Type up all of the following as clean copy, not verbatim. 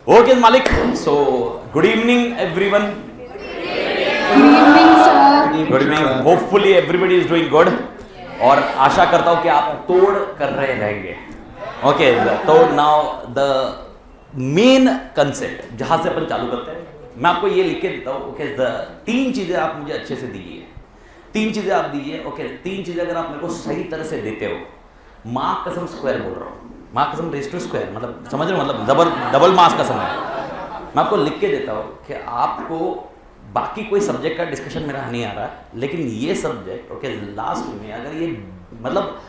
Okay, Malik. So, good evening, everyone. Good evening, sir. Good evening. Hopefully, everybody is doing good. और आशा करता हूँ कि आप तोड़ कर रहे रहेंगे. Okay, तो now the main concept जहाँ से अपन चालू करते हैं, मैं आपको ये लिख के देता हूँ. Okay, the 3 चीजें आप मुझे अच्छे से दीजिए. 3 चीजें आप दीजिए. Okay, 3 चीजें अगर आप मेरे को सही तरह से देते हो, माँ कसम स्क्वायर बोल रहा हूँ. माँ कसम रेस टू स्क्वायर, मतलब समझ रहे हो, मतलब डबल मास कसम है. मैं आपको लिख के देता हूँ कि आपको बाकी कोई सब्जेक्ट का डिस्कशन मेरा नहीं आ रहा, लेकिन ये सब्जेक्ट ओके लास्ट में अगर ये मतलब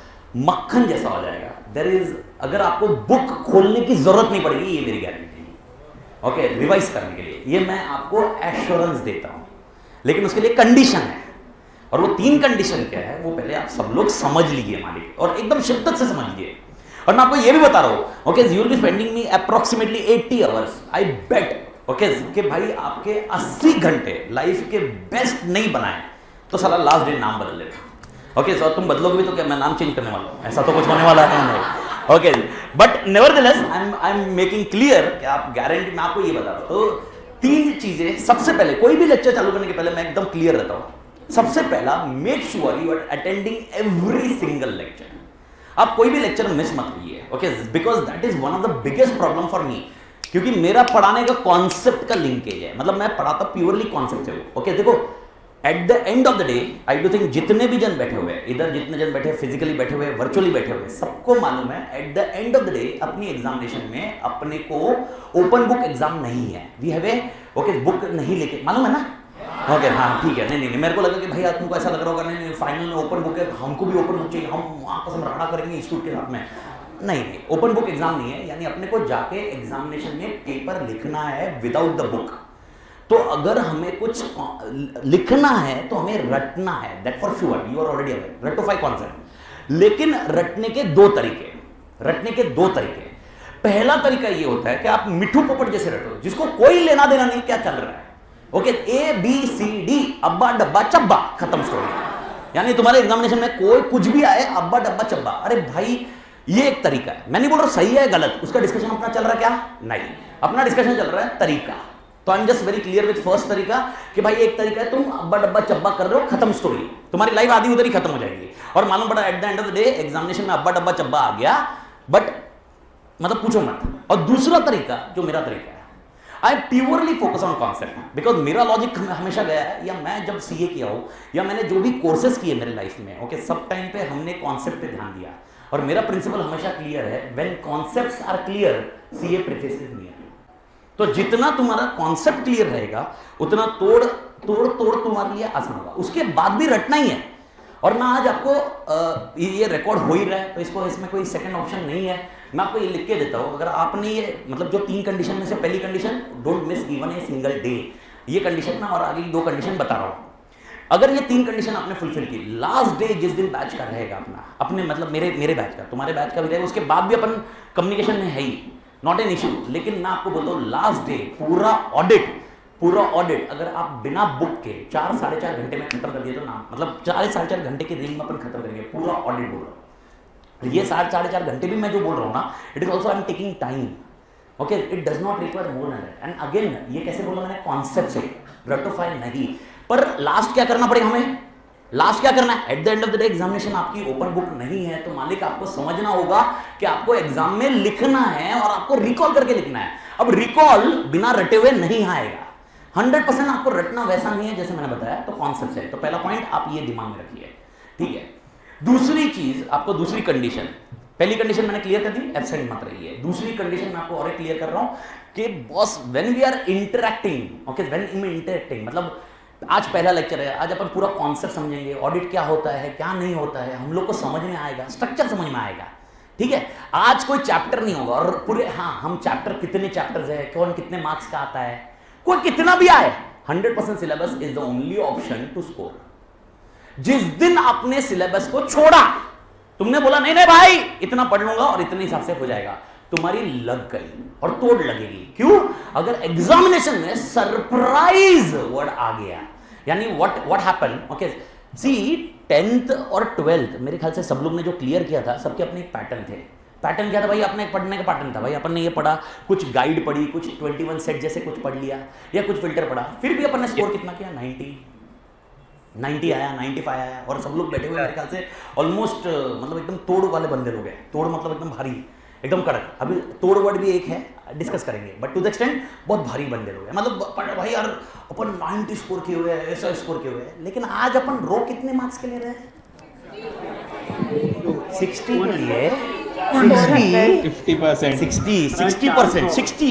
मक्खन जैसा हो जाएगा, देयर इज, अगर आपको बुक खोलने की जरूरत नहीं पड़ेगी, ये मेरी गारंटी है. ओके, रिवाइज करने के लिए ये मैं आपको एश्योरेंस देता हूँ, लेकिन उसके लिए कंडीशन है. और वो 3 कंडीशन क्या है वो पहले आप सब लोग समझ लीजिए मालिक, और एकदम शिद्दत से समझ लीजिए. और मैं आपको ये भी बता रहा हूँ okay, you will be spending me approximately 80 hours, I bet okay कि भाई आपके 80 घंटे लाइफ के बेस्ट नहीं बनाए तो साला लास्ट डे नाम बदल लेगा. ओके, सो तुम बदलोगे भी तो क्या मैं नाम चेंज करने वाला हूँ? ऐसा तो कुछ होने वाला है नहीं. Okay, but nevertheless I am making clear कि आप गारंटी, मैं आपको ये बता रहा हूँ. तो 3 चीजें सबसे पहले, कोई भी लेक्चर चालू करने के पहले मैं एकदम क्लियर रहता हूँ. सबसे पहला, make sure you are attending every single lecture. आप कोई भी लेक्चर मिस मत कीजिए. Okay, because that is one of the biggest problem for me, क्योंकि मेरा पढ़ाने का कॉन्सेप्ट का लिंकेज है. मतलब मैं पढ़ाता प्योरली कॉन्सेप्ट से. ओके, देखो eight the end of the day I do think जितने भी जन बैठे हुए हैं इधर, जितने जन बैठे फिजिकली बैठे हुए, वर्चुअली बैठे हुए, सबको मालूम है at the end of the day अपनी एग्जामिनेशन में अपने को ओपन बुक एग्जाम नहीं है. We have a okay book नहीं लेके, मालूम है ना? ओके, हाँ ठीक है. नहीं, मेरे को लगा कि भाई तुमको ऐसा लग रहा होगा नहीं फाइनल में ओपन बुक है, हमको भी ओपन बुक चाहिए, हम वहाँ कसम रगड़ा करेंगे इंस्टीट्यूट के साथ में. नहीं, ओपन बुक एग्जाम नहीं है. यानी अपने को जाके एग्जामिनेशन में पेपर लिखना है विदाउट द बुक. तो अगर हमें कुछ लिखना है तो हमें रटना है, that for sure, you are already aware. रटोफाई कॉन्सेप्ट. लेकिन रटने के 2 तरीके. पहला तरीका ये होता है कि आप मिठू पोपट जैसे रटो, जिसको कोई लेना देना नहीं क्या चल रहा है. ओके, ABCD अब्बा डब्बा चब्बा, खत्म स्टोरी. यानी तुम्हारे एग्जामिनेशन में कोई कुछ भी आए, अब्बा डब्बा चब्बा. अरे भाई, ये एक तरीका है. मैं नहीं बोल रहा सही है गलत, उसका डिस्कशन अपना चल रहा है क्या? नहीं, अपना डिस्कशन चल रहा है तरीका. तो I am just very clear with first तरीका कि भाई एक तरीका है, तुम अब्बा डब्बा चब्बा कर रहे हो, खत्म स्टोरी. तुम्हारी लाइफ आधी उधर ही खत्म हो जाएगी. और मालूम पड़ा eight the end of the day examination में अब्बा डब्बा चब्बा आ गया, बट मतलब पूछो मत. और दूसरा तरीका जो मेरा तरीका है, I purely focus on concept, because मेरा लॉजिक हमेशा गया है, या मैं जब सीए किया हूं या मैंने जो भी कोर्सेज किए मेरे लाइफ में, ओके, सब टाइम पे हमने कॉन्सेप्ट पे ध्यान दिया. और मेरा प्रिंसिपल हमेशा क्लियर है, when concepts are clear CA prefaces near. तो जितना तुम्हारा कॉन्सेप्ट क्लियर रहेगा उतना तोड़ तुम्हारे लिए आसान होगा. उसके बाद भी रटना ही है. और मैं आज आपको ये रिकॉर्ड हो ही रहा है तो इसमें कोई सेकंड ऑप्शन नहीं है. मैं आपको ये लिख के देता हूं, अगर आपने ये मतलब जो 3 कंडीशन में से पहली condition, don't miss even a single day, ये कंडीशन ना, और आगे 2 कंडीशन बता रहा हूं. अगर ये 3 कंडीशन आपने फुलफिल की, लास्ट डे जिस दिन बैच का रहेगा अपने मतलब मेरे बैच का, तुम्हारे बैच का भी रहेगा, उसके बाद भी अपन कम्युनिकेशन में है ही, नॉट एन इश्यू. लेकिन मैं आपको बोलता हूँ लास्ट डे पूरा ऑडिट अगर आप बिना बुक के 4-4.5 घंटे में खत्म कर दिए तो ना, मतलब 4-4.5 घंटे की रेंज में अपन खत्म करेंगे पूरा ऑडिट. बोल रहा हूँ ये 4-4.5 घंटे भी मैं जो बोल रहा हूँ ना, it is also I am taking time. Okay, it does not require more than that. And again ये कैसे बोला मैंने, कॉन्सेप्ट से, रटोफाई नहीं. पर लास्ट क्या करना पड़ेगा हमें, लास्ट क्या करना है, at the end of the day examination आपकी ओपन बुक नहीं है, तो मालिक आपको समझना होगा कि आपको एग्जाम में लिखना है और आपको रिकॉल करके लिखना है. अब रिकॉल बिना रटे हुए नहीं आएगा. 100% आपको रटना वैसा नहीं है जैसे मैंने बताया. तो कॉन्सेप्ट है, तो पहला पॉइंट आप ये दिमाग में रखिए, ठीक है. दूसरी चीज, आपको दूसरी कंडीशन, पहली कंडीशन मैंने क्लियर कर दी, एब्सेंट मत रहिए. दूसरी कंडीशन मैं आपको और क्लियर कर रहा हूं कि boss when we are interacting, okay, when we interacting, मतलब आज पहला लेक्चर है, आज अपन पूरा कॉन्सेप्ट समझेंगे, ऑडिट क्या होता है क्या नहीं होता है, हम लोग को समझ में आएगा, स्ट्रक्चर समझ में आएगा, ठीक है. आज कोई चैप्टर नहीं होगा और पूरे, हाँ हम चैप्टर, कितने चैप्टर्स है, कौन कितने मार्क्स का आता है, कोई कितना भी आए, 100% syllabus is the only option to score. जिस दिन आपने सिलेबस को छोड़ा, तुमने बोला नहीं भाई इतना पढ़ लूंगा और इतने हिसाब से हो जाएगा, तुम्हारी लग गई और तोड़ लगेगी. क्यों? अगर एग्जामिनेशन में सरप्राइज वर्ड आ गया, यानी what happen, okay, C 10th और 12th मेरे ख्याल से सब लोग ने जो क्लियर किया था, सबके अपने एक पैटर्न थे. पैटर्न क्या था भाई, अपने पढ़ने का पैटर्न था भाई, अपन ने ये पढ़ा, कुछ गाइड पढ़ी, कुछ 21 सेट जैसे कुछ पढ़ लिया या कुछ फिल्टर पढ़ा, फिर भी अपन ने स्कोर कितना किया, 90 आया, 95 आया, और सब लोग बैठे हुए मेरे ख्याल से ऑलमोस्ट मतलब एकदम तोड़ वाले बंदे लोग हैं, तोड़ मतलब एकदम भारी, एकदम कड़क। अभी तोड़ वर्ड भी एक है, डिस्कस करेंगे, बट टू द एक्सटेंट बहुत भारी बंदे लोग हैं, मतलब भाई यार अपन 90 स्कोर किए हुए हैं, ऐसा स्कोर किए हुए हैं, लेकिन आज अपन रो कितने मार्क्स के ले रहे हैं, 60 के लिए 60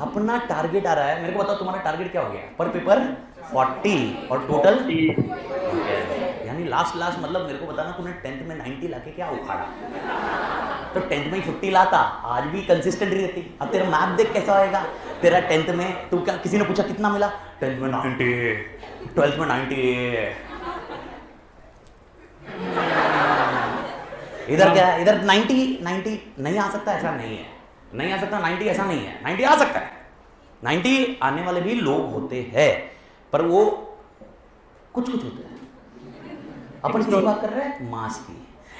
अपना टारगेट आ रहा है। मेरे को बताओ तुम्हारा टारगेट क्या हो गया पर पेपर, 40 और टोटल, यानी लास्ट मतलब मेरे को बताना तूने 10th में 90 लाके क्या उखाड़ा, तो 10th में 50 लाता, आज भी कंसिस्टेंट रहती। अब तेरा मैथ देख कैसा होएगा, तेरा 10th में तू क्या, किसी ने पूछा कितना मिला, 10th में 90, 12th में 90, इधर क्या है, इधर 90 नहीं आ सकता, ऐसा नहीं है, नहीं आ सकता 90, ऐसा नहीं है, 90 आ सकता है, 90 आने वाले भी लोग होते हैं, पर वो कुछ होते हैं। अपन किसकी बात कर रहे हैं, मास की।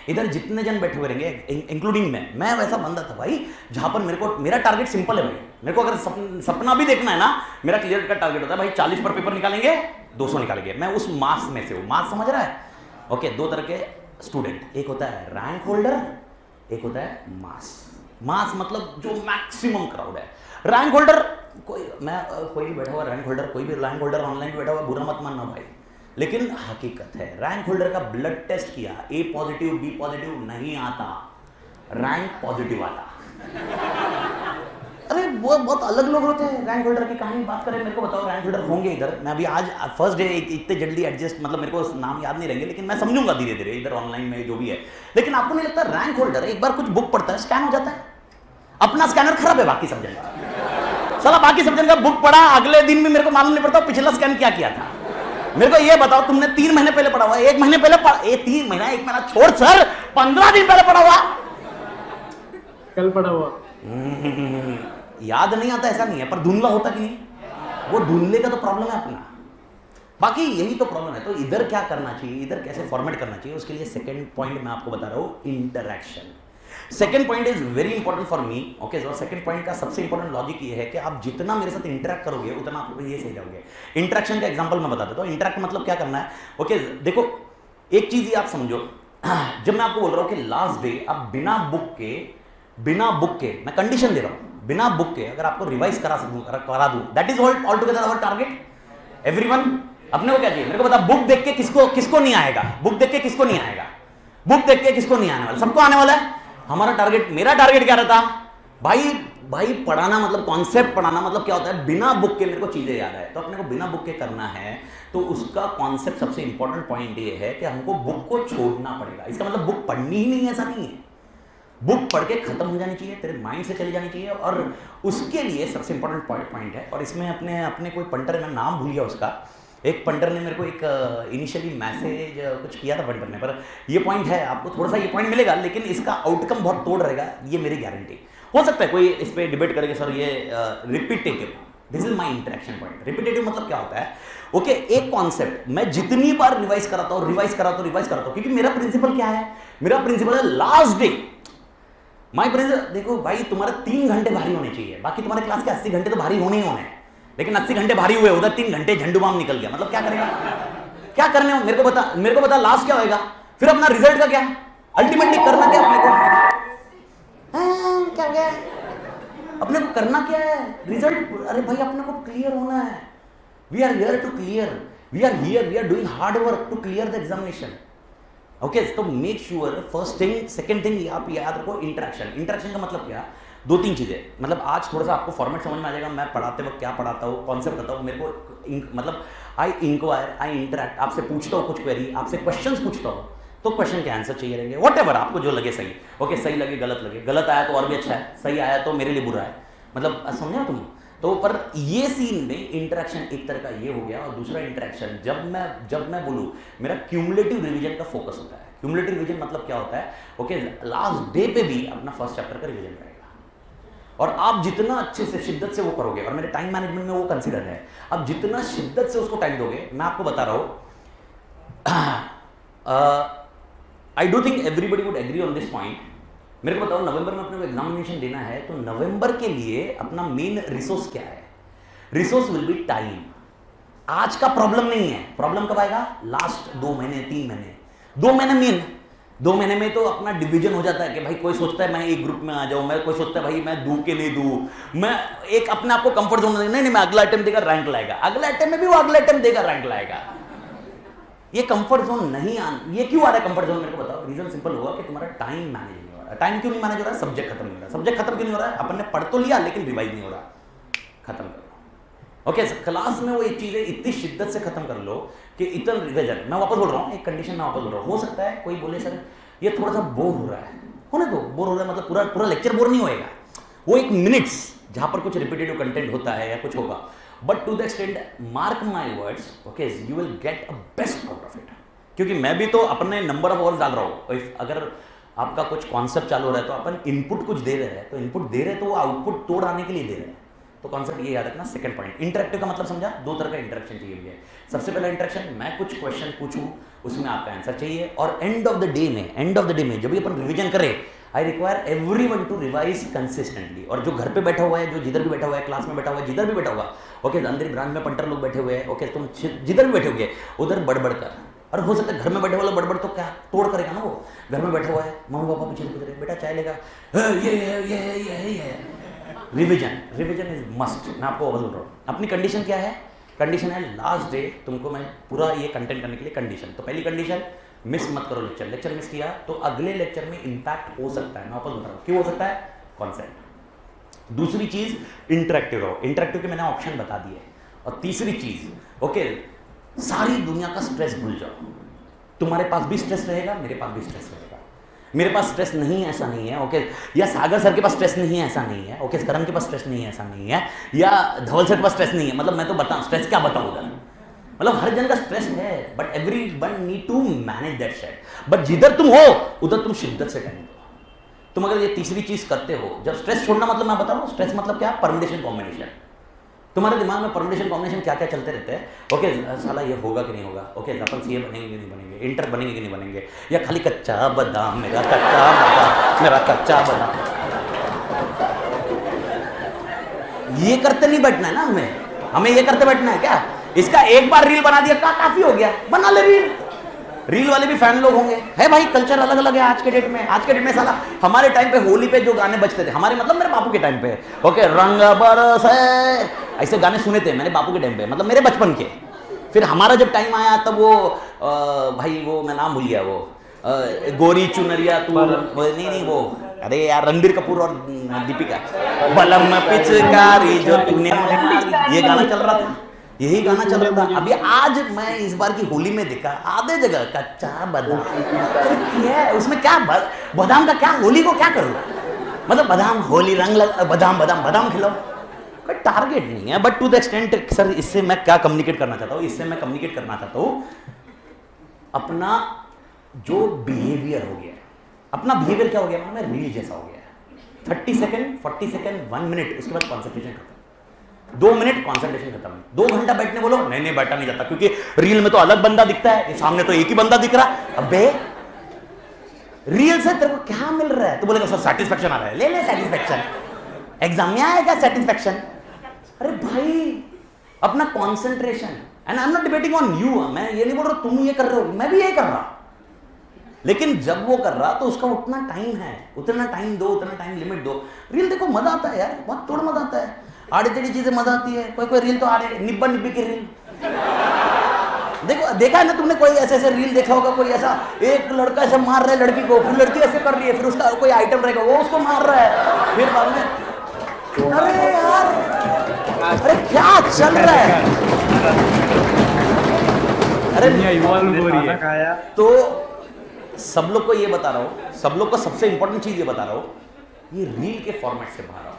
इधर जितने जन बैठे हुए रहेंगे इंक्लूडिंग मैं वैसा बंदा था भाई, जहां पर मेरा टारगेट सिंपल है भाई, मेरे को अगर सपना भी देखना है ना, मेरा क्लियर का टारगेट होता है भाई 40 पर पेपर निकालेंगे, 200 निकालेंगे, मैं उस मास में से हूं। मास समझ रहा है? ओके, दो तरह के स्टूडेंट, एक होता है रैंक होल्डर, एक होता है मास। मास मतलब जो मैक्सिमम क्राउड है। रैंक होल्डर कोई भी बैठा हुआ रैंक होल्डर, कोई भी रैंक होल्डर ऑनलाइन बैठा हुआ, बुरा मत मानना भाई, लेकिन हकीकत है रैंक होल्डर का ब्लड टेस्ट किया, ए पॉजिटिव बी पॉजिटिव नहीं आता, रैंक पॉजिटिव आता। अरे वो बहुत अलग लोग होते हैं। रैंक होल्डर की कहानी बात करें, मेरे को बताओ रैंक होल्डर होंगे इधर, मैं अभी आज फर्स्ट डे इतने जल्दी एडजस्ट, मतलब मेरे को नाम याद नहीं रहेंगे, लेकिन मैं समझूंगा धीरे धीरे इधर ऑनलाइन में जो भी है। लेकिन आपको नहीं लगता रैंक होल्डर एक बार कुछ बुक पढ़ता है, स्कैन हो जाता है, अपना स्कैनर खराब है, बाकी सब जन साला बाकी सब जन का बुक पढ़ा, अगले दिन भी मेरे को मालूम नहीं पड़ता पिछला स्कैन क्या किया था। मेरे को ये बताओ, तुमने 3 महीने पहले पढ़ा हुआ, 1 महीने पहले 3 महीना 1 महीना छोड़ सर, 15 दिन पहले पढ़ा हुआ, कल पढ़ा हुआ, याद नहीं आता ऐसा नहीं है, पर धुंधला होता कि नहीं, वो धुंधले का तो प्रॉब्लम है अपना, बाकी यही तो प्रॉब्लम है। तो इधर क्या करना चाहिए, इधर कैसे फॉर्मेट करना चाहिए, उसके लिए सेकंड पॉइंट मैं आपको बता रहा हूं, interaction. Second point is very important for me. Okay, जो सेकंड पॉइंट का सबसे इंपॉर्टेंट लॉजिक ये है कि आप जितना मेरे साथ इंटरैक्ट करोगे उतना आप ये सही जाओगे। इंटरैक्शन का एग्जांपल मैं बता देता हूं। इंटरैक्ट मतलब क्या करना है। ओके, देखो एक चीज ये आप समझो, जब मैं आपको बोल रहा हूं कि लास्ट डे आप बिना बुक के मैं कंडीशन दे रहा हूं, बिना बुक के अगर आपको रिवाइज करा दूं, that is all together our target. Everyone, अपने को क्या चाहिए, मेरे को बता, बुक देख के किसको नहीं आएगा, बुक देख के किसको नहीं आएगा, बुक देख के किसको नहीं आने वाला, सबको आने वाला है। हमारा टारगेट, मेरा टारगेट क्या रहता भाई पढ़ाना, मतलब कॉन्सेप्ट पढ़ाना मतलब क्या होता है, बिना बुक के मेरे को चीजें याद है, तो अपने को बिना बुक के करना है, तो उसका कॉन्सेप्ट सबसे इंपॉर्टेंट पॉइंट ये है कि हमको बुक को छोड़ना पड़ेगा। इसका मतलब बुक पढ़नी ही नहीं है, ऐसा नहीं है, बुक पढ़ के खत्म हो जानी चाहिए, तेरे माइंड से चली जानी चाहिए, और उसके लिए सबसे इंपॉर्टेंट पॉइंट है। और इसमें अपने कोई पंटर है, मैं नाम भूल गया उसका, एक पंटर ने मेरे को एक इनिशियली मैसेज कुछ किया था पंटर ने, पर ये पॉइंट है, आपको थोड़ा सा ये पॉइंट मिलेगा, लेकिन इसका आउटकम बहुत तोड़ रहेगा, ये मेरी गारंटी। हो सकता है कोई इस पर डिबेट करेगा, सर ये repetitive, this is my interaction point. Repetitive मतलब क्या होता है, ओके, एक कॉन्सेप्ट मैं जितनी बार रिवाइज कराता हूं, क्योंकि मेरा प्रिंसिपल क्या है, मेरा प्रिंसिपल है लास्ट डे माई प्रिंसिपल। देखो भाई, तुम्हारे 3 घंटे भारी होने चाहिए, बाकी तुम्हारे क्लास के 80 घंटे तो भारी होने ही होने हैं, लेकिन 80 घंटे भारी हुए, उधर 3 घंटे झंडू बाम निकल गया, मतलब क्या करेगा, क्या करने हो, मेरे को बता लास्ट क्या होएगा, फिर अपना रिजल्ट का क्या, अल्टीमेटली करना क्या अपने को, क्या अपने को करना क्या है, रिजल्ट। अरे भाई अपने को क्लियर होना है, we are here to clear, we are doing hard work to clear the examination. Okay, तो make sure, first thing, second thing आप याद रखो, इंटरेक्शन का मतलब क्या, 2-3 चीजें, मतलब आज थोड़ा सा आपको फॉर्मेट समझ में आ जाएगा, मैं पढ़ाते वक्त क्या पढ़ाता हूँ, कॉन्सेप्ट बताता हूँ, मेरे को मतलब आई इंक्वायर, आई इंटरैक्ट, आपसे पूछता हूँ कुछ क्वेरी, आपसे क्वेश्चंस पूछता हूँ, तो क्वेश्चन के आंसर चाहिए रहेंगे, व्हाटएवर आपको जो लगे सही। ओके, सही लगे गलत आया तो और भी अच्छा है, सही आया तो मेरे लिए बुरा है, मतलब समझे तुम। तो पर ये सीन में इंटरेक्शन एक तरह का ये हो गया, और दूसरा इंटरेक्शन जब मैं बोलूँ, मेरा क्यूमुलेटिव रिवीजन का फोकस होता है। क्यूमुलेटिव रिवीजन मतलब क्या होता है, ओके, लास्ट डे पे भी अपना फर्स्ट चैप्टर का रिवीजन रहेगा, और आप जितना अच्छे से शिद्दत से वो करोगे, और मेरे टाइम मैनेजमेंट में वो कंसीडर है, आप जितना शिद्दत से उसको टाइम दोगे, मैं आपको बता रहा हूं, I do think everybody would agree on this point मेरे को बताओ, नवंबर में अपने को एग्जामिनेशन देना है, तो नवंबर के लिए अपना मेन रिसोर्स क्या है? Resource will be time. आज का प्रॉब्लम नहीं है, प्रॉब्लम कब आएगा? लास्ट 2 महीने 3 महीने। 2 महीने मेन, 2 महीने में तो अपना डिवीजन हो जाता है कि भाई कोई सोचता है मैं एक ग्रुप में आ जाऊं, मैं कोई सोचता है भाई मैं दूं कि नहीं दूं, मैं एक अपने आप को कंफर्ट जोन नहीं नहीं मैं अगला अटेम्प्ट देगा रैंक लाएगा, अगला अटेम्प्ट में भी वो अगला अटेम्प्ट देगा रैंक लाएगा। ये कंफर्ट जोन नहीं ये क्यों आ रहा है कंफर्ट जोन? मेरे को बताओ। रीजन सिंपल होगा कि तुम्हारा टाइम मैनेज नहीं हो रहा। टाइम क्यों नहीं मैनेज हो रहा है? सब्जेक्ट खत्म नहीं हो रहा। सब्जेक्ट खत्म क्यों नहीं हो रहा है? अपन ने पढ़ तो लिया लेकिन रिवाइज नहीं हो रहा। खत्म करो। ओके, क्लास में वो ये चीजें इतनी शिद्दत से खत्म कर लो कि इतना रिविजन। मैं वापस बोल रहा हूँ, एक कंडीशन में वापस बोल रहा हूँ। हो सकता है कोई बोले सर ये थोड़ा सा बोर हो रहा है, होने दो। बोर हो रहा है मतलब पूरा पूरा लेक्चर बोर नहीं होएगा, वो एक मिनट्स जहां पर कुछ रिपीटेटिव कंटेंट होता है या कुछ होगा, but to the extent, mark my words, okay, you will get a best out of it. क्योंकि मैं भी तो अपने नंबर ऑफ आवर्स डाल रहा हूँ। अगर आपका कुछ कॉन्सेप्ट चालू हो रहा है तो अपन इनपुट कुछ दे रहे हैं, तो इनपुट दे रहे हैं तो वो आउटपुट तोड़ आने के लिए दे रहे हैं। तो कॉन्सेप्ट ये याद रखना। सेकंड पॉइंट, इंटरेक्टिव का मतलब समझा? 2 तरह का इंटरेक्शन चाहिए मुझे। सबसे पहला इंटरेक्शन, मैं कुछ क्वेश्चन पूछूं, उसमें आपका आंसर चाहिए, और एंड ऑफ द डे में जब भी अपन रिवीजन करें, I require everyone to revise consistently. और जो घर पे बैठा हुआ है, जो जिधर भी बैठा हुआ है, क्लास में बैठा हुआ है, जिधर भी बैठा हुआ, ओके, अंदर ब्रांच में पंटर लोग बैठे हुए हैं, ओके, तुम जिधर भी बैठे हुए उधर बड़बड़ कर। और हो सकता है घर में बैठे वाला बड़बड़ तो क्या तोड़ करेगा ना, वो घर में बैठा हुआ है, मम्मी पापा पीछे पूछ रहे बेटा चाय लेगा, ये रिवीजन इज मस्ट। मैं आपको बोल रहा हूँ, अपनी कंडीशन क्या है? कंडीशन है लास्ट डे तुमको मैं पूरा ये कंटेंट करने के लिए कंडीशन। तो पहली कंडीशन, मिस मत करो लेक्चर मिस किया तो अगले लेक्चर में इंपैक्ट हो सकता है। मैं वापस बोल रहा हूँ, क्यों हो सकता है? कॉन्सेप्ट। दूसरी चीज, इंटरेक्टिव रहो। इंटरेक्टिव के मैंने ऑप्शन बता दिए। और तीसरी चीज, ओके, सारी दुनिया का स्ट्रेस भूल जाओ। तुम्हारे पास भी स्ट्रेस रहेगा, मेरे पास भी स्ट्रेस रहेगा। मेरे पास स्ट्रेस नहीं है ऐसा नहीं है, ओके, या सागर सर के पास स्ट्रेस नहीं है ऐसा नहीं है, ओके, करण के पास स्ट्रेस नहीं है ऐसा नहीं है, या धवल सर के पास स्ट्रेस नहीं है। मतलब मैं तो बताऊं स्ट्रेस क्या बताऊं उधर, मतलब हर जन का स्ट्रेस है, but everyone need to manage that शेट। बट जिधर तुम हो उधर तुम शिद्दत से टाइम दो। तुम अगर ये तीसरी चीज करते हो, जब स्ट्रेस छोड़ना, मतलब मैं बता रहा हूँ स्ट्रेस मतलब क्या? Permutation combination. तुम्हारे दिमाग में परम्यूटेशन कॉम्बिनेशन क्या क्या चलते रहते हैं, ओके, साला ये होगा कि नहीं होगा, ओके, अपन सीए बनेंगे कि नहीं बनेंगे, इंटर बनेंगे कि नहीं बनेंगे, या खाली कच्चा बादाम मेरा कच्चा बादाम। ये करते नहीं बैठना है ना हमें ये करते बैठना है क्या? इसका एक बार रील बना दिया काफी हो गया, बना ले रील वाले भी फैन लोग होंगे। है भाई, कल्चर अलग अलग है आज के डेट में। साला हमारे टाइम पे होली पे जो गाने बजते थे, हमारे मतलब मेरे बापू के टाइम पे, ओके, रंग बरसे, ऐसे गाने सुने थे मैंने बापू के टाइम पे, मतलब मेरे बचपन के। फिर हमारा जब टाइम आया तब वो भाई वो मैं नाम भूल गया, वो गोरी चुनरिया तू नहीं वो, अरे यार रणबीर कपूर और दीपिका, बलम पिचकारी जो तूने, ये गाना चल रहा था, यही गाना चल रहा था। अभी आज मैं इस बार की होली में देखा आधे जगह कच्चा बादाम, क्या उसमें क्या बादाम का क्या, होली को क्या करूं? मतलब बादाम होली रंग बादाम खिलाओ, कोई टारगेट नहीं है। But to the extent, sir इससे मैं क्या कम्युनिकेट करना चाहता हूँ? इससे मैं कम्युनिकेट करना चाहता हूँ अपना जो बिहेवियर हो गया, अपना बिहेवियर क्या हो गया? मैं रील जैसा हो गया। 30 सेकंड 40 सेकंड 1 मिनट, उसके बाद कॉन्सेंट्रेशन खत्म। 2 मिनट कॉन्सेंट्रेशन खत्म। 2 घंटा बैठने बोलो, नहीं बैठा नहीं जाता, क्योंकि रील में तो अलग बंदा दिखता है, सामने तो एक ही बंदा दिख रहा। अबे रील से तेरे को क्या मिल रहा है? तो बोलेगा सर सेटिस्फेक्शन आ रहा है, ले सेटिस्फेक्शन, एग्जाम में आएगा सेटिस्फेक्शन। अरे भाई अपना concentration, and I am not debating on you, मैं ये नहीं बोल रहा तुम ये कर रहे हो, मैं भी ये कर रहा, लेकिन जब वो कर रहा तो उसका उतना टाइम है, उतना टाइम दो, उतना टाइम लिमिट दो। रील देखो मजा आता है यार, बहुत थोड़ा मजा आता है, आड़ी टेढ़ी चीजें मजा आती है। कोई रील तो आड़े निब्बा निब्बी की रील देखो, देखा है ना तुमने? कोई ऐसे रील देखा होगा, कोई ऐसा एक लड़का ऐसे मार रहा है लड़की को, फिर लड़की ऐसे कर रही है, फिर उसका कोई आइटम रहेगा वो उसको मार रहा है, फिर बाद में अरे यार अरे क्या चल रहा है? अरे तो सब लोग को ये बता रहा हूं, सब लोग को सबसे इंपॉर्टेंट चीज ये बता रहा हूं, ये रील के फॉर्मेट से बाहर आओ,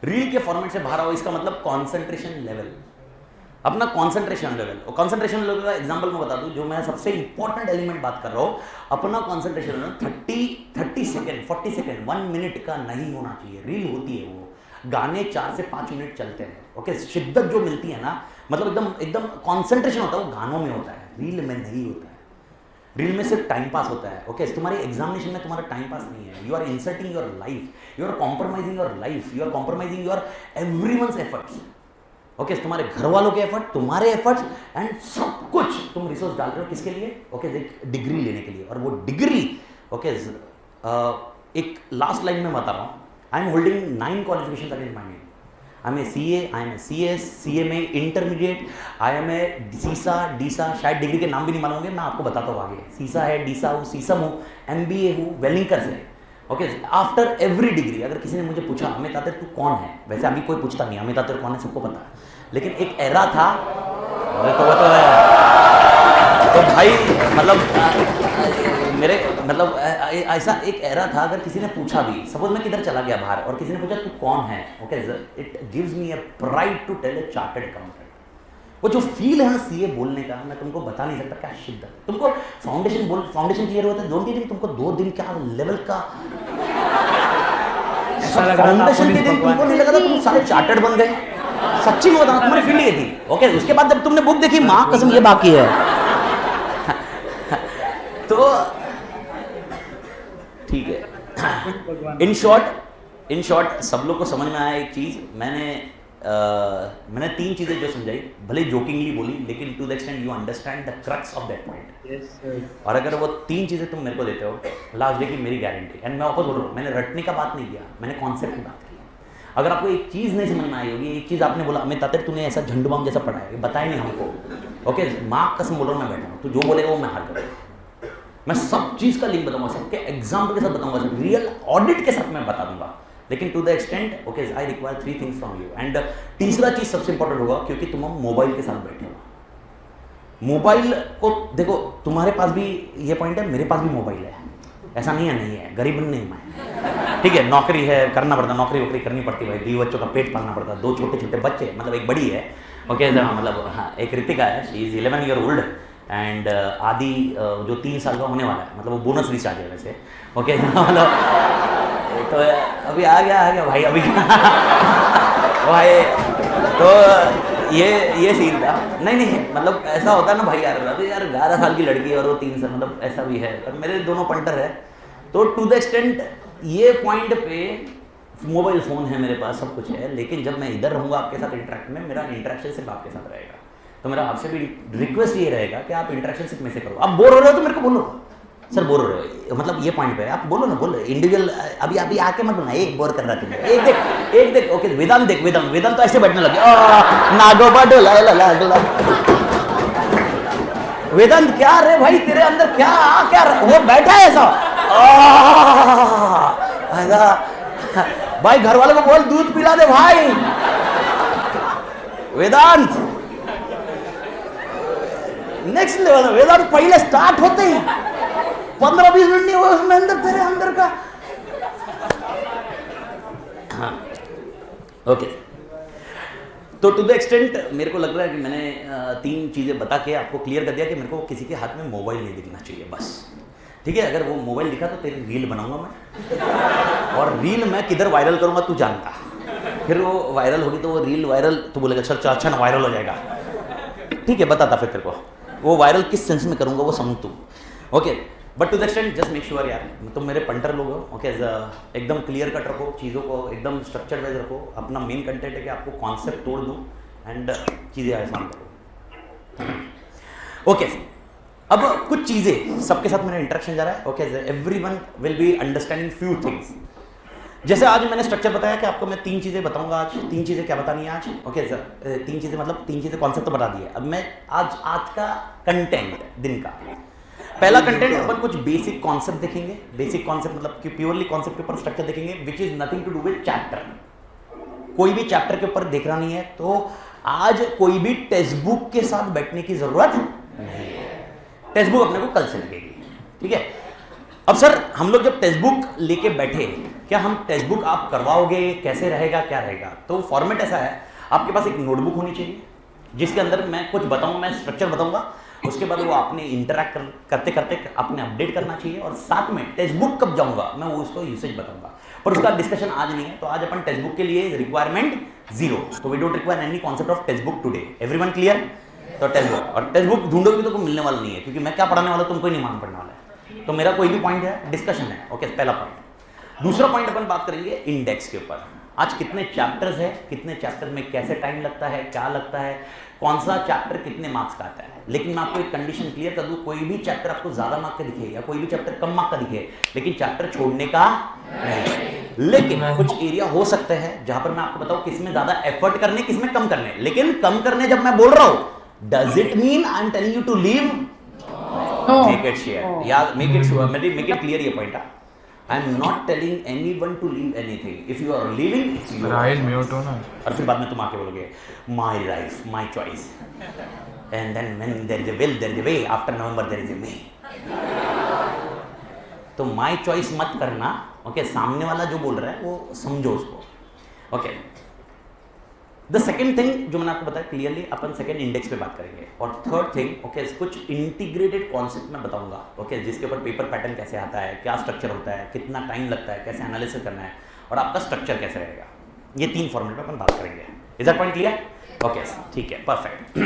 रील के फॉर्मेट से बाहर आओ। इसका मतलब कंसंट्रेशन लेवल, अपना कंसंट्रेशन लेवल। और कंसंट्रेशन लेवल का एग्जांपल मैं बता दूं, जो मैं सबसे इंपॉर्टेंट एलिमेंट बात कर रहा हूं, अपना concentration level 30 second 40 second 1 minute का नहीं होना चाहिए। रील होती है वो, गाने 4 से 5 मिनट चलते हैं, ओके, शिद्दत जो मिलती है ना, मतलब एकदम कंसंट्रेशन होता है वो गानों में होता है, रील में नहीं होता है। ड्रिल में सिर्फ टाइम पास होता है। ओके तुम्हारे एग्जामिनेशन में तुम्हारा टाइम पास नहीं है, you are insulting your life, you are compromising your life, you are compromising your everyone's efforts. Okay तुम्हारे घर वालों के एफर्ट, तुम्हारे एफर्ट्स एंड सब कुछ तुम रिसोर्स डाल रहे हो किसके लिए? ओके एक डिग्री लेने के लिए। और वो डिग्री ओके एक लास्ट लाइन में बता रहा हूँ, I am holding 9 qualification against my name. I am a CA, I am a CS, CA में intermediate, I am a CISA, DISA, शायद डिग्री के नाम भी नहीं मालूंगे, मैं आपको बताता हूँ आगे। सीसा है, डीसा हूँ, सीसम हूँ, MBA हूँ, वेलिंकर से। ओके आफ्टर एवरी डिग्री अगर किसी ने मुझे पूछा अमित तातिर तू कौन है, वैसे अभी कोई पूछता नहीं अमित तातिर कौन है, सबको पता है, लेकिन एक एरा था तो भाई मतलब मेरे मतलब ऐसा एक एरा था, अगर किसी ने पूछा भी, सपोज मैं किधर चला गया बाहर और किसी ने पूछा तू कौन है, okay it gives me a pride to tell a chartered accountant. वो जो फील है ना CA बोलने का, मैं तुमको बता नहीं सकता क्या शिद्दत। तुमको फाउंडेशन क्लियर होता है 2 दिन, तुमको 2 दिन क्या लेवल का फाउंडेशन के दिन तुमको नहीं लगा था तुम सारे चार्टर्ड बन गए। सच्ची में बताऊं तुम्हारी फील्ड ये थी। ओके उसके बाद जब तुमने बुक देखी, माँ कसम ये बाकी है तो ठीक है। इन शॉर्ट सब लोग को समझ में आया एक चीज, मैंने 3 चीजें जो समझाई, भले जोकिंगली बोली, लेकिन to the extent you understand the crux of that point. और अगर वो 3 चीजें तुम मेरे को देते हो, लास्ट डे की मेरी गारंटी। एंड मैं वापस बोल रहा हूँ, मैंने रटने का बात नहीं किया, मैंने कॉन्सेप्ट की बात की। अगर आपको एक चीज़ नहीं समझ में आई होगी, एक चीज़ आपने बोला अमित तातिर तूने ऐसा झंडू बम जैसा पढ़ा है, बताया नहीं हमको। ओके माँ कसम बोल रहा हूँ, मैं बैठा हूँ, तो जो बोलेगा वो मैं हार करूँगा। मैं सब चीज़ का लिंक बताऊंगा, सबके एग्जाम्पल के साथ बताऊंगा, रियल ऑडिट के साथ मैं बता दूंगा, लेकिन to the extent okay I require 3 things from you. And तीसरा चीज़ सबसे इंपॉर्टेंट होगा, क्योंकि तुम मोबाइल के साथ बैठे हो। मोबाइल को देखो, तुम्हारे पास भी ये पॉइंट है, मेरे पास भी मोबाइल है, ऐसा नहीं है, गरीब नहीं मैं, ठीक है। नौकरी है, करना पड़ता, नौकरी वोकरी करनी पड़ती भाई, 2 बच्चों का पेट पालना पड़ता, 2 छोटे छोटे बच्चे, मतलब एक बड़ी है ओके मतलब हाँ, एक ऋतिका है, she is 11 year old and आदि जो 3 साल का होने वाला है, मतलब वो बोनस रिचार्ज है वैसे ओके मतलब तो अभी आ गया भाई अभी भाई तो ये सीन था। नहीं मतलब ऐसा होता है ना भाई यार, अभी यार 11 साल की लड़की और वो 3 साल, मतलब ऐसा भी है। और मेरे दोनों पंटर है, तो टू द एक्सटेंट ये पॉइंट पे मोबाइल फ़ोन है मेरे पास, सब कुछ है, लेकिन जब मैं इधर रहूँगा आपके साथ इंटरेक्ट में, मेरा इंटरेक्शन सिर्फ आपके साथ रहेगा। तो मेरा आपसे भी रिक्वेस्ट ये रहेगा कि आप इंटरेक्शन सिर्फ में से करो। आप बोर हो रहे हो तो मेरे को बोलो, सर बोर हो रहे हो, मतलब ये पॉइंट पे आप बोलो ना, बोलो इंडिविजुअल, अभी आके मत बोलना एक बोर कर रहा तुम, एक देख ओके वेदांत देख, वेदांत तो ऐसे बैठने लगे नागोबा डोला वेदांत क्या रे भाई तेरे अंदर क्या वो बैठा है ऐसा भाई घर वालों को बोल दूध पिला दे भाई। वेदांत नेक्स्ट लेवल है, वेदांत पहले स्टार्ट होते ही 15-20 मिनट नहीं हुए उसमें अंदर तेरे अंदर का हाँ ओके। तो टू द एक्सटेंट मेरे को लग रहा है कि मैंने 3 चीज़ें बता के आपको क्लियर कर दिया कि मेरे को किसी के हाथ में मोबाइल नहीं दिखना चाहिए बस, ठीक है। अगर वो मोबाइल दिखा तो तेरी रील बनाऊंगा मैं, और रील मैं किधर वायरल करूंगा तू जानता, फिर वो वायरल होगी तो वो रील वायरल तो बोलेगा चल अच्छा ना वायरल हो जाएगा, ठीक है बताता फिर तेरे को वो वायरल किस सेंस में करूंगा वो समझ तू okay. But to the extent just make sure यार, तुम मेरे पंटर लोग हो ओके, एकदम क्लियर कट रखो चीज़ों को, एकदम स्ट्रक्चर वाइज रखो। अपना मेन कंटेंट है कि आपको कॉन्सेप्ट तोड़ दूँ एंड चीज़ें आसान करो ओके। अब कुछ चीज़ें सबके साथ मेरा इंटरेक्शन जा रहा है okay, everyone will be understanding few things. जैसे आज मैंने स्ट्रक्चर बताया कि आपको मैं 3 चीज़ें बताऊंगा आज, 3 चीज़ें क्या बतानी है आज ओके सर, 3 चीज़ें मतलब 3 चीज़ें कॉन्सेप्ट तो बता दिए। अब मैं आज का कंटेंट दिन का पहला कंटेंट अपन कुछ बेसिक कॉन्सेप्ट देखेंगे। बेसिक कॉन्सेप्ट मतलब कि प्योरली कॉन्सेप्ट के ऊपर स्ट्रक्चर देखेंगे, which is nothing to do with chapter. कोई भी चैप्टर के ऊपर देख रहा नहीं है, तो आज कोई भी टेक्स्ट बुक के साथ बैठने की जरूरत नहीं है। टेक्स्ट बुक अपने को कल से लगेगी, ठीक है। अब सर हम लोग जब टेक्स्ट बुक लेके बैठे, क्या हम टेक्स्ट बुक आप करवाओगे, कैसे रहेगा, क्या रहेगा? तो फॉर्मेट ऐसा है, आपके पास एक नोटबुक होनी चाहिए जिसके अंदर मैं कुछ बताऊंगा, मैं स्ट्रक्चर बताऊंगा, उसके बाद वो आपने इंटरैक्ट करते करते आपने अपडेट करना चाहिए, और साथ में टेक्स्ट बुक कब जाऊंगा मैं वो उसको यूसेज बताऊंगा, पर उसका डिस्कशन आज नहीं है। तो आज अपन टेक्स्ट बुक के लिए रिक्वायरमेंट 0, तो we don't require any concept of text book today. Everyone clear? तो टेक्स्ट बुक, और टेक्स्ट बुक ढूंढोगे तो कोई मिलने वाला नहीं है, क्योंकि मैं क्या पढ़ाने वाला तुमको ही नहीं मालूम पढ़ने वाला है। तो मेरा कोई भी पॉइंट है, डिस्कशन है। ओके, पहला पॉइंट। दूसरा पॉइंट अपन बात करेंगे इंडेक्स के ऊपर। आज कितने चैप्टर्स है, कितने चैप्टर में कैसे टाइम लगता है, क्या लगता है, कौन सा चैप्टर कितने मार्क्स का आता है। लेकिन मैं आपको एक कंडीशन क्लियर कर दूं, कोई भी चैप्टर आपको ज्यादा मार्क का दिखे या कोई भी चैप्टर कम मार्क का दिखे, लेकिन चैप्टर छोड़ने का नहीं। लेकिन कुछ एरिया हो सकते हैं जहां पर मैं आपको बताऊं किसमें ज्यादा एफर्ट करने, किसमें कम करने। लेकिन कम करने जब मैं बोल रहा हूं, does it mean I am telling you to leave? Make it share या make it sure, make it clear ये पॉइंट। I am not telling anyone to leave anything. If you are leaving, it's your mute हो ना। और फिर बाद में तुम आके बोलोगे my life, my choice. And then when there is a will, there is a way. After November, there is a way. तो my choice मत करना। ओके, सामने वाला जो बोल रहा है वो समझो उसको। ओके, द सेकेंड थिंग जो मैंने आपको बताया क्लियरली, अपन सेकेंड इंडेक्स पे बात करेंगे। और थर्ड थिंग, ओके, कुछ इंटीग्रेटेड कॉन्सेप्ट मैं बताऊंगा। ओके, जिसके ऊपर पेपर पैटर्न कैसे आता है, क्या स्ट्रक्चर होता है, कितना टाइम लगता है, कैसे एनालिसिस करना है, और आपका स्ट्रक्चर कैसे रहेगा। ये 3 फॉर्मेट में अपन बात करेंगे। Is that point clear? Okay, ठीक है, परफेक्ट।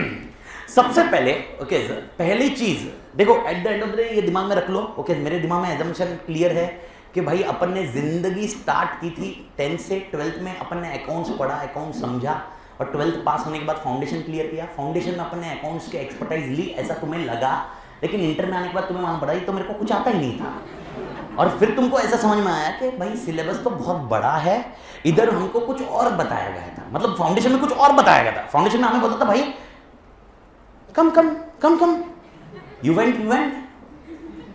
सबसे पहले ओके, पहली चीज देखो, eight the end of the day ये दिमाग में रख लो। ओके, मेरे दिमाग में एजम्पशन क्लियर है कि भाई अपन ने जिंदगी स्टार्ट की थी 10 से 12th में, अपन ने अकाउंट्स पढ़ा, अकाउंट्स समझा, और 12th पास होने के बाद फाउंडेशन क्लियर किया। फाउंडेशन में अपन ने अकाउंट्स के एक्सपर्टाइज ली, ऐसा तुम्हें लगा। लेकिन इंटर में आने के बाद तुम्हें मालूम पड़ा ये तो मेरे को कुछ आता ही नहीं था। और फिर तुमको ऐसा समझ में आया कि भाई सिलेबस तो बहुत बड़ा है, इधर हमको कुछ और बताया गया था, मतलब फाउंडेशन में कुछ और बताया गया था। फाउंडेशन में हमें बोलता था भाई कम कम कम कम, यू वेंट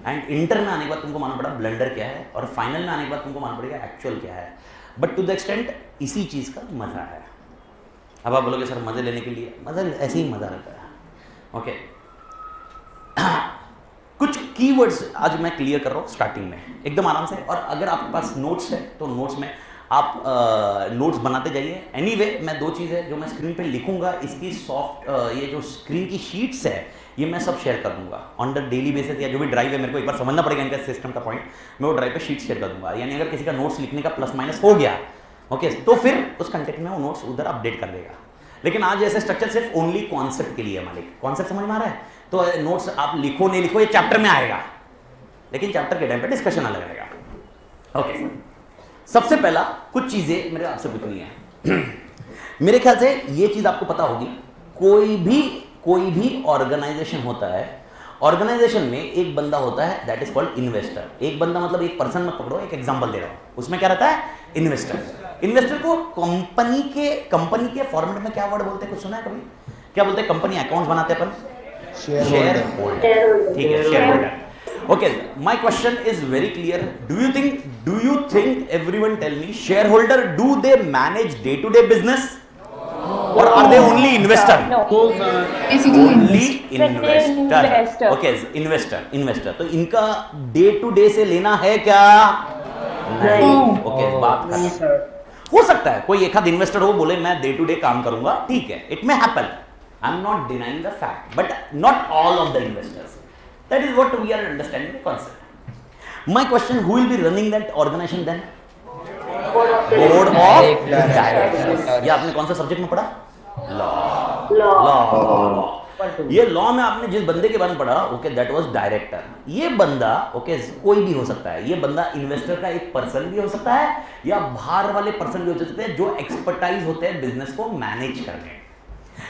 एंड इंटर में आने के बाद तुमको मालूम पड़ा ब्लेंडर क्या है, और फाइनल में आने के बाद तुमको मालूम पड़ेगा एक्चुअल क्या है। बट टू द एक्सटेंट इसी चीज का मजा है। अब आप बोलोगे सर मजे लेने के लिए, मजा ऐसे ही मजा रहता है। ओके, कुछ कीवर्ड्स आज मैं क्लियर कर रहा हूँ स्टार्टिंग में एकदम आराम से। और अगर आपके पास नोट्स है तो नोट्स में आप नोट्स बनाते जाइए। एनीवे, मैं 2 चीज़ें जो मैं स्क्रीन पे लिखूंगा, इसकी सॉफ्ट ये जो स्क्रीन की शीट्स है ये मैं सब शेयर कर दूंगा ऑन द डेली बेसिस, या जो भी ड्राइव है मेरे को एक बार समझना पड़ेगा इनका सिस्टम का पॉइंट, मैं वो ड्राइव पे शीट शेयर कर दूंगा। यानी अगर किसी का नोट्स लिखने का प्लस माइनस हो गया, ओके, तो फिर उस कंटेंट में वो नोट्स उधर अपडेट कर देगा। लेकिन आज ऐसे स्ट्रक्चर सिर्फ ओनली कॉन्सेप्ट के लिए है मालिक। कॉन्सेप्ट समझ में आ रहा है? तो नोट्स आप लिखो नहीं लिखो, ये चैप्टर में आएगा, लेकिन चैप्टर के टाइम पे डिस्कशन अलग रहेगा। ओके, सबसे पहला कुछ चीजें मेरे आपसे पूछनी है। मेरे ख्याल से ये चीज आपको पता होगी, कोई भी ऑर्गेनाइजेशन होता है, ऑर्गेनाइजेशन में एक बंदा होता है दैट इज कॉल्ड इन्वेस्टर। एक बंदा मतलब एक पर्सन मत पकड़ो, एक एग्जांपल दे रहा हूं, उसमें क्या रहता है? इन्वेस्टर। इन्वेस्टर को कंपनी के फॉर्मेट में क्या वर्ड बोलते हैं, कुछ सुना है कभी? क्या बोलते हैं? कंपनी अकाउंट्स बनाते हैं अपन, शेयर होल्डर, ठीक है, share holder. Okay, my question is very clear. Do you think everyone tell me, share holder do they manage day to day business or are they only investor? Basically Only investor. Okay, investor. तो इनका day to day से लेना है क्या? नहीं। Okay, बात कर हो सकता है कोई एक आध इन्वेस्टर हो बोले मैं डे टू डे काम करूंगा, ठीक है, it may happen, I am not denying the fact, but not all of the investors. That is what we are understanding the concept. My question, who will be running that organisation then? Board of directors. ये आपने कौन सा subject में पढ़ा? Law. ये law में आपने जिस बंदे के बारे में पढ़ा, ओके, दैट वाज डायरेक्टर। ये बंदा ओके कोई भी हो सकता है, ये बंदा इन्वेस्टर का एक पर्सन भी हो सकता है, या बाहर वाले पर्सन भी हो सकते हैं जो एक्सपर्टाइज होते हैं बिजनेस को मैनेज करने।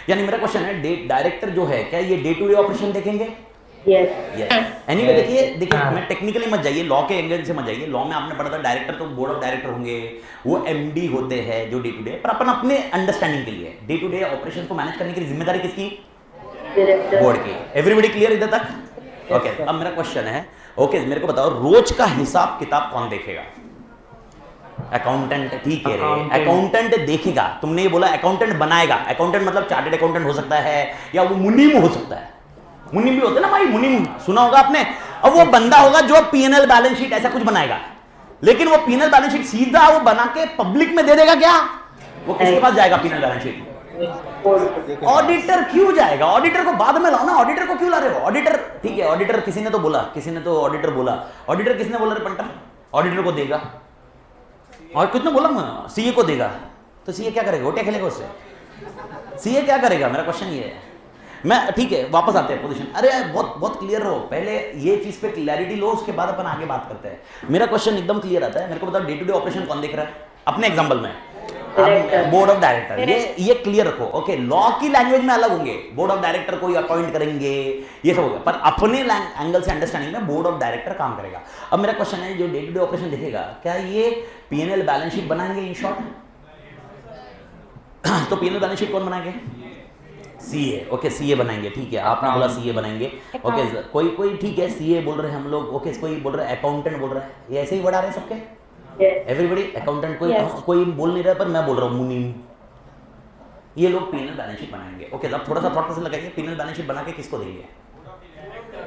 यानी मेरा क्वेश्चन है, डायरेक्टर जो है क्या ये डे टू डे ऑपरेशन देखेंगे? यस। एनीवे, देखिए मैं टेक्निकली मत जाइए, लॉ के एंगल से मत जाइए। लॉ में आपने पढ़ा था डायरेक्टर तो बोर्ड ऑफ डायरेक्टर होंगे, वो एमडी होते हैं जो डे टू डे, पर अपन अपने अंडरस्टैंडिंग के लिए डे टू डे ऑपरेशन को मैनेज करने की जिम्मेदारी किसकी? बोर्ड की। एवरीबॉडी क्लियर इधर तक? ओके, अब मेरा क्वेश्चन है, ओके, मेरे को बताओ रोज का हिसाब किताब कौन देखेगा? अकाउंटेंट, ठीक है, अकाउंटेंट देखेगा। तुमने ये बोला अकाउंटेंट बनाएगा, अकाउंटेंट मतलब चार्टेड अकाउंटेंट हो सकता है, या वो मुनीम हो सकता है। मुनीम भी होते हैं ना भाई, मुनीम सुना होगा आपने। अब वो बंदा होगा जो पीएनएल बैलेंस शीट ऐसा कुछ बनाएगा, लेकिन वो पीएनएल बैलेंस शीट सीधा वो बना के पब्लिक में दे देगा क्या? वो किसके पास जाएगा पीएनएल बैलेंस शीट? ऑडिटर क्यों जाएगा? ऑडिटर को बाद में लाओ ना, ऑडिटर को क्यों ला रहे हो? ऑडिटर, ठीक है, ऑडिटर किसी ने तो ऑडिटर बोला, ऑडिटर किसने बोला रे पंटा? ऑडिटर को देगा, और कितने बोला सीए को देगा, तो सीए क्या करेगा? गोटिया खेलेगा उससे? सीए क्या करेगा? मेरा क्वेश्चन ये है। मैं ठीक है, वापस आते हैं पोजीशन। अरे बहुत बहुत क्लियर रहो, पहले ये चीज पे क्लैरिटी लो, उसके बाद अपन आगे बात करते हैं। मेरा क्वेश्चन एकदम क्लियर आता है। मेरे को बताओ, डे टू डे ऑपरेशन कौन देख रहा है अपने एग्जांपल में? Board of director. ये क्लियर रखो। ओके, लॉ की लैंग्वेज में अलग होंगे, बोर्ड ऑफ डायरेक्टर को अपॉइंट करेंगे, ये सब हो गया, पर अपने एंगल से अंडरस्टैंडिंग में बोर्ड ऑफ डायरेक्टर काम करेगा। अब मेरा क्वेश्चन है, जो डे टू डे ऑपरेशन देखेगा, क्या ये पीएनएल बैलेंस शीट बनाएंगे इन शॉर्ट? तो पीएनएल बैलेंस शीट कौन बनाएंगे? सीए। ओके, सीए बनाएंगे, ठीक है, आपने बोला सीए बनाएंगे। ओके, कोई ठीक है, सीए बोल रहे हैं हम लोग। ओके, कोई बोल रहा है अकाउंटेंट बोल रहा है, ये ऐसे ही बढ़ा रहे हैं सबके, एवरीबडी अकाउंटेंट। कोई बोल नहीं रहा, पर मैं बोल रहा हूँ मुनीम। ये लोग पीएनएल बैलेंस शीट बनाएंगे। ओके, अब थोड़ा सा थॉट प्रोसेस लगाइए, पीएनएल बैलेंस शीट बना के किसको देंगे?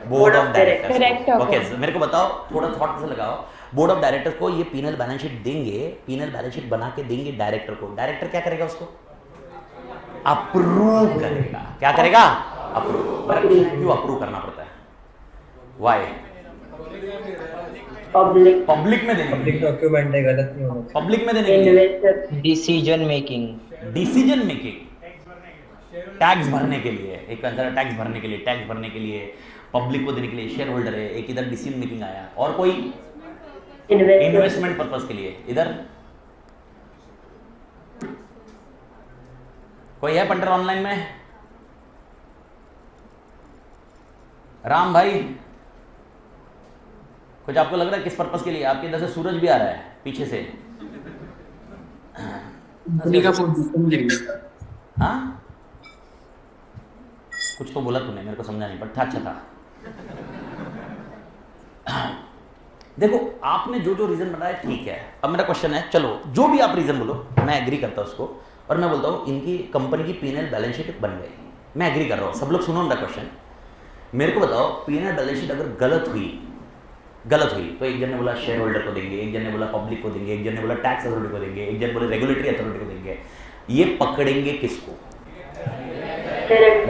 Board of directors. ओके, मेरे को बताओ, थोड़ा थॉट प्रोसेस लगाओ, बोर्ड ऑफ डायरेक्टर को ये पीएनएल बैलेंस शीट देंगे, पीएनएल बैलेंस शीट बना के देंगे डायरेक्टर को। डायरेक्टर क्या करेगा? उसको अप्रूव करेगा। क्या करेगा? अप्रूव। क्यों अप्रूव करना पड़ता है? व्हाई? पब्लिक में देने, पब्लिक डॉक्यूमेंट है, गलत नहीं होना। पब्लिक में देने के लिए, डिसीजन मेकिंग टैक्स भरने के लिए, एक अंदर टैक्स भरने के लिए, टैक्स भरने के लिए, पब्लिक को देने के लिए, शेयर होल्डर है एक, इधर डिसीजन मेकिंग आया, और कोई इन्वेस्टमेंट पर्पस के लिए। इधर कोई है पंडर ऑनलाइन में? राम भाई, कुछ आपको लग रहा है किस पर्पस के लिए? आपके इधर से सूरज भी आ रहा है पीछे से। हाँ, कुछ तो बोला तूने, मेरे को समझा नहीं, पर था, अच्छा था। देखो, आपने जो जो रीजन बनाया ठीक है। अब मेरा क्वेश्चन है, चलो जो भी आप रीजन बोलो, मैं एग्री करता हूं उसको, और मैं बोलता हूं इनकी कंपनी की पीएनएल बैलेंस शीट बन गई, मैं एग्री कर रहा हूं। सब लोग सुनो मेरा क्वेश्चन, मेरे को बताओ, पीएनएल बैलेंस शीट अगर गलत हुई तो एक जन ने बोला शेयर होल्डर को देंगे, एक जन ने बोला पब्लिक को देंगे, एक जन ने बोला टैक्स अथॉरिटी को देंगे, एक जन बोले रेगुलेटरी अथॉरिटी को देंगे, ये पकड़ेंगे किसको?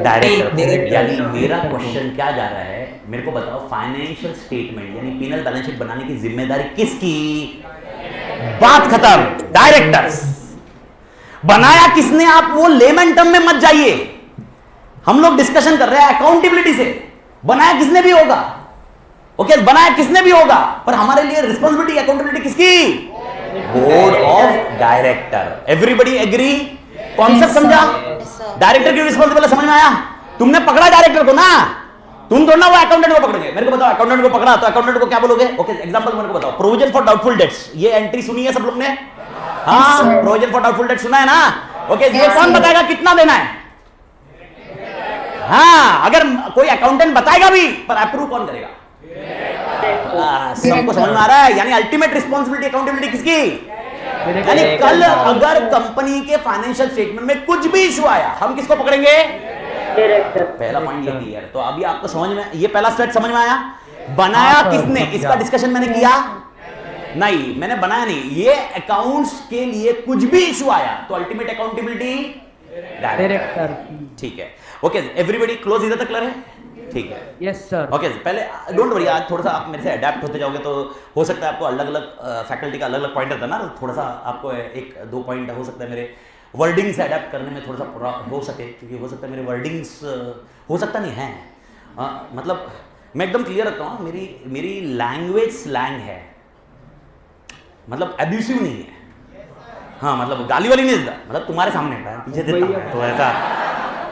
डायरेक्टर। यानी मेरा क्वेश्चन क्या जा रहा है, मेरे को बताओ, फाइनेंशियल स्टेटमेंट यानी पीएनएल बैलेंस शीट बनाने की जिम्मेदारी किसकी? बात खत्म। डायरेक्टर्स। बनाया किसने? आप वो लेमन टर्म में मत जाइए, हम लोग डिस्कशन कर रहे हैं अकाउंटेबिलिटी से। बनाया किसने भी होगा, ओके, बनाया किसने भी होगा, पर हमारे लिए रिस्पॉन्सिबिलिटी अकाउंटेबिलिटी किसकी? Board of director. Everybody agree? Concept समझा? डायरेक्टर की रिस्पॉन्सिबिलिटी समझ में आया? तुमने पकड़ा डायरेक्टर को ना, तुम तो ना वो अकाउंटेंट को पकड़ोगे। मेरे को बताओ, अकाउंटेंट को पकड़ा तो अकाउंटेंट को क्या बोलोगे? ओके, एग्जांपल मेरे को बताओ, प्रोविजन फॉर डाउटफुल डेट्स, ये एंट्री सुनी है सब लोग ने? हाँ, प्रोविजन फॉर डाउटफुल डेट्स सुना है ना? ओके, ये कौन बताएगा कितना देना है? हाँ, अगर कोई अकाउंटेंट बताएगा भी, पर अप्रूव कौन करेगा? सबको समझ में आ रहा है? यानी अल्टीमेट रिस्पॉन्सिबिलिटी अकाउंटेबिलिटी किसकी? यानी कल अगर कंपनी के फाइनेंशियल स्टेटमेंट में कुछ भी इशू आया, हम किसको पकड़ेंगे? पहला पॉइंट ये क्लियर। तो अभी आपको समझ में, ये पहला स्टेप समझ में आया? बनाया किसने, इसका डिस्कशन मैंने किया नहीं, मैंने बनाया नहीं। ये अकाउंट्स के लिए कुछ भी इशू आया तो अल्टीमेट अकाउंटेबिलिटी डायरेक्टर। ठीक है, ओके, एवरीबॉडी क्लोज, इधर तक क्लियर है? ठीक है, यस सर। ओके, पहले डोंट वरी, आज थोड़ा सा आप मेरे से अडेप्ट होते जाओगे तो हो सकता है आपको अलग अलग फैकल्टी का अलग अलग पॉइंट रहता है ना, थोड़ा सा आपको एक दो पॉइंट हो सकता है मेरे वर्डिंग से अडेप्ट करने में थोड़ा सा हो सके, क्योंकि हो सकता है मेरे वर्डिंग्स हो सकता नहीं है, मतलब मैं एकदम क्लियर रखता हूँ, मेरी लैंग्वेज स्लैंग है, मतलब एब्यूसिव नहीं है। हाँ, मतलब गाली वाली नहीं देता, मतलब तुम्हारे सामने पीछे देता हूँ तो ऐसा,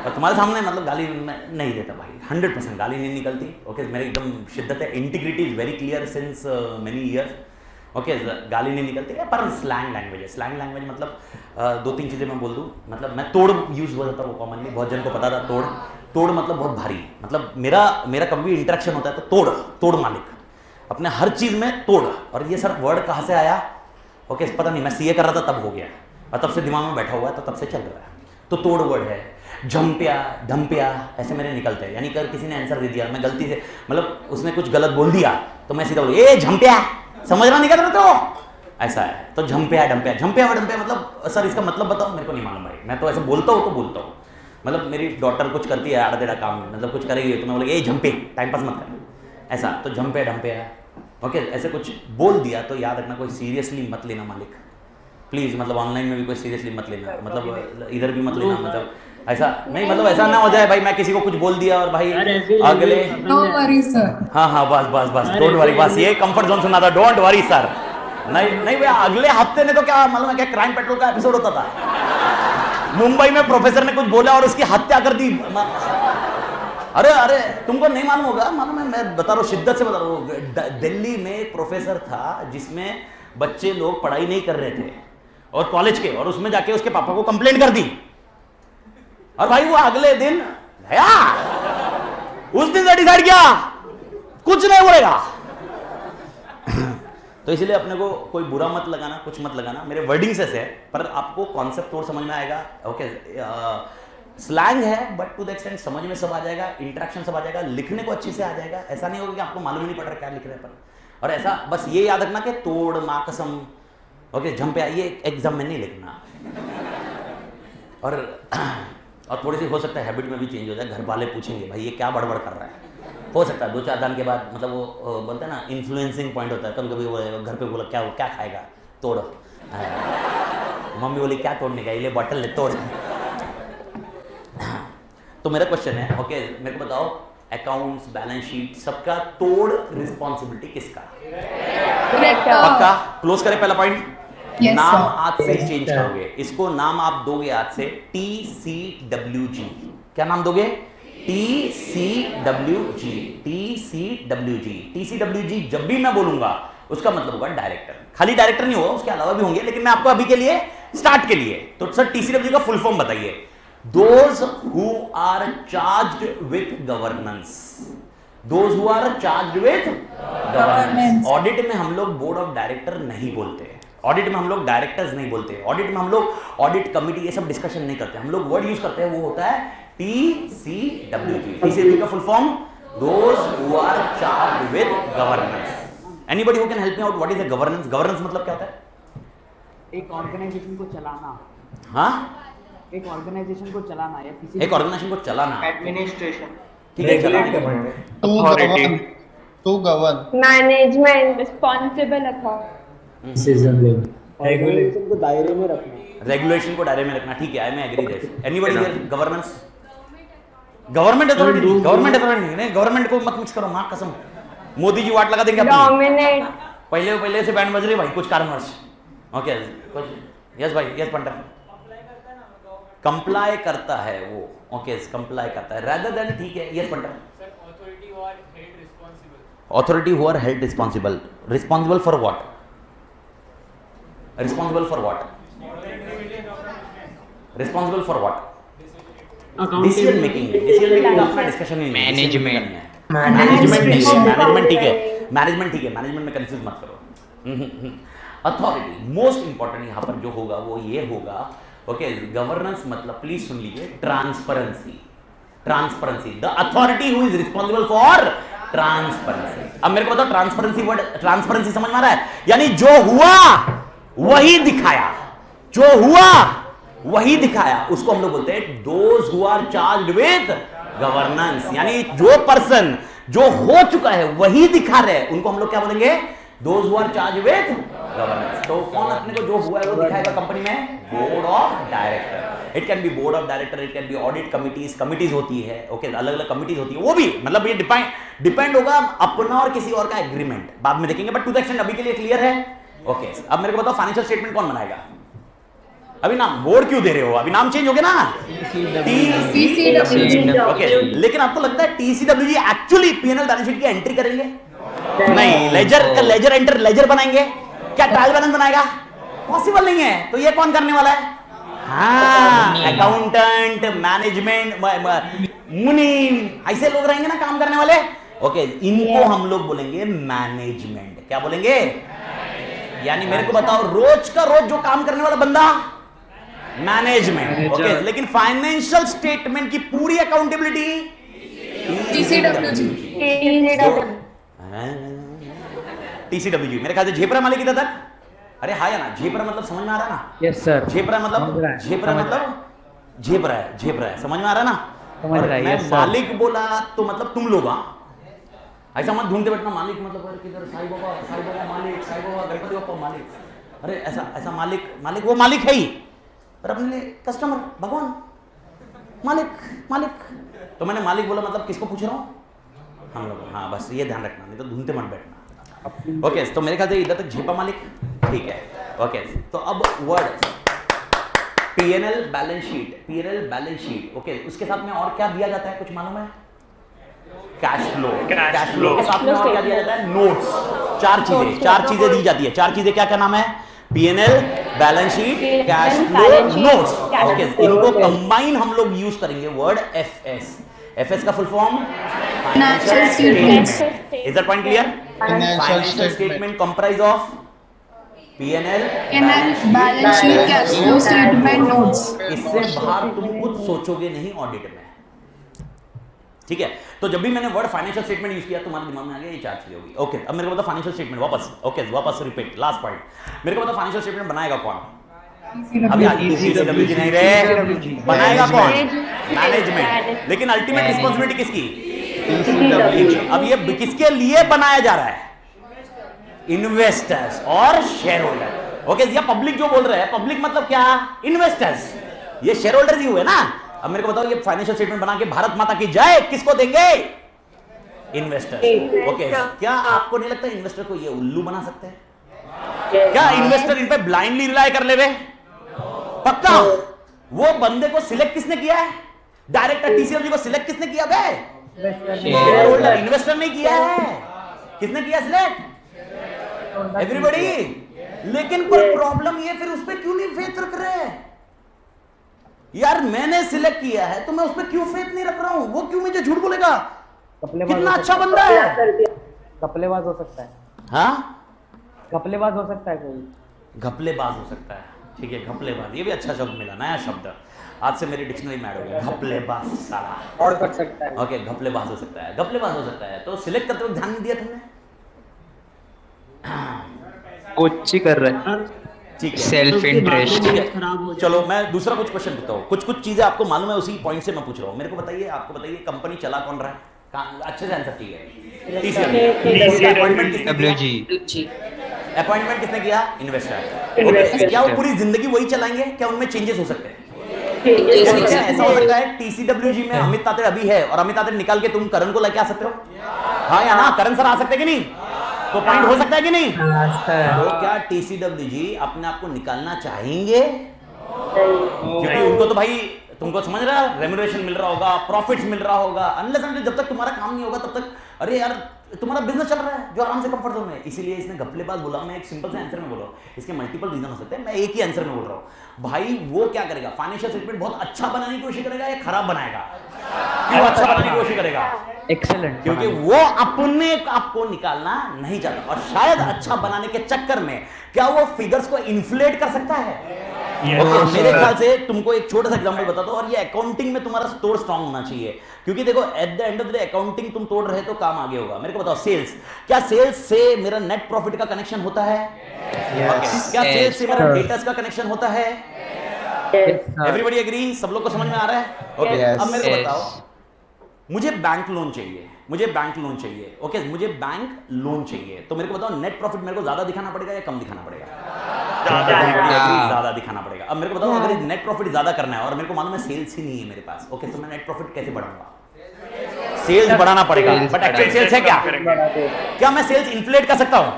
और तुम्हारे सामने मतलब गाली नहीं देता भाई, 100% गाली नहीं निकलती। ओके, मेरी एकदम शिद्दत है, integrity is very clear since many years. Okay, गाली नहीं निकलती है, पर स्लैंग लैंग्वेज है। स्लैंग लैंग्वेज मतलब दो तीन चीज़ें मैं बोल दूँ, मतलब मैं तोड़ यूज़ हो जाता, वो कॉमनली बहुत जन को पता था। तोड़ मतलब बहुत भारी, मतलब मेरा कभी भी इंटरेक्शन होता है तो तोड़ मालिक, अपने हर चीज़ में तोड़। और ये सर वर्ड कहाँ से आया? ओके, पता नहीं, मैं सीए कर रहा था तब हो गया, और तब से दिमाग में बैठा हुआ है, तो तब से चल रहा है। तो तोड़ वर्ड है, झम्पिया ढम्पिया ऐसे मेरे निकलते हैं, यानी अगर किसी ने आंसर दे दिया, मैं गलती से, मतलब उसने कुछ गलत बोल दिया तो मैं सीधा बोलूँ ए झम्पिया, समझना नहीं कर रहा तो ऐसा है। तो झम्पिया ढम्पिया, झम्पिया मतलब सर इसका मतलब बताओ, मेरे को नहीं मालूम भाई, मैं तो ऐसे बोलता हूँ। मतलब मेरी डॉटर कुछ करती है आड़ा टेढ़ा काम, मतलब कुछ करेगी तो मैं बोलेगा ए झम्पे, टाइम पास मत कर, ऐसा। तो झम्पिया ढम्पिया, ओके, ऐसे कुछ बोल दिया तो याद रखना, कोई सीरियसली मत लेना मालिक, प्लीज़। मतलब ऑनलाइन में भी कोई सीरियसली मत लेना, मतलब इधर भी मत लेना, मतलब ऐसा नहीं, मतलब ऐसा ना हो जाए भाई मैं किसी को कुछ बोल दिया और भाई अरे ऐसे ही अगले No worries, sir. हाँ हाँ बस बस बस अरे डोंट वरी, कोई बस ये कंफर्ट जोन सुना था, डोंट वरी सर। नहीं नहीं भैया, अगले हफ्ते ने तो क्या मालूम है क्या क्राइम पेट्रोल का एपिसोड होता था, मुंबई में प्रोफेसर ने कुछ बोला और उसकी हत्या कर दी। अरे अरे तुमको नहीं मालूम होगा, मालूम है, मैं बता रहा हूँ, शिद्दत से बता रहा हूँ। दिल्ली में एक प्रोफेसर था जिसमें बच्चे लोग पढ़ाई नहीं कर रहे थे और कॉलेज के, और उसमें जाके उसके पापा को कंप्लेंट कर दी, और भाई वो अगले दिन भैया उस दिन से डिसाइड किया कुछ नहीं बोलेगा। तो इसलिए अपने को कोई बुरा मत लगाना, कुछ मत लगाना, मेरे वर्डिंग्स ऐसे है पर आपको कॉन्सेप्ट थोड़ा समझ में आएगा। ओके स्लैंग है बट टू द एक्सटेंट समझ में सब आ जाएगा, इंटरेक्शन सब आ जाएगा, लिखने को अच्छे से आ जाएगा। ऐसा नहीं होगा कि आपको मालूम ही नहीं पड़ रहा क्या लिख रहे हैं पर, और ऐसा बस ये याद रखना कि तोड़ माँ कसम ओके जम पे ये एग्जाम में नहीं लिखना। और थोड़ी सी हो सकता है हैबिट में भी चेंज हो जाए, घर वाले पूछेंगे भाई ये क्या बड़बड़ कर रहा है, हो सकता है 2-4 दिन के बाद, मतलब वो बोलते हैं ना इन्फ्लुएंसिंग पॉइंट होता है, कभी कभी वो घर पे बोला क्या क्या खाएगा तोड़, मम्मी बोली क्या तोड़ने का, ये बॉटल ले तोड़। तो मेरा क्वेश्चन है ओके मेरे को बताओ, अकाउंट्स बैलेंस शीट सबका तोड़ रिस्पॉन्सिबिलिटी किसका? पक्का क्लोज करें पहला पॉइंट। Yes, नाम sir. आज से चेंज करोगे, इसको नाम आप दोगे आज से TCWG। क्या नाम दोगे? TCWG। TCWG। TCWG जब भी मैं बोलूंगा उसका मतलब होगा डायरेक्टर। खाली डायरेक्टर नहीं होगा, उसके अलावा भी होंगे, लेकिन मैं आपको अभी के लिए स्टार्ट के लिए तो सर TCWG का फुल फॉर्म बताइए। Those who are charged with governance। Those who are charged with governance। Audit में हम लोग बोर्ड ऑफ डायरेक्टर नहीं बोलते, ऑडिट में हम लोग डायरेक्टर्स नहीं बोलते, ऑडिट में हम लोग ऑडिट कमिटी ये सब डिस्कशन नहीं करते, हम लोग वर्ड यूज करते हैं वो होता है TCWG। TCWG का full form those who are charged with governance. Anybody who can help me out what is a governance? Governance मतलब क्या होता है? एक ऑर्गेनाइजेशन को चलाना, हाँ एक ऑर्गेनाइजेशन को चलाना या किसी एक ऑर्गेनाइजेशन को चलाना, एडमिनिस्ट्रेशन ठीक है रेगुलेट चलाना। करना to govern management responsible authority decision लेना, ऑर्गेनाइजेशन को दायरे में रखना। रेगुलेशन को दायरे में रखना, ठीक है आई मैं agree this. Anybody here governance? Government authority नहीं, गवर्नमेंट को मत मिक्स करो, मां कसम मोदी जी वाट लगा देंगे अपनी। डोमिनेट पहले से बैंड बज रही भाई कुछ कारणवश। ओके कुछ यस भाई यस पंडित कंप्लाई करता है वो, ओके कंप्लाई करता है rather than ठीक है yes Pandit. Authority who are held responsible, responsible for what? Responsible for what? Responsible for what? Decision making का अपना डिस्कशन ही नहीं, मैनेजमेंट ठीक है, मैनेजमेंट ठीक है, मैनेजमेंट में कंफ्यूज मत करो। अथॉरिटी मोस्ट इंपॉर्टेंट यहां पर जो होगा वो ये होगा ओके गवर्नेंस मतलब प्लीज सुन लीजिए transparency. Transparency the authority who is responsible for transparency. अब मेरे को बताओ ट्रांसपेरेंसी वर्ड, ट्रांसपेरेंसी समझ में आ रहा है? यानी जो हुआ वही दिखाया, जो हुआ वही दिखाया, उसको हम लोग बोलते हैं those who are charged with governance. यानी जो पर्सन जो हो चुका है वही दिखा रहे, उनको हम लोग क्या बोलेंगे? Those who are charged with governance. तो कौन अपने को जो हुआ है वो दिखाएगा कंपनी में? Board of director. It can be board of director, it can be audit committees, committees होती है ओके अलग अलग कमिटीज होती है, वो भी मतलब ये डिपेंड होगा अपना और किसी और का एग्रीमेंट, बाद में देखेंगे बट टू द एक्सटेंट अभी के लिए क्लियर है ओके। अब मेरे को बताओ फाइनेंशियल स्टेटमेंट कौन बनाएगा? अभी नाम बोर्ड क्यों दे रहे हो? अभी नाम चेंज हो गया ना, TCWG। ओके। लेकिन आपको लगता है TCWG actually P&L balance sheet की एंट्री करेंगे? नहीं, लेजर बनाएंगे क्या? ट्रायल बैलेंस बनाएगा? पॉसिबल नहीं है। तो ये कौन करने वाला है? हाँ अकाउंटेंट, मैनेजमेंट, मुनीम, ऐसे लोग रहेंगे ना काम करने वाले ओके। इनको हम लोग बोलेंगे मैनेजमेंट। क्या बोलेंगे? यानी मेरे को बताओ रोज का रोज जो काम करने वाला बंदा मैनेजमेंट ओके, लेकिन फाइनेंशियल स्टेटमेंट की पूरी अकाउंटेबिलिटी TCWG। TCWG। मेरे ख्याल से झेपरा मालिक इधर तक, अरे हाँ या ना? झेपरा मतलब समझ में आ रहा है ना? Yes sir. झेपरा मतलब समझ रहा है, झेपरा समझ मतलब झेप रहा है, समझ में आ रहा है ना? समझ और रहा है, मैं yes, sir। मालिक बोला तो मतलब तुम लोग, हाँ ऐसा मत ढूंढते बैठना मालिक मतलब अरे किधर साईं बाबा मालिक, साईं बाबा गणपति बापा मालिक, अरे ऐसा मालिक वो मालिक है ही, पर अपने लिए कस्टमर भगवान मालिक मालिक। तो मैंने मालिक बोला मतलब किसको पूछ रहा हूँ? हम लोग। हाँ बस ये ध्यान रखना, नहीं तो ढूंढते मत बैठना। ओके तो मेरे ख्याल से इधर तक झेपा मालिक, ठीक है। ओके तो अब word PNL balance sheet, PNL balance sheet. Okay उसके साथ में और क्या दिया जाता है, कुछ मालूम है? कैश फ्लो, कैश फ्लो के साथ में और क्या दिया जाता है? नोट्स। चार चीजें दी जाती है। चार चीजें क्या क्या नाम है? PNL balance sheet, cash flow, notes. Okay इनको कंबाइन हम लोग यूज करेंगे वर्ड एफएस। एफएस का full form Financial statements. Is that point clear? Financial statement comprise of PNL Balance sheet, cash flow statement, notes. इससे बाहर तुम कुछ सोचोगे नहीं ऑडिट में, ठीक है। तो जब भी मैंने वर्ड फाइनेंशियल स्टेटमेंट यूज किया तुम्हारे दिमाग में आ गया ये चार चीजें होगी। ओके अब मेरे को बता फाइनेंशियल स्टेटमेंट वापस। ओके वापस रिपीट लास्ट पॉइंट। मेरे को बता फाइनेंशियल स्टेटमेंट बनाएगा कौन? अभी TCWG नहीं रे, बनाएगा कौन? मैनेजमेंट। लेकिन अल्टीमेट रिस्पॉन्सिबिलिटी किसकी? अब ये किसके लिए बनाया जा रहा है? इन्वेस्टर्स और शेयर होल्डर। ओके या पब्लिक जो बोल रहे हैं, पब्लिक मतलब क्या? इन्वेस्टर्स, ये शेयर होल्डर ही हुए ना। अब मेरे को बताओ ये फाइनेंशियल स्टेटमेंट बना के भारत माता की जय किसको देंगे? इन्वेस्टर्स। ओके क्या आपको नहीं लगता इन्वेस्टर को ये उल्लू बना सकते हैं? क्या इन्वेस्टर इन पे ब्लाइंडली रिलाय कर ले? पक्का वो बंदे को सिलेक्ट किसने किया है? डायरेक्टर TCWG को सिलेक्ट किसने किया बे? शेयर होल्डर, इन्वेस्टर नहीं किया है। किसने किया सिलेक्ट? एवरीबॉडी। लेकिन पर प्रॉब्लम ये फिर उस पर क्यों नहीं फेथ रख रहे? यार मैंने सिलेक्ट किया है तो मैं उस पर क्यों फेथ नहीं रख रहा हूं? वो क्यों मुझे झूठ बोलेगा? कितना अच्छा बंदा है। घपलेबाज हो सकता है। हाँ घपलेबाज हो सकता है कोई। घपलेबाज हो सकता है, ठीक है। घपलेबाज ये भी अच्छा शब्द मिला, नया शब्द आज से मेरी डिक्शनरी में ऐड हो गया। घपलेबाज साला और कर सकता है। ओके घपलेबाज हो सकता है, घपलेबाज हो सकता है। तो सिलेक्ट करते वक्त ध्यान नहीं दिया तुमने? कुछ ही कर रहा है, ठीक है सेल्फ इंटरेस्ट। चलो मैं दूसरा कुछ क्वेश्चन पूछता हूँ। कुछ चीजें आपको मालूम है उसी पॉइंट से मैं पूछ रहा हूँ। मेरे को बताइए, आपको बताइए कंपनी चला कौन रहा है? अच्छे से आंसर चाहिए। अपॉइंटमेंट किसने किया? इन्वेस्टर। क्या वो पूरी जिंदगी वही चलाएंगे? क्या उनमें चेंजेस हो सकते हैं? ऐसा हो सकता है TCWG में अमित ताते अभी है और अमित ताते निकाल के तुम करण को लेके आ सकते हो? हाँ या ना? करण सर आ सकते हैं कि नहीं? तो पॉइंट हो सकता है कि नहीं? तो क्या TCWG अपने आप को निकालना चाहेंगे? क्योंकि उनको तो भाई तुमको समझ रहा है रेम्यूनरेशन मिल रहा होगा, प्रॉफिट्स मिल रहा होगा। अनलेस अनटिल जब तक तुम्हारा काम नहीं होगा तब तक अरे यार तुम्हारा बिजनेस चल रहा है जो आराम से कंफर्ट जोन में है। इसीलिए इसने घपलेबाज बोला। मैं एक सिंपल से आंसर में बोल रहा हूँ, इसके मल्टीपल रीजन हो सकते हैं, मैं एक ही आंसर में बोल रहा हूँ। भाई वो क्या करेगा? फाइनेंशियल स्टेटमेंट बहुत अच्छा बनाने की कोशिश करेगा या खराब बनाएगा? क्यों अच्छा बनाने की कोशिश करेगा? एक्सेलेंट। क्योंकि वो अपने आपको निकालना नहीं चाहता। और शायद अच्छा बनाने के चक्कर में क्या वो फिगर्स को इन्फ्लेट कर सकता है? Okay, मेरे ख्याल से तुमको एक छोटा सा एग्जांपल बताता हूं। और ये अकाउंटिंग में तुम्हारा तोड़ स्ट्रांग होना चाहिए, क्योंकि देखो eight the end of the day accounting तुम तोड़ रहे तो काम आगे होगा। मेरे को बताओ सेल्स, क्या सेल्स से मेरा नेट प्रॉफिट का कनेक्शन होता है? क्या सेल्स से मेरा डेटर्स का कनेक्शन होता है? Everybody agree? सब लोग को समझ में आ रहा है? ओके अब मेरे को बताओ, मुझे बैंक लोन चाहिए, मुझे बैंक लोन चाहिए। ओके मुझे बैंक लोन चाहिए, तो मेरे को बताओ नेट प्रॉफिट मेरे को ज्यादा दिखाना पड़ेगा या कम दिखाना पड़ेगा? ज्यादा दिखाना पड़ेगा। अब मेरे को बताओ अगर नेट प्रॉफिट ज्यादा करना है और मेरे को मालूम है सेल्स ही नहीं है मेरे पास, ओके तो मैं नेट प्रॉफिट कैसे बढ़ाऊंगा? सेल्स बढ़ाना पड़ेगा, बट एक्चुअल सेल्स है क्या? क्या मैं सेल्स इन्फ्लेट कर सकता हूं?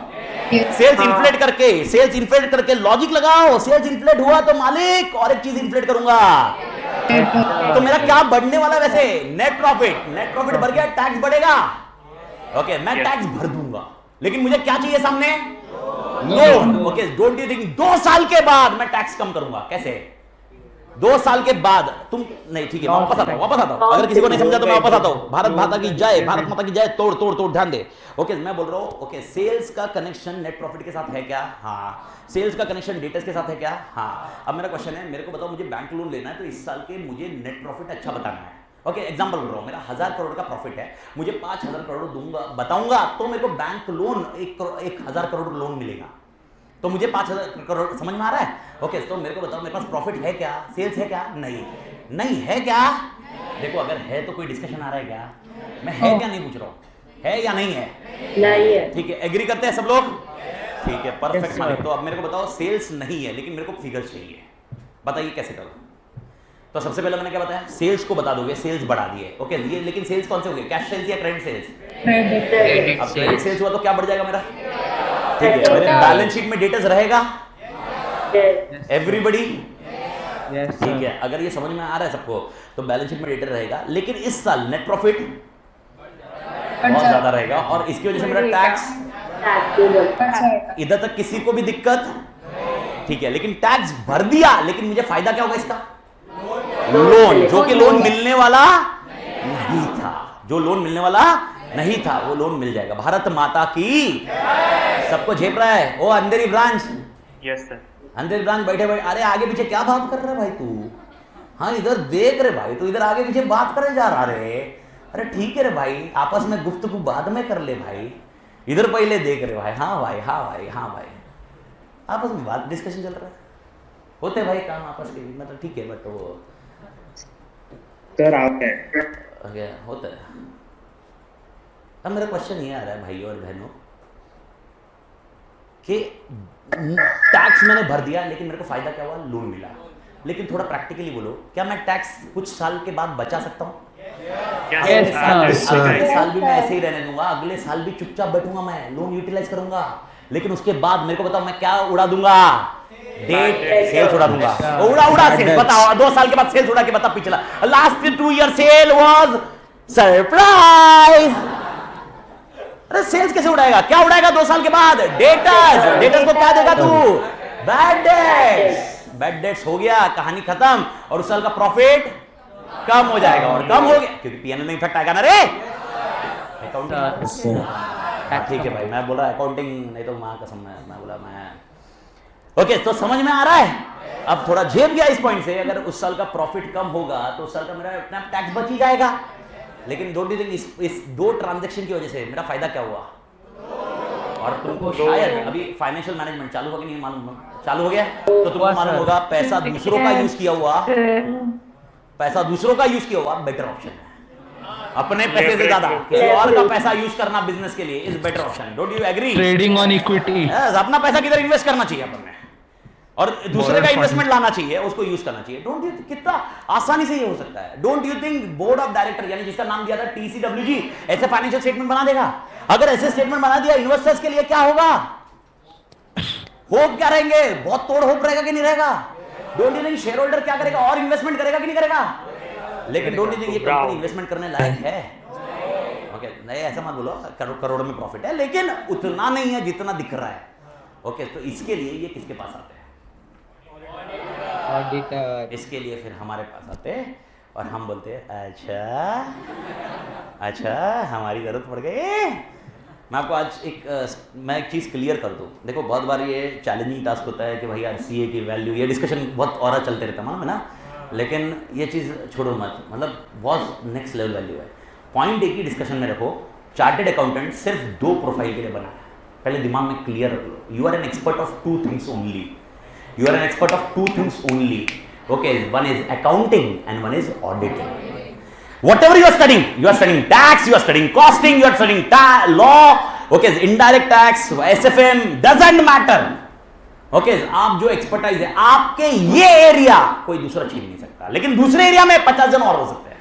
सेल्स इन्फ्लेट करके लॉजिक लगाओ। सेल्स इन्फ्लेट हुआ तो मालिक और एक चीज इन्फ्लेट करूंगा, तो मेरा क्या बढ़ने वाला? वैसे नेट प्रॉफिट बढ़ गया, टैक्स बढ़ेगा। ओके मैं टैक्स भर दूंगा, लेकिन मुझे क्या चाहिए सामने? Loan. Okay don't you think 2 साल के बाद मैं टैक्स कम करूंगा? कैसे 2 साल के बाद? तुम नहीं, ठीक है मैं वापस आता हूं। अगर किसी को नहीं समझा तो मैं वापस आता हूं। भारत माता की जय, भारत माता की जय। तोड़ ध्यान दे। ओके मैं बोल रहा हूं ओके सेल्स का कनेक्शन नेट प्रॉफिट के साथ है क्या? हाँ। सेल्स का कनेक्शन डेटर्स के साथ है क्या? हाँ। अब मेरा क्वेश्चन है, मेरे को बताओ मुझे बैंक लोन लेना है तो इस साल के मुझे नेट प्रॉफिट अच्छा बताना है। ओके एग्जांपल बोल रहा हूं, मेरा 1000 करोड़ का प्रॉफिट है, मुझे 5000 करोड़ दूंगा बताऊंगा तो मेरे को बैंक लोन 1000 करोड़ लोन मिलेगा, तो मुझे 5000 करोड़। समझ में आ रहा है? ओके तो मेरे को बताओ मेरे पास प्रॉफिट है क्या? सेल्स है क्या? नहीं है क्या? देखो अगर है तो कोई डिस्कशन आ रहा है क्या? मैं है क्या नहीं पूछ रहा हूँ, है या नहीं है? नहीं है। ठीक है एग्री करते हैं सब लोग? ठीक है परफेक्ट मालिक। तो अब मेरे को बताओ सेल्स नहीं है लेकिन मेरे को फिगर चाहिए, बताइए कैसे करूं? तो सबसे पहले मैंने क्या बताया, सेल्स को बता दोगे, सेल्स बढ़ा दिए, ओके ये, लेकिन सेल्स कौन से हो गए, कैश सेल्स या क्रेडिट सेल्स? अब क्रेडिट सेल्स हुआ तो क्या बढ़ जाएगा मेरा, ठीक है, मेरे बैलेंस शीट में डेटर्स रहेगा एवरीबॉडी, ठीक है, अगर ये समझ में आ रहा है सबको तो बैलेंस शीट में डेटर रहेगा, लेकिन इस साल नेट प्रॉफिट बहुत ज्यादा रहेगा और इसकी वजह से मेरा टैक्स इधर तक किसी को भी दिक्कत, ठीक है, लेकिन टैक्स भर दिया, लेकिन मुझे फायदा क्या होगा इसका, लोन, जो कि लोन मिलने वाला नहीं था, जो लोन मिलने वाला नहीं था वो लोन मिल जाएगा। भारत माता की, सबको झेप रहा है वो अंधेरी ब्रांच, यस सर, अंधेरी ब्रांच बैठे बैठे, अरे आगे पीछे क्या बात कर रहा है भाई तू, हाँ इधर देख रहे भाई, तू इधर आगे पीछे बात करे जा रहा रे, अरे ठीक है रे भाई, आपस में गुफ्तगू बाद में कर ले भाई, इधर पहले देख रहे भाई, हाँ भाई, हाँ भाई, हाँ भाई, आपस में बात डिस्कशन चल रहा है, होते भाई काम आपस के, मतलब ठीक है, बट वो सर आप होता है। अब मेरा क्वेश्चन ये आ रहा है भाइयों और बहनों कि टैक्स मैंने भर दिया, लेकिन मेरे को फायदा क्या हुआ, लोन मिला, लेकिन थोड़ा प्रैक्टिकली बोलो, क्या मैं टैक्स कुछ साल के बाद बचा सकता हूँ? अगले साल भी मैं ऐसे ही रहने दूंगा, अगले साल भी चुपचाप बैठूंगा, मैं लोन यूटिलाइज करूंगा, लेकिन उसके बाद मेरे को बताओ मैं क्या उड़ा दूंगा, डेट सेल्स उड़ा दूंगा, उड़ा सेल्स, बताओ 2 साल के बाद सेल्स उड़ा के बता, पिछला last 2 year cell was surprise, अरे सेल्स कैसे उड़ाएगा, क्या उड़ाएगा 2 साल के बाद, डेटर्स को क्या देगा तू, बैड डेट्स हो गया, कहानी खत्म, और उस साल का प्रॉफिट कम हो जाएगा, और कम हो गया क्योंकि पीएनएल में इफेक्ट आएगा ना रे, अकाउंटिंग, ठीक है भाई, मैं बोल रहा अकाउंटिंग, नहीं तो मां कसम, मैं बोला मैं, ओके, तो समझ में आ रहा है, अब थोड़ा झेप गया इस पॉइंट से, अगर उस साल का प्रॉफिट कम होगा तो उस साल का मेरा अपना टैक्स बच ही जाएगा, लेकिन डोंट यू थिंक इस 2 ट्रांजैक्शन की वजह से मेरा फायदा क्या हुआ, और तुमको शायद अभी फाइनेंशियल मैनेजमेंट चालू हो गया, नहीं मालूम, चालू हो गया तो तुमको मालूम होगा, पैसा दूसरों का यूज किया हुआ, पैसा दूसरों का यूज किया हुआ बेटर ऑप्शन है, अपने पैसे से ज्यादा किसी और का पैसा यूज करना बिजनेस के लिए is better option, don't you agree, trading on equity, अपना पैसा किधर इन्वेस्ट करना चाहिए अपन ने, और दूसरे का इन्वेस्टमेंट लाना चाहिए, उसको यूज करना चाहिए, डोंट यू, कितना आसानी से ये हो सकता है, don't you think board of director, यानी जिसका नाम दिया था TCWG, ऐसे फाइनेंशियल स्टेटमेंट बना देगा, अगर ऐसे स्टेटमेंट बना दिया इन्वेस्टर्स के लिए क्या होगा, होप क्या रहेंगे, बहुत तोड़ होप रहेगा कि नहीं रहेगा, don't you think share holder क्या करेगा, और इन्वेस्टमेंट करेगा कि नहीं करेगा, लेकिन डोंट यू थिंक ये कंपनी इन्वेस्टमेंट करने लायक है, ओके, नहीं ऐसा मत बोलो, करोड़ों में प्रॉफिट है, लेकिन उतना नहीं है जितना दिख रहा है, ओके, तो इसके लिए ये किसके पास आते हैं, ऑडिटर, इसके लिए फिर हमारे पास आते हैं, और हम बोलते हैं अच्छा हमारी जरूरत पड़ गई, मैं आपको आज मैं एक चीज़ क्लियर कर दूं, देखो बहुत बार ये चैलेंजिंग टास्क होता है कि भाई यार CA की वैल्यू, ये डिस्कशन बहुत और चलते रहता है ना, लेकिन ये चीज़ छोड़ो मत, मतलब बहुत नेक्स्ट लेवल वैल्यू है, पॉइंट एक ही डिस्कशन में रखो, चार्टेड अकाउंटेंट सिर्फ 2 प्रोफाइल के लिए बना है, पहले दिमाग में क्लियर रख लो, you are an expert of 2 things only, you are an expert of 2 things only, okay, one is accounting and one is auditing, whatever you are studying tax, you are studying costing, you are studying law, okay, indirect tax, SFM, doesn't matter, okay, आप जो expertise है आपके ये area कोई दूसरा छीन नहीं सकता, लेकिन दूसरे एरिया में 50 जन और हो सकते हैं,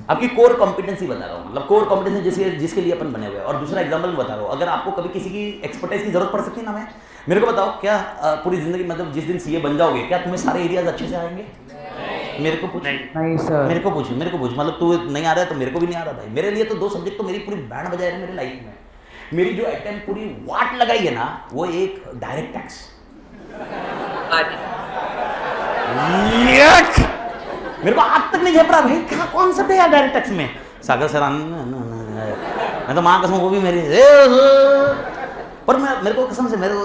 आपकी कोर कॉम्पिटेंसी बता रहा हूं, मतलब कोर कॉम्पिटेंसी जिसके लिए अपन बने हुए हैं, और दूसरा एग्जांपल बता रहा हूं, अगर आपको कभी किसी की एक्सपर्टाइज की जरूरत पड़ सकती है ना, मेरे को बताओ, क्या पूरी जिंदगी, मतलब जिस दिन CA बन जाओगे, क्या तुम्हें सारे एरियाज अच्छे से आएंगे, मेरे को पूछ, नहीं सर, मेरे को पूछ, मतलब तू नहीं आ रहा है तो मेरे को भी नहीं आ रहा भाई, मेरे लिए तो 2 सब्जेक्ट तो मेरी पूरी बैंड बजाए रहे मेरी लाइफ में, मेरी जो अटेम्प्ट पूरी वाट लगाई है ना, वो एक डायरेक्ट टैक्स, मेरे को आज तक नहीं झेप रहा भाई, क्या कॉन्सेप्ट है यार डायरेक्ट टैक्स में, सागर सर मैं तो मां कसम, वो भी मेरी, पर मेरे को कसम से मेरे को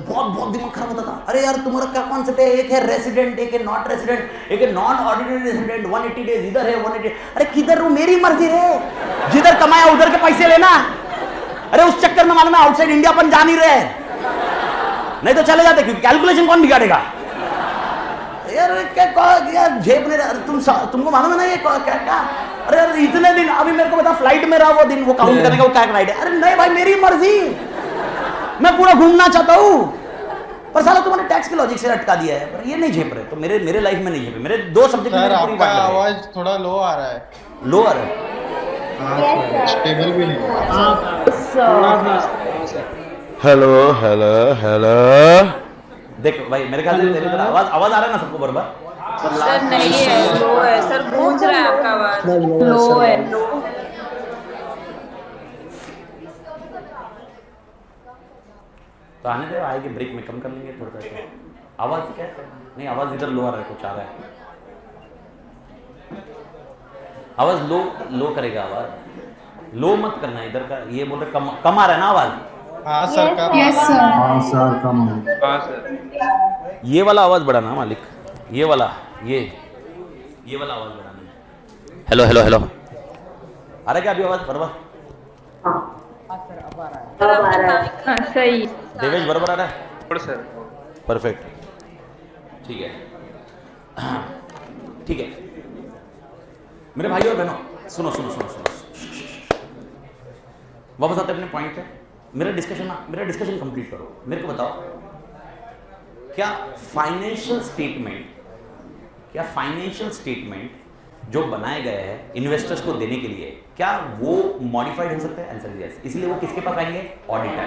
बहुत दिमाग खराब होता था, अरे यार तुम्हारा क्या कॉन्सेप्ट है, एक है रेसिडेंट, एक है नॉट रेसिडेंट, एक है नॉन ऑर्डिनरी रेसिडेंट, 180 डेज इधर है, 180, अरे किधर हूं, मेरी मर्जी है, जिधर कमाया उधर के पैसे लेना, अरे उस चक्कर में मालूम है आउटसाइड इंडिया अपन जा नहीं रहे, नहीं तो चले जाते, क्योंकि कैलकुलेशन कौन बिगाड़ेगा यार, क्या झेप नहीं रहा, तुमको मालूम है ना ये क्या, अरे यार इतने दिन, अभी मेरे को बता फ्लाइट में रहा वो दिन, वो काउंट करने का वो क्या राइट है, अरे नहीं भाई मेरी मर्जी, मैं पूरा घूमना चाहता हूं, पर साला तुम्हारे टैक्स के लॉजिक से अटका दिया है, पर ये नहीं झेप रहे, तो मेरे लाइफ में नहीं झेपे। मेरे 2 सब्जेक्ट में सर पूरी आपका बात लग रही है। आवाज थोड़ा लो आ रहा है। लो आ रहा है। स्टेबल भी नहीं। थोड़ा सा हेलो हेलो हेलो, देख भाई मेरे ख्याल से तेरी तरह आवाज आ रहा है ना सबको बराबर? सर नहीं है, लो है सर, गूंज रहा है आपका आवाज, लो है, लो। तो आने दो, आएगी ब्रेक में कम कर लेंगे थोड़ा सा। आवाज क्या है? नहीं आवाज इधर लो आ रहा है, कुछ आ रहा है। आवाज लो करेगा, आवाज लो मत करना इधर का। ये बोल रहे कम आ रहा है ना आवाज? हाँ सर कम। Yes, sir. हाँ सर कम है। हाँ सर। ये वाला आवाज बढ़ाना मालिक, ये वाला ये वाला आवाज बढ़ाना है। हेलो हेलो हेलो, आ रहा है क्या अभी आवाज बराबर? हाँ सर अब आ रहा है। हाँ सही। देवेश बराबर आ रहा है? और सर परफेक्ट, ठीक है। ठीक है मेरे भाई और बहनों, सुनो सुनो सुनो सुनो, वापस आते हैं अपने पॉइंट पे। मेरा डिस्कशन कंप्लीट करो। मेरे को बताओ, क्या फाइनेंशियल स्टेटमेंट जो बनाए गए हैं इन्वेस्टर्स को देने के लिए, क्या वो मॉडिफाइड हो सकता है? Answer is yes. इसलिए वो किसके पास आएंगे? ऑडिटर।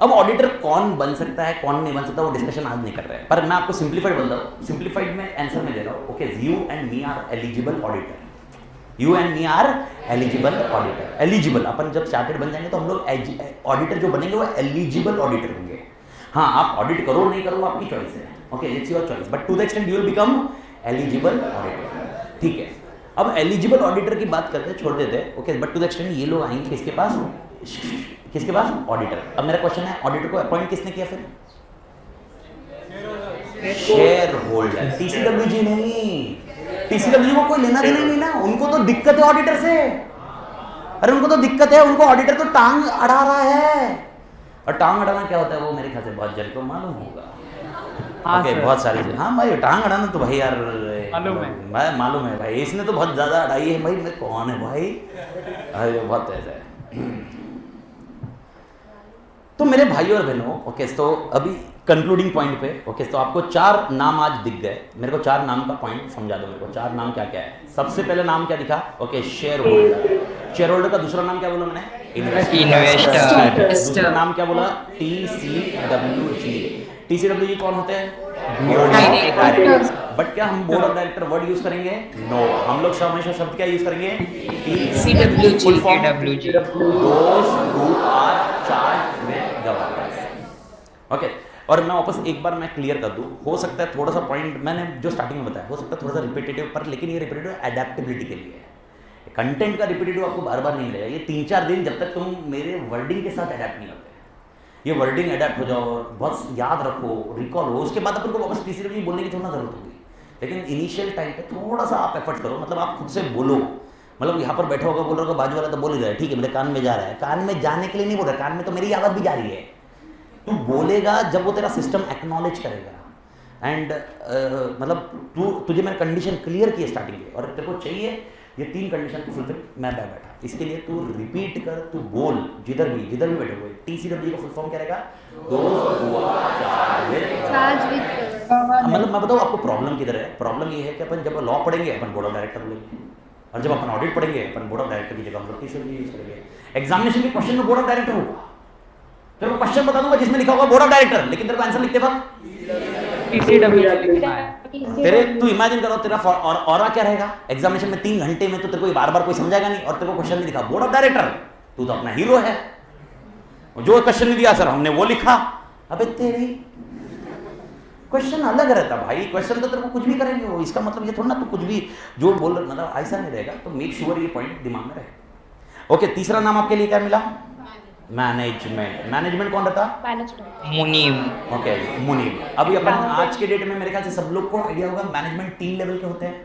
अब ऑडिटर कौन बन सकता है कौन नहीं बन सकता, वो डिस्कशन आज नहीं कर रहे हैं, पर मैं आपको सिंप्लीफाइड बोल रहा हूँ। सिंप्लीफाइड में आंसर में दे रहा हूँ। Okay, you and me are eligible auditor. You and me are eligible auditor. Eligible, अपन जब चार्टेड बन जाएंगे तो हम लोग ऑडिटर जो बनेंगे वो एलिजिबल ऑडिटर होंगे। हाँ, आप ऑडिट करो नहीं करो आपकी चॉइस है। Okay, it's your choice, but to the extent you will become eligible auditor. ठीक है, अब एलिजिबल ऑडिटर की बात करते छोड़ देते हैं। Okay, but to the extent ये लोग आएंगे किसके पास? ऑडिटर। अब मेरा क्वेश्चन है, ऑडिटर को अपॉइंट किसने किया फिर? Share holder. टीसीडब्ल्यूजी नहीं, टीसीडब्ल्यूजी को कोई लेना देना नहीं ना, उनको तो दिक्कत है ऑडिटर से। अरे उनको तो दिक्कत है, उनको ऑडिटर तो टांग अड़ा रहा है। और टांग अड़ाना क्या होता है वो मेरे ख्याल से बहुत जन को मालूम होगा। हाँ ओके, सर। बहुत सारी चीज़। हाँ भाई, टांग अड़ाना तो भाई यार मालूम है भाई, इसने तो बहुत ज़्यादा अड़ाई है भाई। मैं कौन है भाई? अरे बहुत ऐसा है। तो मेरे भाई और बहनों, ओके, तो अभी कंक्लूडिंग पॉइंट पे, ओके, तो आपको 4 नाम आज दिख गए। मेरे को 4 नाम का पॉइंट समझा दो। मेरे को 4 नाम क्या क्या है। सबसे पहले नाम क्या दिखा? ओके, शेयर होल्डर का दूसरा नाम क्या बोला मैंने? इन्वेस्टर। दूसरा नाम क्या बोला? टीसीडब्ल्यूजी कौन होते हैं? बट क्या हम board of director word use करेंगे? नो, हम लोग हमेशा शब्द क्या यूज करेंगे? ओके, और मैं वापस एक बार मैं क्लियर कर दूं, हो सकता है थोड़ा सा पॉइंट मैंने जो स्टार्टिंग में बताया हो सकता है थोड़ा सा रिपीटेटिव, पर लेकिन ये रिपीटेटिव एडेप्टेबिलिटी के लिए है। कंटेंट का रिपीटेटिव आपको बार बार नहीं मिलेगा। ये 3-4 दिन जब तक तुम मेरे वर्डिंग के साथ अडेप्ट नहीं होते, ये वर्डिंग अडेप्ट हो जाओ, बहुत याद रखो, रिकॉल हो, उसके बाद अपन को वापस टीसीडब्ल्यूजी बोलने की थोड़ा जरूरत होगी। लेकिन इनिशियल टाइम पे थोड़ा सा आप एफर्ट करो, मतलब आप खुद से बोलो। मतलब यहाँ पर बैठा होगा, बोल रहा होगा, बाजू वाला तो बोल ही रहा है, ठीक है मेरे कान में जा रहा है। कान में जाने के लिए नहीं बोल रहा, कान में तो मेरी आवाज़ भी जा रही है। तू बोलेगा जब वो तेरा सिस्टम एक्नॉलेज करेगा। एंड मतलब तुझे मैंने कंडीशन क्लियर की है स्टार्टिंग में, और तेरे को चाहिए ये 3 कंडीशन को फुलफिल, मैं बैठा। इसके लिए तू रिपीट कर, तू बोल जिधर भी बैठे हुए। टीसीडब्ल्यूजी का फुल फॉर्म क्या रहेगा? मतलब मैं बताऊँ आपको प्रॉब्लम किधर है। प्रॉब्लम ये है कि अपन जब लॉ पढ़ेंगे अपन बोर्ड ऑफ डायरेक्टर बोलेंगे, और जब अपन ऑडिट पढ़ेंगे अपन बोर्ड ऑफ डायरेक्टर की जगह हम लोग टीसीडब्ल्यूजी यूज करेंगे। एग्जामिनेशन के क्वेश्चन में बोर्ड ऑफ डायरेक्टर होगा, तेरे को क्वेश्चन बता दूंगा जिसमें लिखा होगा बोर्ड ऑफ डायरेक्टर, लेकिन तेरे को आंसर लिखते वक्त तेरे तू इमेजिन करो तेरा और क्या रहेगा एग्जामिनेशन में 3 घंटे में, तो तेरे को बार बार कोई समझाएगा नहीं, और तेरे को क्वेश्चन नहीं दिखा बोर्ड ऑफ डायरेक्टर, तू तो अपना हीरो है। जो क्वेश्चन नहीं दिया सर हमने वो लिखा, अबे तेरी क्वेश्चन अलग रहता भाई। क्वेश्चन तो तेरे को कुछ भी करेंगे वो, इसका मतलब ये थोड़ा ना तू कुछ भी जो बोल रहा, मतलब ऐसा नहीं रहेगा। तो मेक श्योर ये पॉइंट दिमाग में रहे। ओके, तीसरा नाम आपके लिए क्या मिला? मैनेजमेंट कौन रहता? मुनीम। ओके, मुनीम। अभी अपन आज के डेट में मेरे ख्याल से सब लोग को आइडिया होगा मैनेजमेंट 3 लेवल के होते हैं,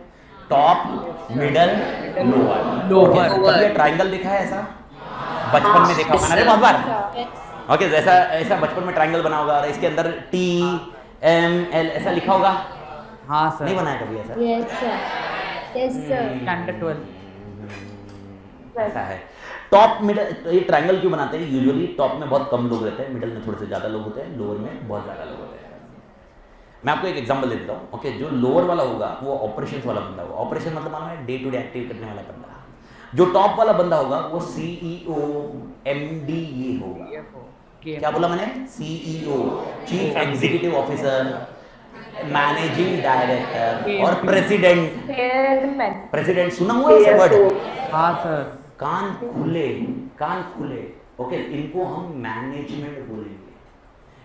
टॉप, मिडल, लोअर। ये ट्रायंगल देखा है ऐसा बचपन में देखा होगा ना बहुत बार। ओके, ऐसा बचपन में ट्रायंगल बना होगा और इसके अंदर TML ऐसा लिखा होगा। हाँ सर। नहीं बनाया कभी ऐसा? Yes sir, yes sir. Standard 12 ऐसा है। टॉप मिडल, ये ट्रायंगल क्यों बनाते हैं? यूजुअली टॉप में बहुत कम लोग रहते हैं, मिडल में थोड़े से ज्यादा लोग होते हैं, लोअर में बहुत ज्यादा लोग होते हैं। मैं आपको एक एग्जांपल दे देता हूँ। ओके, जो लोअर वाला होगा वो ऑपरेशंस वाला बंदा होगा। ऑपरेशन मतलब मालूम है, डे टू डे एक्टिव करने वाला बंदा। जो टॉप वाला बंदा होगा वो सीईओ, एमडी ये होगा। क्या बोला मैंने? CEO, chief executive officer, managing director और प्रेसिडेंट। चेयरमैन। प्रेसिडेंट सुना हुआ है वर्ड? हाँ सर। कान खुले, कान खुले। ओके, इनको हम मैनेजमेंट बोलेंगे।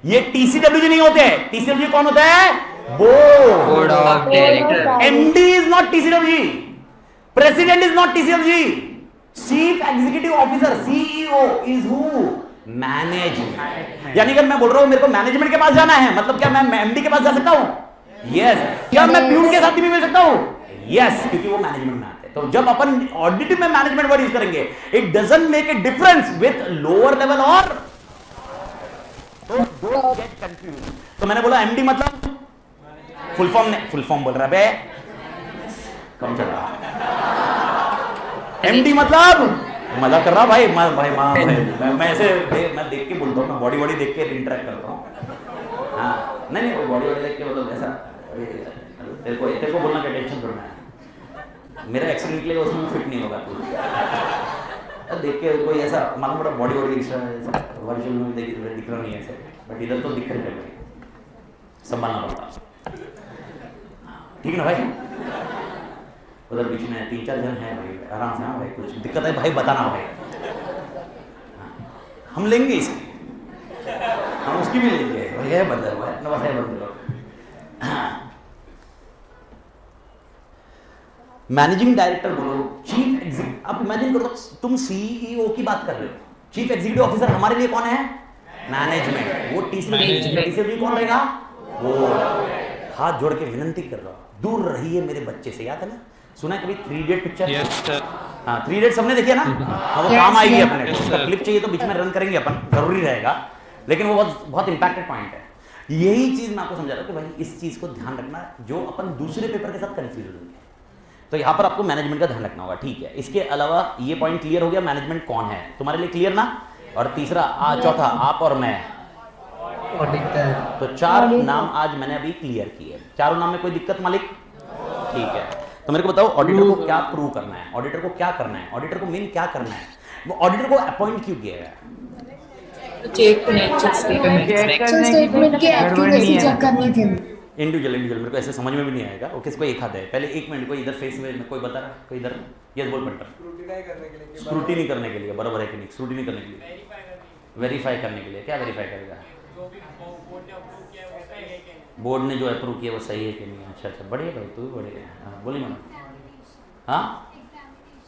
ये टीसीडब्ल्यूजी नहीं होते हैं। टीसीडब्ल्यूजी कौन होता है? Board of director. MD is not TCWG, president is not TCWG, chief executive officer CEO is who? Management. यानी अगर मैं बोल रहा हूं मेरे को मैनेजमेंट के पास जाना है, मतलब क्या मैं एमडी के पास जा सकता हूं? यस। क्या मैं प्यून के साथ भी मिल सकता हूं? यस, क्योंकि वो मैनेजमेंट में आते हैं। तो जब अपन ऑडिट में मैनेजमेंट वर्ड यूज करेंगे, it doesn't make a difference with lower level और डोंट गेट कंफ्यूज। तो मैंने बोला एमडी मतलब फुल फॉर्म, ने फुल फॉर्म बोल रहा है कम चल रहा। एमडी मतलब मजा कर रहा भाई, मैं ऐसे मैं देख के बोलता हूँ, मैं बॉडी देख के इंटरेक्ट करता हूँ। हाँ नहीं वो बॉडी देख के मतलब ऐसा तेरे को बोलना क्या टेंशन करना है, मेरा एक्शन निकलेगा उसमें फिट नहीं होगा तू। देख के कोई ऐसा मालूम पड़ा बॉडी वर्चुअल में दिख रहा नहीं है ऐसे, बट इधर तो दिख रहा है, संभालना पड़ता। ठीक है ना भाई? उधर बीच में 3-4 जन हैं भाई, आराम से। हाँ भाई कुछ दिक्कत है भाई बताना भाई, हम लेंगे इसकी, हम उसकी भी लेंगे। ये बंदर हुआ है नवाज है बंदर। मैनेजिंग डायरेक्टर बोलो, चीफ एग्जीक्यूटिव। अब इमेजिन करो तुम सीईओ की बात कर रहे हो, चीफ एग्जीक्यूटिव ऑफिसर हमारे लिए कौन है? मैनेजमेंट। वो टीसीडब्ल्यूजी कौन रहेगा? वो। हाथ जोड़ के विनती कर रहा हूं, दूर रहिए मेरे बच्चे से। याद है ना, सुना है कभी 3 इडियट पिक्चर? हाँ 3 इडियट सबने देखी है ना? हाँ वो काम आएगी अपने को। उसका क्लिप चाहिए तो बीच में रन करेंगे अपन, जरूरी रहेगा, लेकिन वो बहुत इंपैक्टेड पॉइंट है। यही चीज मैं आपको समझा रहा हूँ कि भाई इस चीज को ध्यान रखना, जो अपन दूसरे पेपर के साथ कंफ्यूज होंगे, तो यहाँ पर आपको मैनेजमेंट का ध्यान रखना होगा। ठीक है, इसके अलावा ये पॉइंट क्लियर हो गया, मैनेजमेंट कौन है तुम्हारे लिए, क्लियर ना? और तीसरा चौथा आप और मैं, तो 4 नाम आज मैंने अभी क्लियर किए। चारों नाम में कोई दिक्कत मालिक? ठीक है, तो मेरे को बताओ ऑडिटर को क्या प्रूव करना है, ऑडिटर को क्या करना है, ऑडिटर को मेन क्या करना है, वो ऑडिटर को अपॉइंट क्यों किया है? चेक स्टेटमेंट की एक्यूरेसी चेक करने के लिए। इंडिविजुअल मेरे को ऐसे समझ में भी नहीं आएगा। ओके, इसको एक हाथ है। पहले 1 मिनट, कोई इधर फेस में कोई बता रहा, कोई इधर, यस बोल पट्टा। स्क्रूटिनी करने के लिए, बराबर है कि नहीं? स्क्रूटिनी करने के लिए, वेरीफाई करने के लिए। क्या वेरीफाई करेगा? बोर्ड ने जो अप्रूव किया वो सही है कि नहीं। अच्छा बढ़िया भाई, तू भी बढ़िया। बोलिए मैडम। हाँ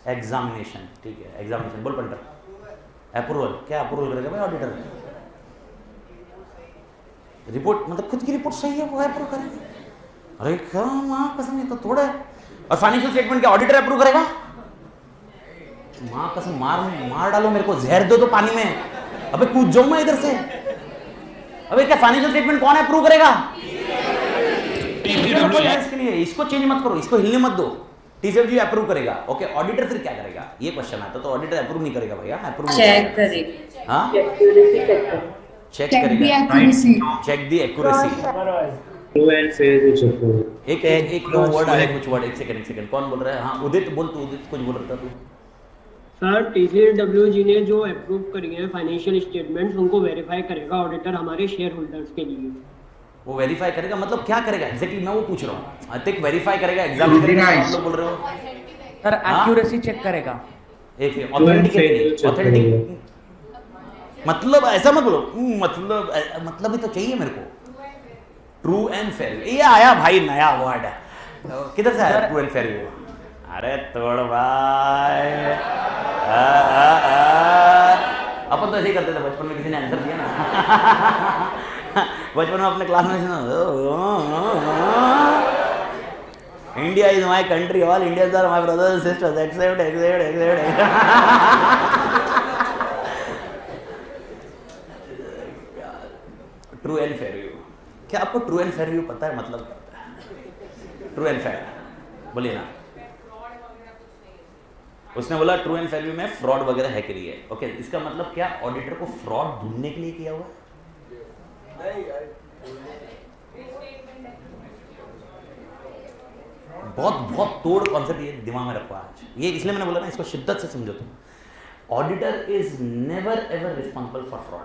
एग्जामिनेशन, ठीक है एग्जामिनेशन बोल पंटर। अप्रूवल, क्या अप्रूवल करेगा भाई ऑडिटर? रिपोर्ट मतलब खुद की रिपोर्ट सही है वो अप्रूव करेगा। अरे क्या माँ कसम, ये तो थोड़ा है। और फाइनेंशियल स्टेटमेंट क्या ऑडिटर अप्रूव करेगा? माँ कसम, मार डालो मेरे को, जहर दो तो पानी में, अबे कूद जाऊं मैं इधर से। अबे क्या फाइनेंशियल स्टेटमेंट कौन अप्रूव करेगा? इसके लिए इसको चेंज मत करो, इसको हिलने मत दो, टीसीडब्ल्यूजी अप्रूव करेगा। ओके, ऑडिटर फिर क्या करेगा? ये क्वेश्चन आता तो ऑडिटर अप्रूव नहीं करेगा भैया, अप्रूव चेक करेगा। हाँ चेक करेगा, check the accuracy. True and fair check करो। एक दो वर्ड आए, कुछ वर्ड। एक सेकंड कौन बोल रहा है? हाँ उदित बोल, तू उदित कुछ बोल रहा था तू। सर टीसीडब्ल्यूजी ने जो अप्रूव करी है फाइनेंशियल स्टेटमेंट्स, उनको वेरीफाई करेगा ऑडिटर हमारे शेयर होल्डर्स के लिए। वो वेरीफाई करेगा मतलब क्या करेगा एग्जैक्टली? मैं वो पूछ रहा हूँ। आई थिंक वेरीफाई करेगा, एग्जामिन करेगा, आप लोग बोल रहे हो सर एक्यूरेसी चेक करेगा। एक ऑथेंटिक मतलब ऐसा मत बोलो, मतलब ही तो चाहिए मेरे को। ट्रू एंड फेयर, ये आया भाई नया वर्ड, किधर से आया ट्रू एंड फेयर? अरे तोड़ भाई, अपन तो ऐसे ही करते थे बचपन में, किसी ने आंसर दिया ना बचपन में अपने क्लास में India is my country, all Indians are my brothers and sisters, except true and fair view. क्या आपको ट्रू एंड फेयर व्यू पता है मतलब? ट्रू एंड फेयर बोलिए ना। उसने बोला ट्रू एंड वैल्यू में फ्रॉड वगैरह है कि नहीं है। ओके, इसका मतलब क्या ऑडिटर को फ्रॉड ढूंढने के लिए किया हुआ? बहुत बहुत तोड़ कॉन्सेप्ट ये दिमाग में रखो आज। ये इसलिए मैंने बोला ना, इसको शिद्दत से समझो तुम। Auditor is never ever responsible for fraud.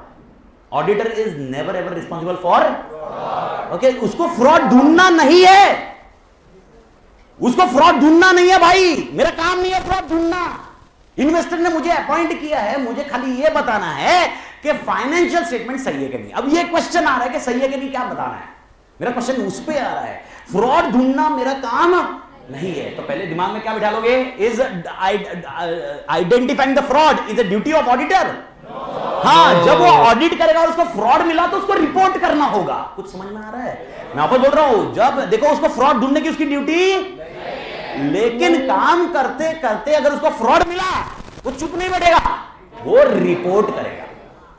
Auditor is never ever responsible for, okay, उसको फ्रॉड ढूंढना नहीं है, उसको फ्रॉड ढूंढना नहीं है भाई, मेरा काम नहीं है फ्रॉड ढूंढना। इन्वेस्टर ने मुझे अपॉइंट किया है, मुझे खाली ये बताना है कि फाइनेंशियल स्टेटमेंट सही है कि नहीं। अब ये क्वेश्चन आ रहा है कि सही है कि नहीं, क्या बताना है, मेरा क्वेश्चन उस पे आ रहा है। फ्रॉड ढूंढना मेरा काम नहीं है, तो पहले दिमाग में क्या बिठा लोगे? Is identifying the fraud is a duty of auditor. हाँ, जब वो ऑडिट करेगा और उसको फ्रॉड मिला तो उसको रिपोर्ट करना होगा। कुछ समझ में आ रहा है? मैं आपको बोल रहा हूं, जब देखो उसको फ्रॉड ढूंढने की उसकी ड्यूटी, लेकिन काम करते करते अगर उसको फ्रॉड मिला वो चुप नहीं बैठेगा, वो रिपोर्ट करेगा।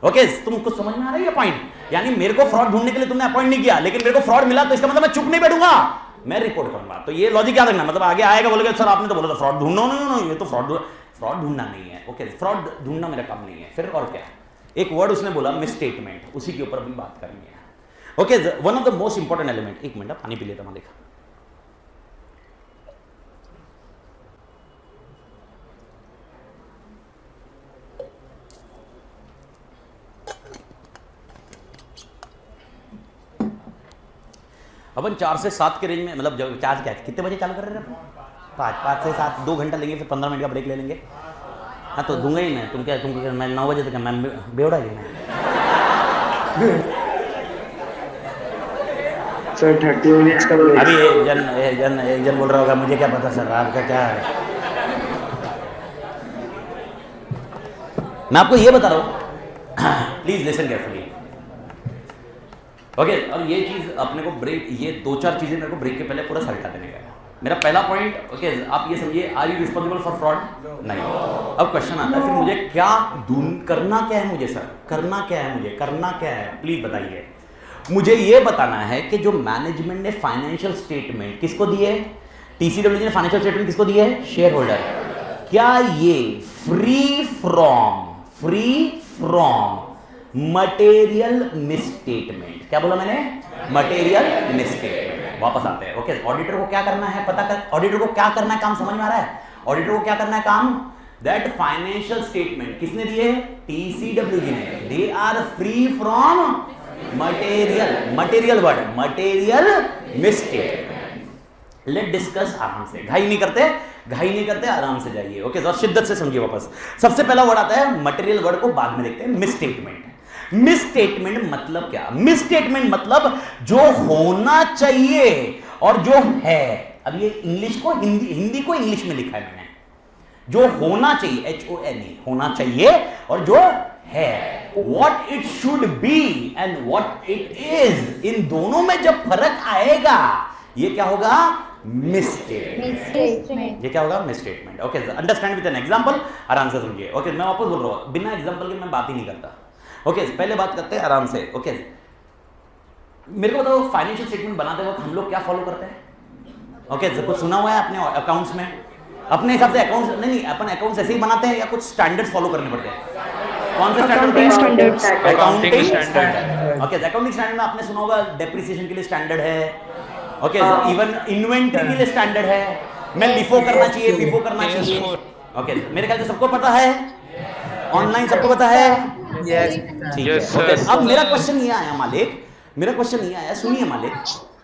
ओके, तुमको समझ में आ रही है पॉइंट? यानी मेरे को फ्रॉड ढूंढने के लिए तुमने अपॉइंट नहीं किया, लेकिन मेरे को फ्रॉड मिला तो इसका मतलब मैं चुप नहीं बैठूंगा, मैं रिपोर्ट करूंगा। तो ये लॉजिक याद रखना, मतलब आगे आएगा बोलेगा सर आपने तो बोला था फ्रॉड ढूंढना, नहीं ये तो फ्रॉड ढूंढना नहीं है। ओके, फ्रॉड ढूंढना मेरा काम नहीं है। फिर और क्या? एक वर्ड उसने बोला मिसस्टेटमेंट, उसी के ऊपर भी बात करनी है। Okay, one of the most important element. एक मिनट पानी पी लेता मालिक। अपन 4 से 7 के रेंज में, मतलब जब 4 क्या कितने बजे चालू कर रहे हैं? 5 से 7 2 घंटा लेंगे, फिर 15 मिनट का ब्रेक ले लेंगे। हाँ तो दूंगा ही मैं, तुमको क्या मैं 9 बजे तक मैं बेवड़ा ही मैं। सर 30 मिनट्स का ब्रेक। अभी एक जन बोल रहा होगा मुझे क्या पता सर आपका क्या है। मैं आपको ये बता रहा हूँ, प्लीज लिसन केयरफुली। ओके, और ये चीज अपने को ब्रेक, ये 2-4 चीजें मेरे को ब्रेक के पहले पूरा सल्टा देने का है। मेरा पहला पॉइंट, ओके, आप ये समझिए, are you responsible for fraud? नहीं। अब क्वेश्चन आता है फिर मुझे क्या करना क्या है, मुझे सर करना क्या है, मुझे करना क्या है, प्लीज बताइए। मुझे ये बताना है कि जो मैनेजमेंट ने फाइनेंशियल स्टेटमेंट किसको दिए, टीसीडब्ल्यूजी ने फाइनेंशियल स्टेटमेंट किसको दिए? Share holder. क्या ये फ्री फ्रॉम मटेरियल मिसस्टेटमेंट? क्या बोला मैंने? Material misstatement. वापस आते हैं। ओके, ऑडिटर को क्या करना है पता कर, ऑडिटर को क्या करना है काम समझ में आ रहा है? ऑडिटर को क्या करना है काम? दैट फाइनेंशियल स्टेटमेंट किसने दिए? टीसीडब्ल्यूजी ने। They are free from material word, material misstatement. Let discuss आराम से, घाई नहीं करते, आराम से जाइए। ओके, और शिद्दत से समझिए वापस। सबसे पहला वर्ड आता है मटेरियल वर्ड को बाद में देखते हैं, मिसस्टेटमेंट। मिसस्टेटमेंट मतलब क्या? मिसस्टेटमेंट मतलब जो होना चाहिए और जो है। अब ये इंग्लिश को हिंदी को इंग्लिश में लिखा है मैंने। जो होना चाहिए, HONE, होना चाहिए, और जो है, what it should be and what it is, इन दोनों में जब फर्क आएगा ये क्या होगा? मिसस्टेटमेंट। ये क्या होगा? Misstatement. Okay, understand with an example, आराम से समझिए। ओके, मैं वापस बोल रहा हूं, बिना एग्जांपल के मैं बात ही नहीं करता। ओके, पहले बात करते हैं आराम से। ओके, मेरे को बताओ फाइनेंशियल स्टेटमेंट बनाते वक्त हम लोग क्या फॉलो करते हैं? ओके, कुछ सुना हुआ है अपने अकाउंट्स में? अपने हिसाब से अकाउंट्स नहीं, अपन अकाउंट्स ऐसे ही बनाते हैं या कुछ स्टैंडर्ड्स फॉलो करने पड़ते हैं? कौन से standards? Accounting standard. Okay, accounting standard में आपने सुना होगा डेप्रिसिएशन के लिए स्टैंडर्ड है। ओके, इवन इन्वेंटरी के लिए स्टैंडर्ड है। मैं लिफो करना चाहिए, फिफो करना चाहिए। ओके, मेरे ख्याल से सबको पता है, ऑनलाइन सबको पता है। ठीक है। ओके, अब मेरा क्वेश्चन ये आया मालिक, सुनिए मालिक,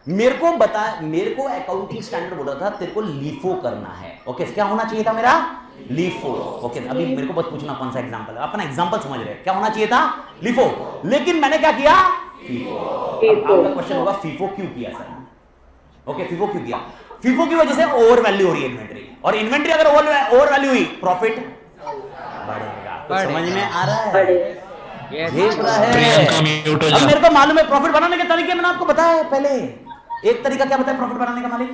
मेरे को बता, मेरे को अकाउंटिंग स्टैंडर्ड बोला था तेरे को लिफो करना है। ओके, क्या होना चाहिए था मेरा? लिफो। ओके, अभी मेरे को बस पूछना कौन सा एग्जांपल है, अपना एग्जांपल समझ रहे हैं। क्या होना चाहिए था? लिफो, लेकिन मैंने क्या किया? फीफो। आपका क्वेश्चन होगा फीफो क्यों किया सर? ओके, फीफो क्यों किया? फीफो की वजह से ओवर वैल्यू हो रही है इन्वेंट्री, और इन्वेंट्री अगर ओवर वैल्यू हुई प्रॉफिट बढ़ेगा। तो समझ में आ रहा है? देख रहा है? अब मेरे को मालूम है प्रॉफिट बनाने के तरीके मैंने आपको बताया पहले। एक तरीका क्या बताया प्रॉफिट बनाने का मालिक?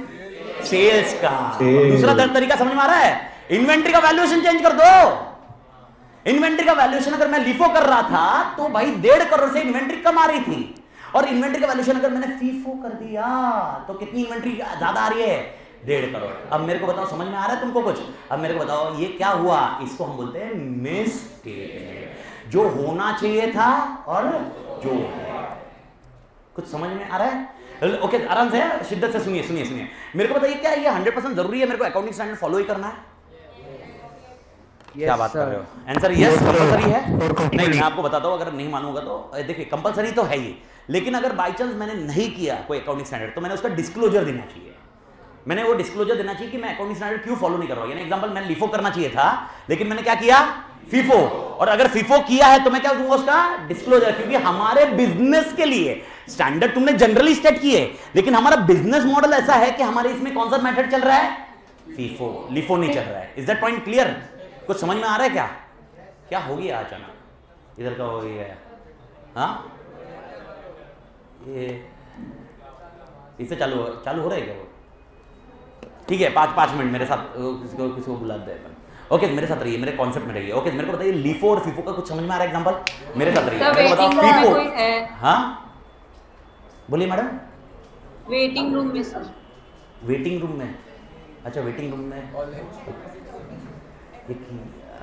सेल्स का। दूसरा तरीका समझ में आ रहा है? इन्वेंट्री का वैल्यूएशन चेंज कर दो। इन्वेंट्री का वैल्यूएशन अगर मैं लिफो कर रहा था तो भाई 1.5 करोड़ से इन्वेंट्री कम आ रही थी, और इन्वेंट्री का वैल्यूएशन अगर मैंने फीफो कर दिया तो कितनी इन्वेंट्री ज्यादा आ रही है? 1.5 करोड़। अब मेरे को बताओ, समझ में आ रहा है तुमको कुछ? अब मेरे को बताओ ये क्या हुआ? इसको हम बोलते हैं मिसस्टेटमेंट, जो होना चाहिए था और जो है। कुछ समझ में आ रहा है? ओके, आराम से, शिद्दत से सुनिए सुनिए सुनिए। मेरे को बताइए, क्या ये 100% जरूरी है मेरे को अकाउंटिंग स्टैंडर्ड फॉलो ही करना है? क्या बात कर रहे हो? आंसर यस, कंपलसरी है। नहीं, मैं आपको बताता हूँ, अगर नहीं मानूंगा तो देखिए, कंपलसरी तो है ही, लेकिन अगर बाई चांस मैंने नहीं किया कोई अकाउंटिंग स्टैंडर्ड, तो मैंने उसका डिस्क्लोजर देना चाहिए। मैंने वो डिस्क्लोजर देना चाहिए कि मैं अकाउंटिंग स्टैंडर्ड क्यों फॉलो नहीं कर रहा हूं। यानी एग्जांपल, मैंने लिफो करना चाहिए था, लेकिन मैंने क्या किया? फीफो। और अगर फीफो किया है तो मैं क्या दूंगा उसका? डिस्क्लोजर, क्योंकि हमारे बिजनेस के लिए स्टैंडर्ड तुमने जनरली सेट किए, लेकिन हमारा बिजनेस मॉडल ऐसा है कि हमारे इसमें कौन सा मेथड चल रहा है? फीफो, लिफो नहीं चल रहा है। Is that point clear? कुछ समझ में आ रहा है क्या? क्या हो गया अचानक? इधर का हो गया है, हाँ? ये इससे चालू हो रहा है क्या वो? ठीक है, 5 मिनट मेरे साथ किसी को बुला दे। ओके, मेरे साथ रहिए, मेरे कॉन्सेप्ट में रहिए। ओके, मेरे को बताइए लिफो और फीफो का कुछ समझ में आ रहा है? एग्जांपल मेरे साथ रहिए। मेरे को बताओ फीफो। हाँ बोलिए मैडम। वेटिंग रूम में सर। वेटिंग रूम में? अच्छा, वेटिंग रूम में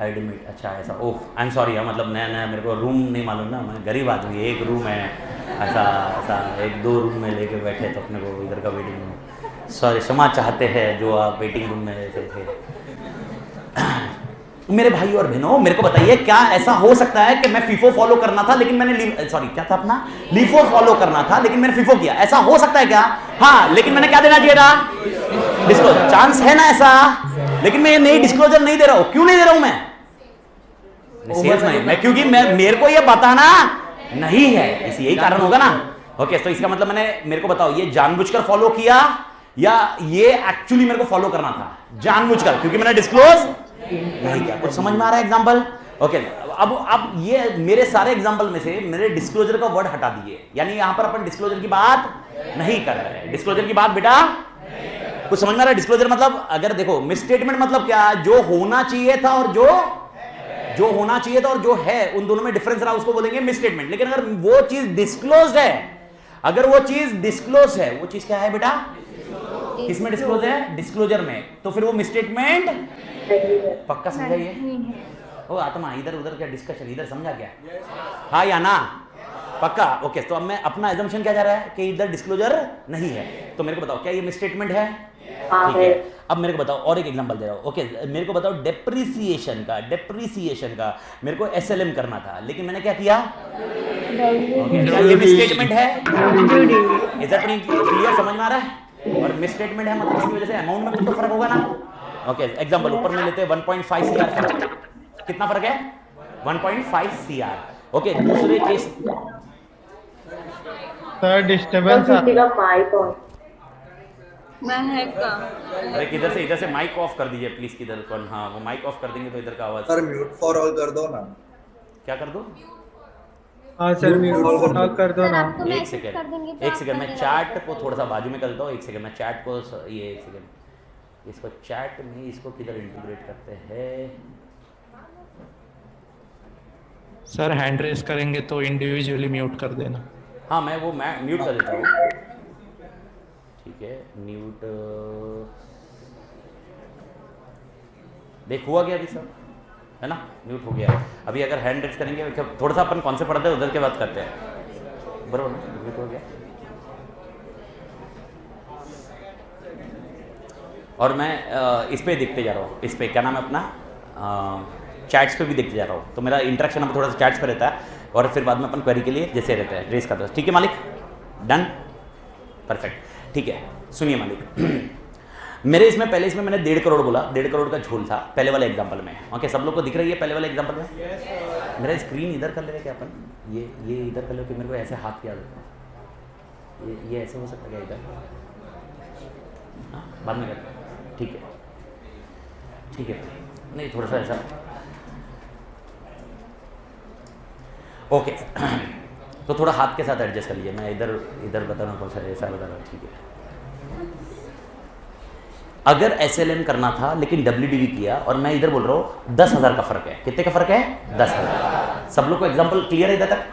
एडमिट, अच्छा ऐसा। ओह, आई एम सॉरी, मतलब नया मेरे को रूम नहीं मालूम ना, मैं गरीब आदमी, एक रूम है ऐसा 1-2 रूम में लेके बैठे तो अपने को इधर का वेटिंग रूम। सॉरी, क्षमा चाहते हैं जो आप वेटिंग रूम में रहते थे। मेरे भाई और बहनों, मेरे को बताइए, क्या ऐसा हो सकता है कि मैं फीफो फॉलो करना था लेकिन मैंने क्या था अपना? लिफो फॉलो करना था लेकिन मैंने फीफो किया? ऐसा हो सकता है क्या? हाँ, लेकिन मैंने क्या देना चाहिए था? डिस्क्लोजर। चांस है ना ऐसा? लेकिन मैं ये नई डिस्क्लोजर नहीं दे रहा हूं। क्यों नहीं दे रहा हूं मैं? मैं क्योंकि मेरे को ये बताना नहीं है, इसी यही कारण होगा ना। ओके, तो इसका मतलब मेरे को बताओ, ये जानबूझकर फॉलो किया या ये एक्चुअली मेरे को फॉलो करना था? जानबूझकर, क्योंकि मैंने डिस्क्लोज नहीं किया। कुछ समझ में आ रहा है एग्जांपल? ओके, अब ये मेरे सारे एग्जांपल में से मेरे डिस्क्लोजर का वर्ड हटा दिए, यानी यहां पर अपन डिस्क्लोजर की बात नहीं कर रहे हैं। डिस्क्लोजर की बात बेटा कुछ समझ में आ रहा है? डिस्क्लोजर मतलब, अगर देखो, मिसस्टेटमेंट मतलब क्या? जो होना चाहिए था और जो होना चाहिए था और जो है, उन दोनों में डिफरेंस रहा, उसको बोलेंगे मिसस्टेटमेंट। लेकिन अगर वो चीज डिस्क्लोज है, अगर वो चीज डिस्क्लोज है, वो चीज क्या है बेटा? किसमें डिस्क्लोज है? डिस्क्लोजर में। तो फिर वो मिसस्टेटमेंट पक्का समझाइए। ओ आत्मा, इधर उधर क्या डिस्कशन, इधर समझा क्या? हाँ या ना? पक्का? ओके, तो अब मैं अपना एजम्पशन क्या जा रहा है कि इधर डिस्क्लोजर नहीं है, तो मेरे को बताओ क्या ये मिसस्टेटमेंट है? ठीक है। अब मेरे को बताओ, और एक एग्जांपल दे रहा हूं। ओके, मेरे को बताओ डेप्रिसिएशन का मेरे को एसएलएम करना था, लेकिन मैंने क्या किया? क्या ये मिसस्टेटमेंट है? Is that clear? समझ में आ रहा है? और मिसस्टेटमेंट है मतलब इसकी वजह से अमाउंट में कुछ तो फर्क होगा ना। ओके, एग्जांपल ऊपर में लेते हैं 1.5 CR फर्क। कितना फर्क है? 1.5 CR। ओके, दूसरे केस सर डिस्टर्बेंस अरे इधर से माइक ऑफ कर दीजिए प्लीज। किधर कौन? हाँ, वो माइक ऑफ कर देंगे तो इधर का आवाज। सर म्यूट फॉर ऑल कर दो ना। क्या कर दो? हाँ सर, म्यूट फॉर ऑल कर दो ना। एक सेकंड, मैं चैट को थोड़ा सा बाजू में करता हूँ। एक सेकंड, मैं चैट को ये एक सेकंड, इसको चैट में इसको किधर इंटीग्रेट करते हैं? सर हैंड रेस करेंगे तो इंडिविजुअली म्यूट कर देना। हाँ, मैं म्यूट कर देता हूँ। ठीक है, म्यूट देख हुआ गया अभी सब, है ना? म्यूट हो गया। अभी अगर हैंड रेस करेंगे, थोड़ा सा अपन कौन से पढ़ते हैं उधर के बात करते हैं, बराबर ना? म्यूट हो गया। और मैं इस पे देखते जा रहा हूँ, इस पे क्या नाम है अपना, चैट्स पे भी देखते जा रहा हूँ। तो मेरा इंटरेक्शन अब थोड़ा सा चैट्स पे रहता है, और फिर बाद में अपन क्वेरी के लिए जैसे रहता है रेस करते हैं। ठीक है मालिक? Done, perfect. ठीक है, सुनिए मालिक, मेरे इसमें पहले इसमें मैंने 1.5 करोड़ बोला, 1.5 करोड़ का झोल था पहले वाले एग्जांपल में। ओके, सब लोग को दिख रही है पहले वाले एग्जांपल में? मेरा स्क्रीन इधर कर ले क्या अपन? ये इधर कर लो कि मेरे को ऐसे हाथ किया जाता है, ये ऐसे हो सकता है क्या इधर? हाँ, बाद में करते हैं। ठीक है, ठीक है, नहीं थोड़ा सा ऐसा। ओके, तो थोड़ा हाथ के साथ एडजस्ट कर लीजिए। मैं इधर बता रहा हूँ, कौन सा ऐसा बता रहा हूँ। ठीक है, अगर एसएलएम करना था लेकिन डब्ल्यूडीवी किया, और मैं इधर बोल रहा हूँ 10,000 का फर्क है। कितने का फर्क है? 10,000। सब लोग को एग्जांपल क्लियर है इधर तक?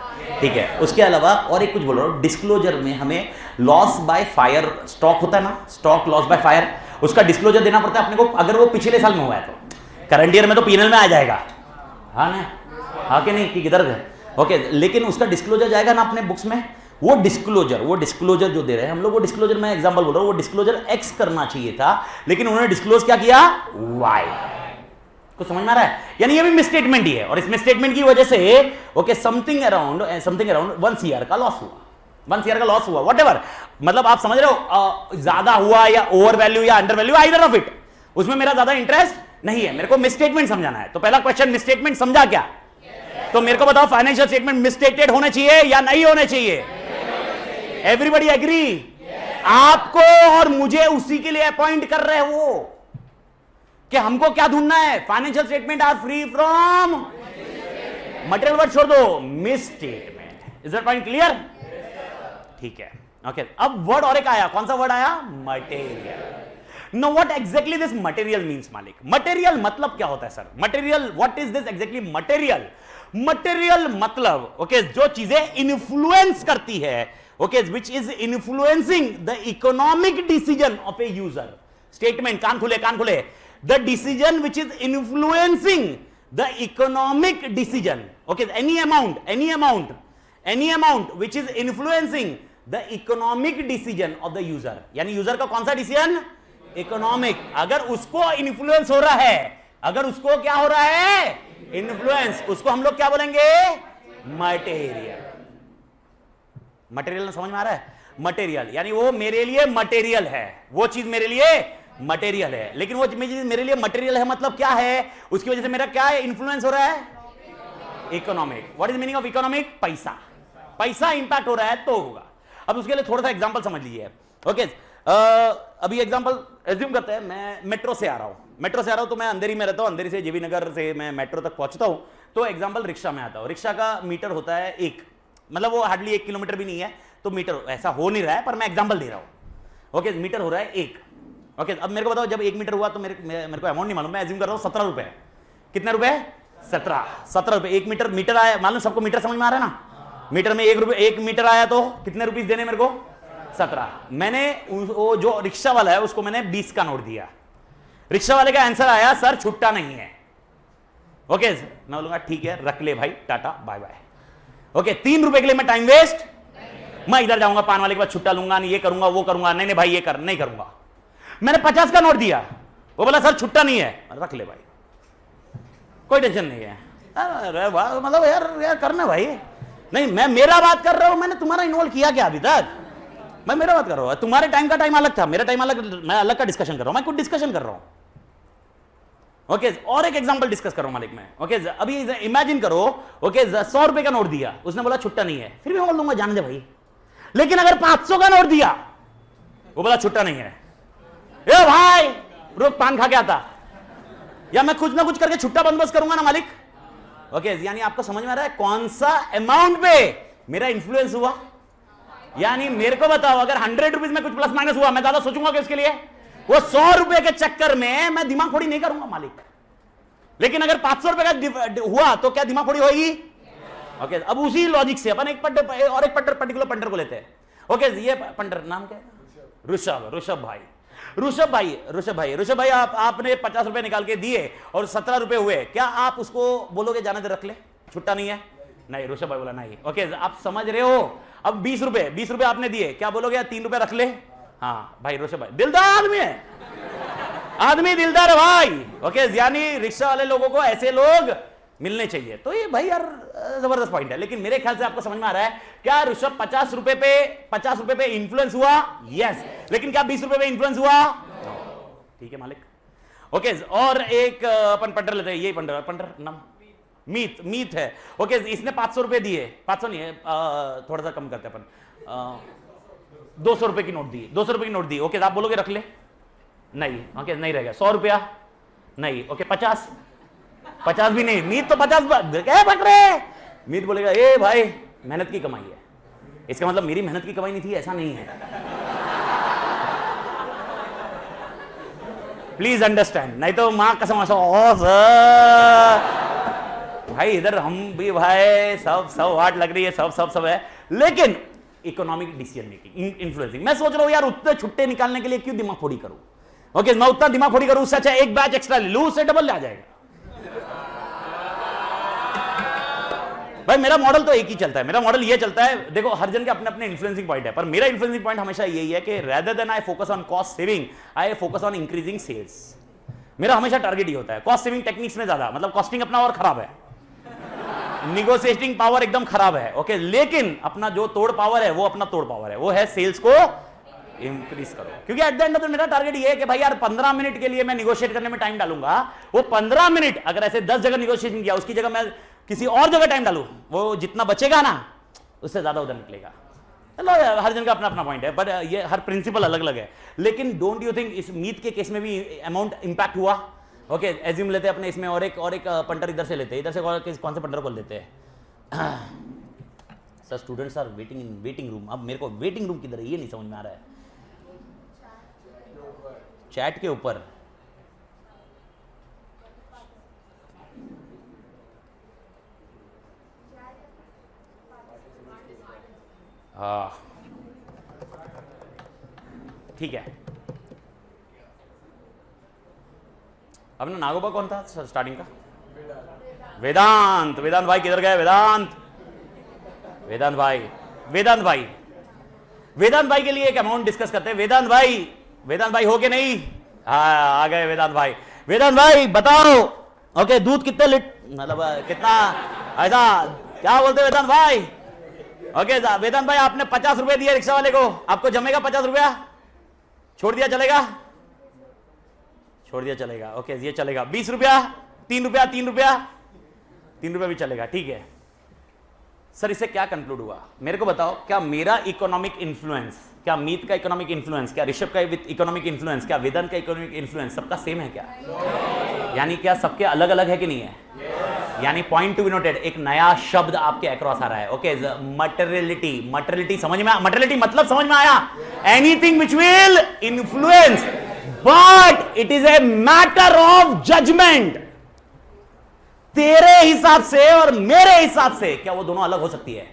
ठीक है, उसके अलावा और एक कुछ बोल रहा हूँ, डिस्क्लोजर में हमें लॉस बाय फायर स्टॉक होता है ना, स्टॉक लॉस बाय फायर, उसका डिस्क्लोजर देना पड़ता है अपने को, अगर वो पिछले साल में हुआ है तो। करंट ईयर में तो पीएनएल में आ जाएगा, हाँ ना, हाँ कि नहीं, कि किधर है, ओके। लेकिन उसका डिस्क्लोजर जाएगा ना अपने बुक्स में। वो डिस्क्लोजर जो दे रहे हैं हम लोग, वो डिस्क्लोजर, मैं एग्जांपल बोल रहा हूं, वो डिस्क्लोजर एक्स करना चाहिए था, लेकिन उन्होंने डिस्क्लोज क्या किया, वाई। तो समझ में आ रहा है? यानी ये भी मिसस्टेटमेंट ही है, और इस मिसस्टेटमेंट की वजह से ओके समथिंग अराउंड 1 CR का लॉस हुआ, 1 CR का लॉस हुआ, व्हाटएवर। मतलब आप समझ रहे हो, ज्यादा हुआ या ओवर वैल्यू या under value, either of it, उसमें मेरा ज्यादा इंटरेस्ट नहीं है, मेरे को मिसस्टेटमेंट समझाना है। तो पहला क्वेश्चन, मिसस्टेटमेंट समझा क्या? तो मेरे को बताओ, फाइनेंशियल स्टेटमेंट मिसस्टेटेड होने चाहिए या नहीं होने चाहिए? Everybody agree? आपको और मुझे उसी के लिए अपॉइंट कर रहे हो कि हमको क्या ढूंढना है, financial statement are free from material word छोड़ दो, misstatement. Is that point clear? ठीक है, ओके। अब वर्ड और एक आया, कौन सा वर्ड आया? Material. Know what exactly this material means मालिक? मटेरियल मतलब क्या होता है sir? Material, what is this exactly material? Material मतलब ओके जो चीजें इन्फ्लुएंस करती है, okay, which is influencing the economic decision of a user. Statement, कान खुले, कान खुले। The decision which is influencing the economic decision, okay, any amount which is influencing the economic decision of the user. यानी user का कौन सा decision? Economic. अगर उसको इन्फ्लुएंस हो रहा है, अगर उसको क्या हो रहा है? इन्फ्लुएंस, उसको हम लोग क्या बोलेंगे? मटेरियल। मटेरियल समझ में आ रहा है? मटेरियल यानी वो मेरे लिए मटेरियल है, वो चीज मेरे लिए मटेरियल है। लेकिन वो चीज मेरे लिए मटेरियल है मतलब क्या है? उसकी वजह से मेरा क्या है? इन्फ्लुएंस हो रहा है? Economic. What is meaning of economic? पैसा, पैसा इंपैक्ट हो रहा है तो होगा। अब उसके लिए थोड़ा सा एग्जांपल समझ लीजिए, ओके। अभी एग्जांपल एज्यूम करते हैं, मैं मेट्रो से आ रहा हूं, तो मैं अंधेरी में रहता हूं, अंधेरी से जेबी नगर से मैं मेट्रो तक पहुंचता हूं, तो एग्जांपल रिक्शा में आता हूं। रिक्शा का मीटर होता है 1, मतलब वो हार्डली 1 किलोमीटर भी नहीं है, तो मीटर ऐसा हो नहीं रहा है, पर मैं एग्जांपल दे रहा हूं, ओके। मीटर हो रहा है 1, ओके। अब मेरे को बताओ, जब 1 मीटर हुआ तो मेरे को अमाउंट नहीं मालूम, मैं एज्यूम कर रहा हूं 17 रुपए। कितने रुपए? 17 रुपए। 1 मीटर आया, मालूम सबको मीटर समझ में आ रहा है ना? मीटर में 1 मीटर आया तो कितने रुपीस देने मेरे को? 17। मैंने वो जो रिक्शा वाला है उसको मैंने 20 का नोट दिया। रिक्शा वाले का आंसर आया, सर छुट्टा नहीं है, ओके। मैं बोलूंगा ठीक है, रख ले भाई, टाटा बाय बाय, ओके। 3 रुपए के लिए मैं टाइम वेस्ट, मैं इधर जाऊंगा पान वाले के पास छुट्टा लूंगा, नहीं ये करूंगा वो करूंगा, नहीं भाई ये नहीं करूंगा। मैंने 50 का नोट दिया, वो बोला सर छुट्टा नहीं है, रख ले भाई, कोई टेंशन नहीं है। अरे वाह, मतलब यार करना भाई, नहीं मैं मेरा बात कर रहा हूं, मैंने तुम्हारा इन्वॉल्व किया क्या अभी तक? मैं मेरा बात कर रहा हूं, तुम्हारे टाइम का टाइम अलग था, मेरा टाइम अलग, मैं अलग का डिस्कशन कर रहा हूं, मैं कुछ डिस्कशन कर रहा हूं, ओके। और एक एग्जांपल डिस्कस कर रहा हूं मालिक में, ओके। अभी इमेजिन करो, ओके, 100 रुपए का नोट दिया, उसने बोला छुट्टा नहीं है, फिर भी मैं बोल दूंगा जाने दे भाई। लेकिन अगर 500 का नोट दिया, वो बोला छुट्टा नहीं है, ए भाई रुक पान खा के आता, या मैं कुछ ना कुछ करके छुट्टा बंदोबस्त करूंगा ना मालिक, ओके। यानी आपको समझ में आ रहा है कौन सा अमाउंट पे मेरा इंफ्लुएंस हुआ? यानी मेरे को बताओ, अगर 100 रुपीज में कुछ प्लस माइनस हुआ, मैं ज्यादा सोचूंगा कि इसके लिए वो 100 रुपए के चक्कर में मैं दिमाग फोड़ी नहीं करूंगा मालिक। लेकिन अगर 500 रुपए का हुआ तो क्या दिमाग फोड़ी होगी? ओके। अब उसी लॉजिक से अपन एक पर्टिकुलर पंडर को लेते हैं, ओके। ये पंडर नाम क्या है? ऋषभ भाई, आपने 50 रुपए निकाल के दिए और 17 रुपए हुए, क्या आप उसको बोलोगे जाने दे, रख ले, छुट्टा नहीं है? नहीं, ऋषभ भाई बोला नहीं, ओके। आप समझ रहे हो? अब 20 रुपए आपने दिए, क्या बोलोगे? 3 रुपए रख ले। हाँ भाई, ऋषभ भाई दिलदार आदमी है, आदमी दिलदार है भाई, ओके। यानी रिक्शा वाले लोगों को ऐसे लोग मिलने चाहिए। तो ये भाई यार जबरदस्त पॉइंट है। लेकिन मेरे ख्याल से आपको समझ में आ रहा है क्या ऋषभ 50 रुपए पे इंफ्लुएंस हुआ? यस। लेकिन क्या 20 रुपए पे इंफ्लुएंस हुआ? ठीक है मालिक, ओके। और एक अपन पंडर लेते हैं, यही पंडर नाम मीत है, ओके। इसने 500 रुपए दिए, 500 नहीं है, थोड़ा सा कम करते हैं अपन, 200 रुपए की नोट दी, ओके। आप बोलोगे रख ले? नहीं, ओके, नहीं रहेगा। 100 रुपया? नहीं, ओके। 50 भी नहीं, मीत तो 50 क्या बट रहे? मीत बोलेगा ए भाई मेहनत की कमाई है, इसका मतलब मेरी मेहनत की कमाई नहीं थी, ऐसा नहीं है, प्लीज अंडरस्टैंड, नहीं तो मां कसम भाई इधर हम भी भाई सब वाट लग रही है, सब है। लेकिन इकोनॉमिक डिसीजन मेकिंग, इन्फ्लुएंसिंग, मैं सोच रहा हूं यार उतने छुट्टे निकालने के लिए क्यों दिमाग फोड़ी करूं? ओके मैं उतना दिमाग फोड़ी करूं, उससे अच्छा एक बैच एक्स्ट्रा ले लूं, उससे डबल आ जाएगा। भाई मेरा मॉडल तो एक ही चलता है, मेरा मॉडल ये चलता है, देखो हर जन के अपने अपने इन्फ्लुएंसिंग पॉइंट है, पर मेरा इन्फ्लुएंसिंग पॉइंट हमेशा यही है कि rather than I focus on cost saving, I focus on increasing sales. मेरा हमेशा टारगेट ही होता है। कॉस्ट सेविंग टेक्निक्स में ज्यादा, मतलब कॉस्टिंग अपना और खराब है, निगोशिएटिंग पावर एकदम खराब है, ओके, लेकिन अपना जो तोड़ पावर है वो अपना तोड़ पावर है, वो है सेल्स को इंक्रीज करो। क्योंकि eight the end of the मेरा टारगेट ये है कि भाई यार 15 मिनट के लिए मैं निगोशिएट करने में टाइम डालूंगा, वो 15 मिनट अगर ऐसे 10 जगह निगोशिएशन किया, उसकी जगह मैं किसी और जगह टाइम डालूं, वो जितना बचेगा ना उससे ज्यादा उधर निकलेगा। चलो हर जन का अपना अपना पॉइंट है, बट ये हर प्रिंसिपल अलग अलग है। लेकिन डोंट यू थिंक इस मीत के केस में भी अमाउंट इंपैक्ट हुआ? ओके एज्यूम लेते हैं अपने इसमें, और एक पंटर इधर से लेते हैं, इधर से कौन से पंटर को लेते हैं? Sir students are waiting in waiting room. अब मेरे को वेटिंग रूम किधर है ये नहीं समझ में आ रहा है। चैट के ऊपर हाँ ठीक है। अपना नागोबा कौन था स्टार्टिंग का? वेदांत। वेदांत भाई किधर गए? वेदांत भाई वेदांत भाई के लिए एक अमाउंट डिस्कस करते हैं। वेदांत भाई हो के नहीं? हाँ आ गए वेदांत भाई। वेदांत भाई बताओ, ओके दूध कितने मतलब कितना ऐसा क्या बोलते वेदांत भाई? ओके वेदांत भाई आपने 50 रुपए दिए रिक्शा वाले को, आपको जमेगा 50 रुपया? छोड़ दिया चलेगा? छोड़ दिया चलेगा, ओके ये चलेगा। 20 रुपया, 3 रुपया, 3 रुपया, 3 रुपया भी चलेगा, ठीक है। सर इससे क्या कंक्लूड हुआ मेरे को बताओ? क्या मेरा इकोनॉमिक इन्फ्लुएंस, क्या मीत का इकोनॉमिक इन्फ्लुएंस, क्या ऋषभ का इकोनॉमिक इन्फ्लुएंस, क्या वेदांत का इकोनॉमिक इन्फ्लुएंस सबका सेम है क्या? यानी क्या सबके अलग अलग है कि नहीं है? यानी पॉइंट टू बी नोटेड, एक नया शब्द आपके अक्रॉस आ रहा है, ओके मटेरियलिटी। मटेरियलिटी समझ में, मटेरियलिटी मतलब समझ में आया? Anything which will influence, but it is a matter of judgement. तेरे हिसाब से और मेरे हिसाब से क्या वो दोनों अलग हो सकती है?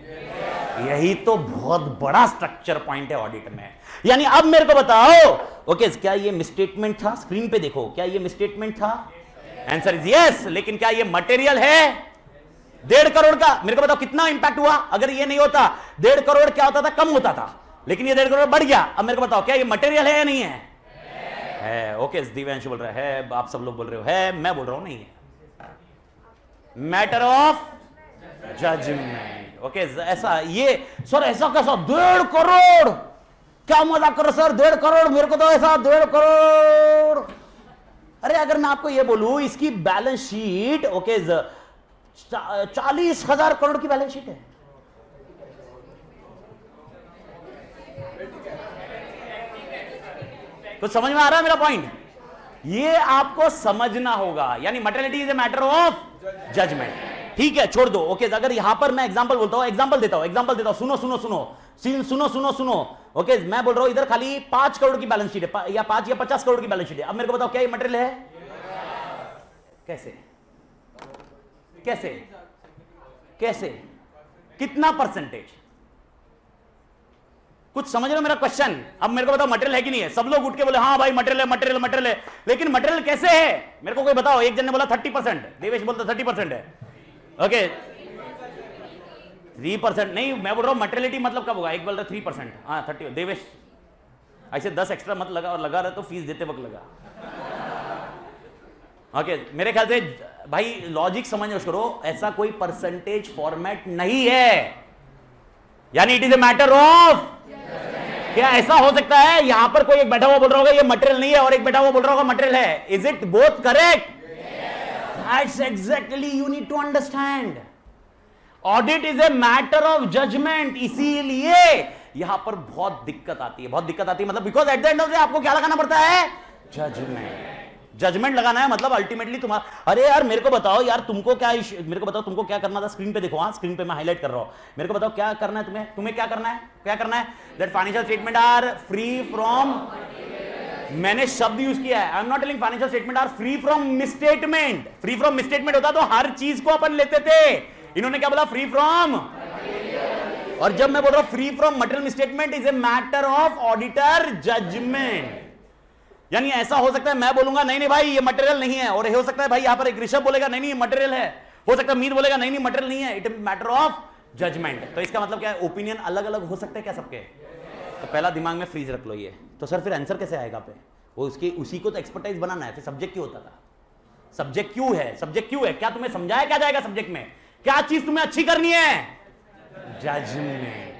यही तो बहुत बड़ा स्ट्रक्चर पॉइंट है ऑडिट में। यानी अब मेरे को बताओ, ओके क्या ये मिसस्टेटमेंट था? स्क्रीन पे देखो, क्या ये मिसस्टेटमेंट था? Answer is yes. लेकिन क्या ये मटेरियल है? 1.5 करोड़ का मेरे को बताओ कितना इंपैक्ट हुआ? अगर ये नहीं होता 1.5 करोड़ क्या होता था? कम होता था, लेकिन ये 1.5 करोड़ बढ़ गया। अब मेरे को बताओ क्या ये मटेरियल है या नहीं है? है। ओके दिव्यांश बोल रहा है, आप सब लोग बोल रहे हो है, मैं बोल रहा हूं नहीं है। Matter of judgement. ओके ऐसा ये सर ऐसा कैसा 1.5 करोड़? क्या मजाक करो सर, 1.5 करोड़ मेरे को तो ऐसा 1.5 करोड़। अरे अगर मैं आपको ये बोलूं इसकी बैलेंस शीट ओके 40,000 करोड़ की बैलेंस शीट है। कुछ समझ में आ रहा है मेरा पॉइंट? ये आपको समझना होगा। यानी materiality is a matter of judgement, ठीक है छोड़ दो। ओके अगर यहां पर मैं एग्जांपल बोलता हूं, एग्जांपल देता हूं, सुनो। ओके मैं बोल रहा हूं इधर खाली 5 करोड़ की बैलेंस शीट है, या 5 या 50 करोड़ की बैलेंस शीट है। अब मेरे को बताओ क्या ये मटेरियल है? कैसे कितना परसेंटेज? कुछ समझ रहे हो मेरा क्वेश्चन? अब मेरे को बताओ मटेरियल है कि नहीं है? सब लोग उठ के बोले हाँ भाई मटेरियल है, लेकिन मटेरियल कैसे है मेरे को कोई बताओ। एक जन ने बोला 30%, देवेश बोलता 30% है। ओके 3% नहीं, मैं बोल रहा हूं मटेरियलिटी मतलब कब होगा? एक बोल रहा 3%, हाँ 30। देवेश ऐसे 10 एक्स्ट्रा मत लगा, और लगा रहे तो फीस देते वक्त लगा। ओके मेरे ख्याल से भाई लॉजिक समझ करो, ऐसा कोई परसेंटेज फॉर्मेट नहीं है। यानी it is a matter of, क्या ऐसा हो सकता है यहां पर कोई एक बैठा हुआ बोल रहा होगा ये मटेरियल नहीं है, और एक बैठा हुआ बोल रहा होगा मटेरियल है? Is it both correct? That's exactly you need to understand. Audit is a matter of judgement, इसीलिए यहां पर बहुत दिक्कत आती है मतलब because at the end of the day आपको क्या लगाना पड़ता है? जजमेंट लगाना है। मतलब अल्टीमेटली तुम्हारा, अरे यार मेरे को बताओ यार तुमको क्या करना था? स्क्रीन पे देखो, हाँ स्क्रीन पे मैं हाईलाइट कर रहा हूं। मेरे को बताओ क्या करना है तुम्हें क्या करना है? That financial statement are free from, मैंने शब्द यूज किया है, I am not telling financial statement are free from misstatement. Free from misstatement होता तो हर चीज को अपन लेते थे, इन्होंने क्या बोला? Free from. और जब मैं बोल रहा हूं free from material misstatement is a matter of auditor judgement. यानी ऐसा हो सकता है मैं बोलूंगा नहीं नहीं भाई ये मटेरियल नहीं है, और हो सकता है भाई यहां पर एक ऋषभ बोलेगा नहीं नहीं ये मटेरियल है, हो सकता है मीर बोलेगा नहीं नहीं मटेरियल नहीं है। It is matter of judgement. तो इसका मतलब क्या है, ओपिनियन अलग अलग हो सकते हैं क्या सबके? तो पहला दिमाग में फ्रीज रख लो ये। तो सर फिर आंसर कैसे आएगा पे? वो उसकी उसी को तो एक्सपर्टाइज बनाना है। फिर सब्जेक्ट क्यों होता था? सब्जेक्ट क्यों है? सब्जेक्ट क्यों है? क्या तुम्हें समझाया क्या जाएगा सब्जेक्ट में? क्या चीज तुम्हें अच्छी करनी है? Judgement.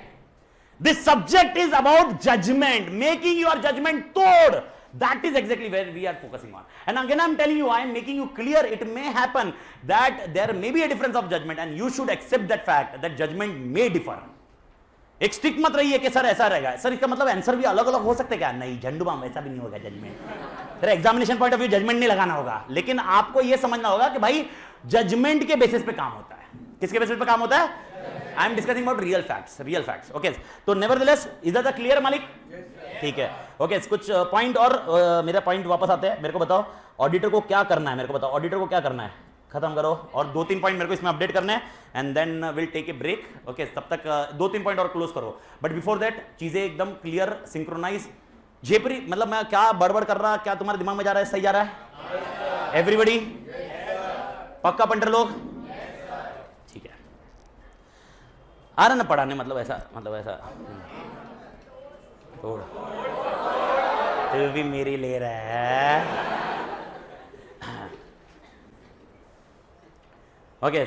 This subject is about judgement, making your judgement तोड़। That is exactly where we are focusing on. And again, I'm telling you, I am making you clear. It may happen that there may be a difference of judgment, and you should accept that fact that judgment may differ. एक stick मत रही है कि sir ऐसा रहेगा। Sir इसका मतलब answer भी अलग अलग हो सकते क्या? नहीं झंडूबाम, ऐसा भी नहीं होगा जजमेंट। फिर examination point of view judgement नहीं लगाना होगा, लेकिन आपको यह समझना होगा कि भाई जजमेंट के बेसिस पे काम होता है। किसके बेसिस पे काम होता है? I am discussing about real facts, real facts. Okay, तो नेवरदलेस इज दैट क्लियर मालिक? ठीक है। ओके, कुछ पॉइंट और मेरा पॉइंट वापस आते हैं। मेरे को बताओ ऑडिटर को क्या करना है, मेरे को बताओ ऑडिटर को क्या करना है, खत्म करो। और 2-3 पॉइंट मेरे को इसमें अपडेट करने हैं and then will take a break. Okay, तब तक 2-3 पॉइंट और क्लोज करो। बट बिफोर दैट चीजें एकदम क्लियर, सिंक्रोनाइज। जेपरी मतलब मैं क्या बड़बड़ कर रहा, क्या तुम्हारे दिमाग में जा रहा है? सही जा रहा है एवरीबडी? पक्का पंटर लोग? ठीक है, आ रहा ना पढ़ाने, मतलब ऐसा तोड़। तू भी मेरी ले रहा है। ओके,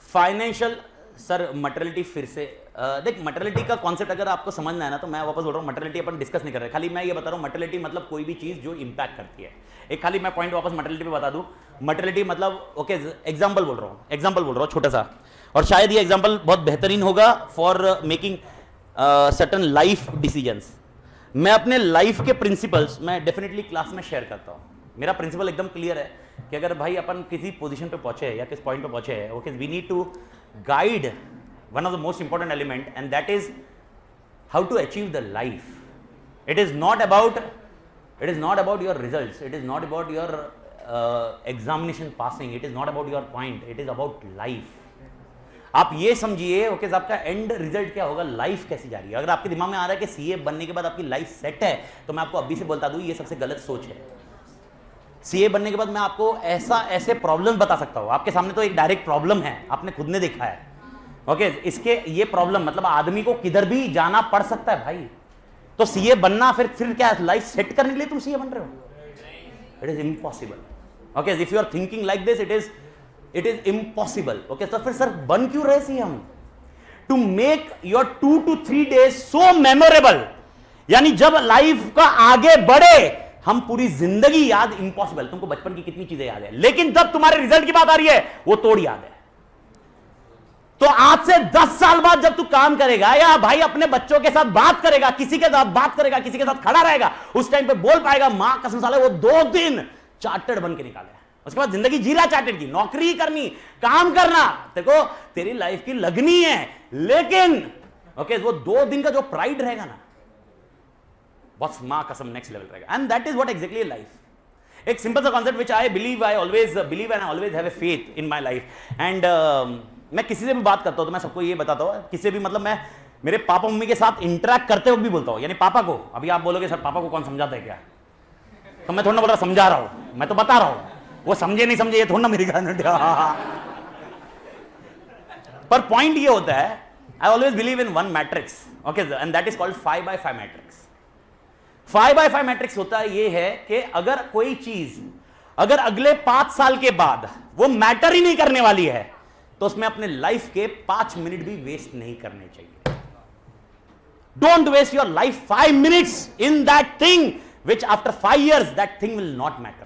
फाइनेंशियल सर मटेरियलिटी फिर से देख, मटेरियलिटी का कॉन्सेप्ट अगर आपको समझना है ना, तो मैं वापस बोल रहा हूँ मटेरियलिटी अपन डिस्कस नहीं कर रहे। खाली मैं ये बता रहा हूँ मटेरियलिटी मतलब कोई भी चीज जो इंपैक्ट करती है। एक खाली मैं पॉइंट वापस मटेरियलिटी पे बता दूं। मटेरियलिटी मतलब ओके, एग्जांपल बोल रहा हूँ छोटा सा, और शायद ये एग्जांपल बहुत बेहतरीन होगा for making certain life decisions. मैं अपने लाइफ के प्रिंसिपल्स मैं डेफिनेटली क्लास में शेयर करता हूँ। मेरा प्रिंसिपल एकदम क्लियर है कि अगर भाई अपन किसी पोजीशन पे पहुंचे या किस पॉइंट पे पहुंचे हैं, okay, we need to guide one of the most important element, and that is how to achieve the life. It is not about your results, it is not about your examination passing, it is not about your point, it is about life. आप ये समझिए okay, आपका and result क्या होगा, life कैसी जा रही है। अगर आपके दिमाग में आ रहा है कि सीए बनने के बाद आपकी लाइफ सेट है, तो मैं आपको अभी से बोलता दूं ये सबसे गलत सोच है। सीए बनने के बाद मैं आपको ऐसे प्रॉब्लम बता सकता हूं। आपके सामने तो एक डायरेक्ट प्रॉब्लम है, आपने खुद ने देखा है। ओके, इसके ये प्रॉब्लम मतलब आदमी को किधर भी जाना पड़ सकता है भाई। तो सीए बनना फिर क्या लाइफ सेट करने के लिए तुम सीए बन रहे हो? It is impossible. Okay, if you are thinking like this, it is impossible. Okay, तो फिर सर बन क्यों रहे सीए हम? To make your 2 to 3 days so memorable. यानी जब लाइफ का आगे बढ़े, हम पूरी जिंदगी याद इम्पॉसिबल। तुमको बचपन की कितनी चीजें याद है, लेकिन जब तुम्हारे रिजल्ट की बात आ रही है वो तोड़ याद है। तो आज से 10 साल बाद जब तू काम करेगा या भाई अपने बच्चों के साथ बात करेगा, किसी के साथ बात करेगा, किसी के साथ खड़ा रहेगा, उस टाइम पे बोल पाएगा मां कसम साले वो 2 दिन चार्टर्ड बन के निकाले। उसके बाद जिंदगी जी रहा चार्टर्ड की, नौकरी करनी, काम करना, देखो तेरी लाइफ की लगनी है, लेकिन ओके वो 2 दिन का जो प्राइड रहेगा ना, बस मां कसम नेक्स्ट लेवल रहेगा। And that is what exactly life. एक सिंपल सा concept which I believe, I always believe and I always have a faith in my life. And मैं किसी से भी बात करता हूं तो मैं सबको ये बताता हूं, किसी से भी मतलब मैं मेरे पापा मम्मी के साथ इंटरेक्ट करते हुए भी बोलता हूं। यानी पापा को, अभी आप बोलोगे सर पापा को कौन समझाता है क्या, तो मैं थोड़ा ना बोल रहा समझा रहा हूं, मैं तो बता रहा हूं। वो समझे नहीं समझे ये थोड़ा ना मेरी गारंटी। पर पॉइंट ये होता है, I always believe in one matrix, okay, and that is called 5x5 matrix. 5x5 matrix होता है ये है कि अगर कोई चीज अगर अगले 5 साल के बाद वो मैटर ही नहीं करने वाली है, तो उसमें अपने लाइफ के 5 मिनट भी वेस्ट नहीं करने चाहिए। Don't waste your life 5 minutes in that thing which after 5 years that thing will not matter.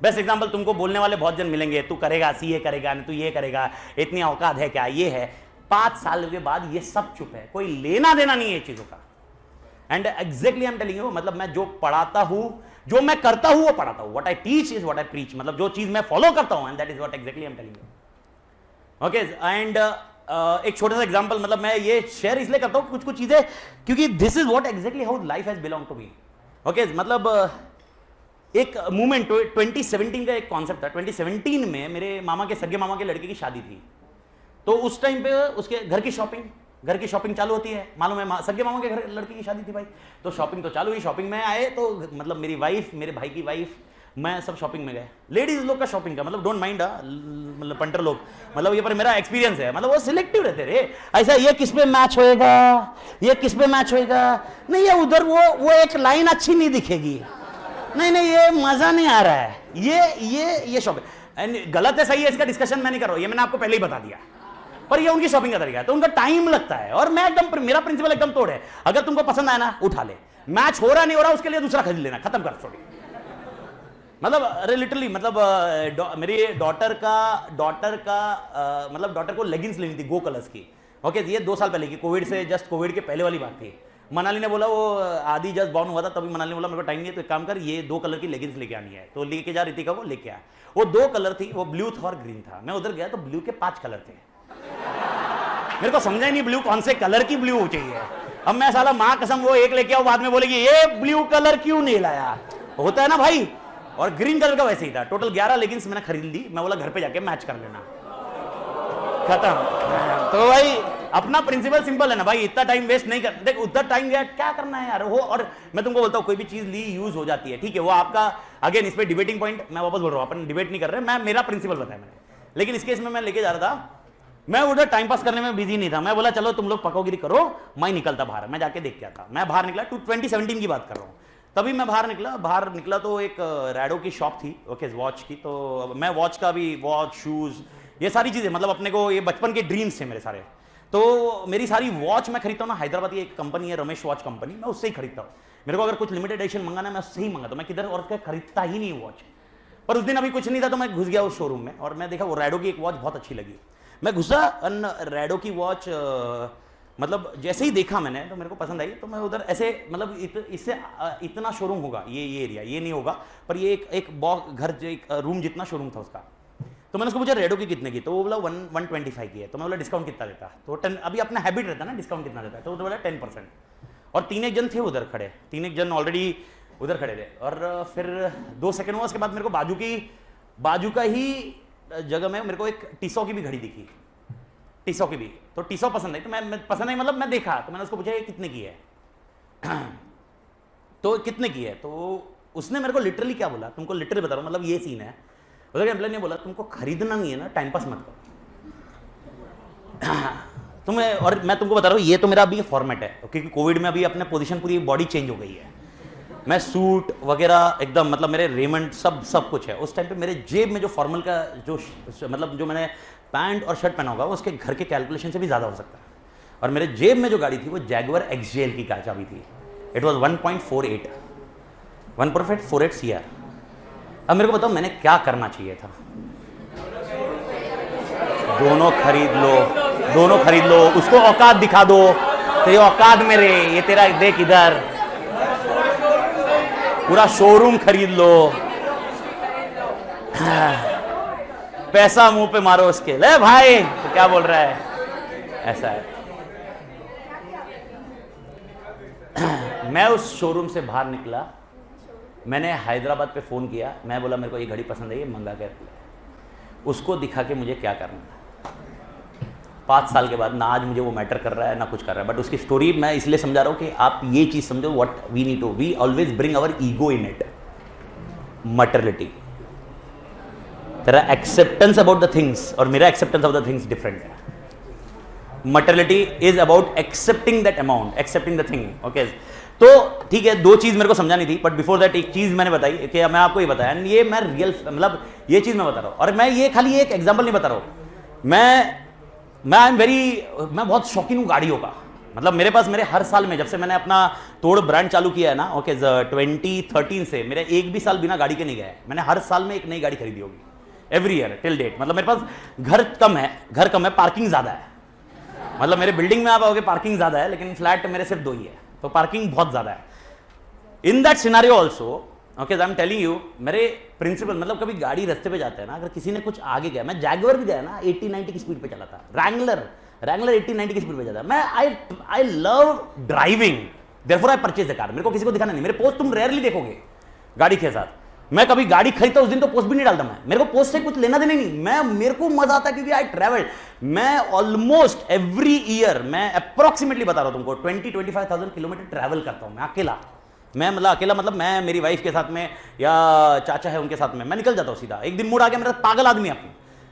Best example, तुमको बोलने वाले बहुत जन मिलेंगे, तू करेगा, सीए करेगा, तू ये करेगा, इतनी औकात है क्या, ये है। 5 साल के बाद ये सब चुप है, कोई लेना देना नहीं है चीजों का। And exactly I am telling you, मतलब मैं जो पढ़ाता हूं, जो मैं करता हूं वो पढ़ाता हूं। What I teach is what I preach, मतलब जो चीज मैं फॉलो करता हूं, and that is what exactly I am telling you. Okay, and एक छोटा सा एग्जांपल, मतलब मैं ये शेयर इसलिए करता हूं कुछ चीजें, क्योंकि this is what exactly how life has belong to me. Okay, मतलब एक मूवमेंट 2017 का एक कॉन्सेप्ट था। 2017 में मेरे मामा के सगे मामा के लड़के की शादी थी, तो उस टाइम पे उसके घर की शॉपिंग, घर की शॉपिंग चालू होती है, मालूम है सगे मामा के घर लड़की की शादी थी भाई, तो शॉपिंग तो चालू हुई, शॉपिंग में आए तो मतलब मेरी वाइफ, मेरे भाई की वाइफ, मैं सब शॉपिंग में गए। लेडीज लोग का शॉपिंग का मतलब डोंट माइंड, मतलब पंटर लोग, मतलब ये पर मेरा एक्सपीरियंस है, मतलब वो सिलेक्टिव रहते रे, ऐसा ये किस पे मैच होएगा, ये किस पे मैच होएगा, नहीं ये उधर वो एक लाइन अच्छी नहीं दिखेगी, नहीं ये मजा नहीं आ रहा है, ये शॉपिंग गलत है सही है इसका डिस्कशन मैं नहीं कर रहा हूं, ये मैंने आपको पहले ही बता दिया, पर ये उनकी शॉपिंग का तरीका है, तो उनका टाइम लगता है, और मैं एकदम, मेरा प्रिंसिपल एकदम तोड़ है, अगर तुमको पसंद आया ना उठा ले, मैच हो रहा नहीं हो रहा उसके लिए दूसरा खरीद लेना, खत्म कर स्टोरी। मतलब अरे लिटरली, मतलब मेरी डॉटर को लेगिंग्स लेनी थी गो कलर्स की, ओके ये 2 साल पहले की, कोविड के पहले वाली बात थी। मनाली ने बोला, वो आदि जस्ट बॉर्न हुआ था तभी मनाली ने बोला मेरे को टाइम नहीं है तो एक काम कर, ये 2 कलर की लेगिंग्स लेके आनी है, तो लेके जा रितिका को लेके आ, वो 2 कलर थी, वो ब्लू था और ग्रीन था। मैं उधर गया तो ब्लू के 5 कलर थे, मेरे को समझा ही नहीं ब्लू कौन से कलर की ब्लू चाहिए। अब मैं साला मां कसम वो एक लेके आओ, बाद में बोलेगी ये ब्लू कलर क्यों नहीं लाया, होता है ना भाई। और ग्रीन कलर का वैसे ही था। टोटल 11 लेगिंग्स मैंने खरीद ली, मैं बोला घर पे जाके मैच कर लेना, खत्म। तो भाई अपना प्रिंसिपल सिंपल है ना भाई, इतना टाइम वेस्ट नहीं कर, देख उतना टाइम गया क्या करना है यार हो। और मैं तुमको बोलता हूँ कोई भी चीज ली यूज हो जाती है, ठीक है, वो आपका अगेन इस पे डिबेटिंग पॉइंट, मैं वापस बोल रहा हूँ अपन डिबेट नहीं कर रहे, मैं मेरा प्रिंसिपल बताया मैंने, लेकिन इस केस में मैं लेके जा रहा था, मैं उधर टाइम पास करने में बिजी नहीं था, मैं बोला चलो तुम लोग पकोगिरी करो, मैं निकलता बाहर, मैं जाके देख के आता। मैं बाहर निकला, 2017 की बात कर रहा हूँ, तभी मैं बाहर निकला तो एक रैडो की शॉप थी, ओके वॉच की, तो मैं वॉच का भी, वॉच शूज ये सारी चीजें, मतलब अपने को ये बचपन के ड्रीम्स थे मेरे सारे, तो मेरी सारी वॉच मैं खरीदता हूँ ना, हैदराबाद की एक कंपनी है रमेश वॉच कंपनी, मैं उससे ही खरीदता हूँ। मेरे को अगर कुछ लिमिटेड एडिशन मंगाना मैं उससे ही मंगाता हूँ, मैं किधर और खरीदता ही नहीं वॉच। पर उस दिन अभी कुछ नहीं था तो मैं घुस गया उस शोरूम में और मैं देखा वो रैडो की एक वॉच बहुत अच्छी लगी, मैं घुसा, रैडो की वॉच मतलब जैसे ही देखा मैंने तो मेरे को पसंद आई, तो मैं उधर ऐसे मतलब इससे इतना शोरूम होगा ये एरिया, ये नहीं होगा पर ये एक बॉक्स घर, एक रूम जितना शोरूम था उसका। तो मैंने उसको पूछा रेडो की कितने की, तो वो बोला 125 की है। तो मैं बोला डिस्काउंट कितना देता, तो 10, अभी अपना हैबिट रहता है ना डिस्काउंट कितना देता है, तो वो बोला 10%। और 3 एक जन थे उधर खड़े, 3 एक जन ऑलरेडी उधर खड़े थे। और फिर 2 सेकंड हुआ, उसके बाद मेरे को बाजू का ही जगह में मेरे को एक टीसो की भी घड़ी दिखी, टीसो की भी, तो टीसो पसंद आई, तो मैं पसंद आई मतलब मैं देखा, तो मैंने उसको पूछा ये कितने की है तो कितने की है, तो उसने मेरे को लिटरली क्या बोला, तुमको लिटरली बता रहा हूँ, मतलब ये सीन है, उधर एम्प्लॉय ने बोला तुमको खरीदना नहीं है ना, टाइम पास मत करो तुम्हें। और मैं तुमको बता रहा हूँ ये तो मेरा अभी फॉर्मेट है, क्योंकि कोविड में अभी अपने पोजीशन पूरी बॉडी चेंज हो गई है, मैं सूट वगैरह एकदम मतलब मेरे रेमंड सब कुछ है। उस टाइम पे मेरे जेब में जो फॉर्मल का जो मतलब जो मैंने पैंट और शर्ट पहना होगा उसके घर के कैलकुलेशन से भी ज़्यादा हो सकता है। और मेरे जेब में जो गाड़ी थी वो जैगुआर XJL की चाबी थी, इट वॉज 1.48 CR। अब मेरे को बताओ मैंने क्या करना चाहिए था, दोनों खरीद लो, उसको औकात दिखा दो, तेरी औकात मेरे, ये तेरा देख इधर पूरा शोरूम खरीद लो, पैसा मुंह पे मारो उसके, ले भाई तो क्या बोल रहा है, ऐसा है। मैं उस शोरूम से बाहर निकला, मैंने हैदराबाद पे फ़ोन किया, मैं बोला मेरे को ये घड़ी पसंद है, ये मंगा कर, उसको दिखा के मुझे क्या करना था। 5 साल के बाद ना आज मुझे वो मैटर कर रहा है ना कुछ कर रहा है, बट उसकी स्टोरी मैं इसलिए समझा रहा हूँ कि आप ये चीज़ समझो, what we need to, we always bring our ego in it. Materiality, तेरा एक्सेप्टेंस अबाउट द थिंग्स और मेरा acceptance of the things different है। Materiality is about accepting that amount, accepting the thing, okay. तो ठीक है, 2 चीज़ मेरे को समझानी थी, बट बिफोर दैट एक चीज़ मैंने बताई कि मैं आपको ये बताया, ये मैं रियल मतलब ये चीज़ मैं बता रहा हूँ, और मैं ये खाली एक एग्जाम्पल नहीं बता रहा हूँ, मैं बहुत शौकीन हूँ गाड़ियों का। मतलब मेरे पास, मेरे हर साल में जब से मैंने अपना तोड़ ब्रांड चालू किया है ना, ओके 2013 से मेरे एक भी साल बिना गाड़ी के नहीं गया है। मैंने हर साल में एक नई गाड़ी खरीदी होगी, एवरी ईयर टिल डेट। मतलब मेरे पास घर कम है, पार्किंग ज़्यादा है, मतलब मेरे बिल्डिंग में आप आओगे पार्किंग ज़्यादा है, लेकिन फ्लैट मेरे सिर्फ 2 ही है, तो पार्किंग बहुत ज़्यादा है। In that scenario also, okay, I am telling you, मेरे प्रिंसिपल मतलब कभी गाड़ी रास्ते पे जाते हैं ना, अगर किसी ने कुछ आगे गया, मैं जैगुआर भी गया ना 80-90 की स्पीड पे चला था, रैंगलर 80-90 की स्पीड पे जाता है। मैं I love driving, therefore I purchase the car. मेरे को किसी को दिखाना नहीं, मेरे पोस्ट तुम रेयरली देखोगे गाड़ी के साथ, मैं कभी गाड़ी खरीदता उस दिन तो पोस्ट भी नहीं डालता, मैं मेरे को पोस्ट से कुछ लेना देना नहीं, मैं मेरे को मजा आता है क्योंकि आई ट्रैवल। मैं ऑलमोस्ट एवरी ईयर मैं अप्रोक्सीमेटली बता रहा हूं तुमको 20-25,000 किलोमीटर ट्रैवल करता हूं मैं अकेला। मैं मतलब अकेला मतलब मैं मेरी वाइफ के साथ में या चाचा है उनके साथ में मैं निकल जाता हूं सीधा। एक दिन मूड आ गया मेरा, पागल आदमी आपको,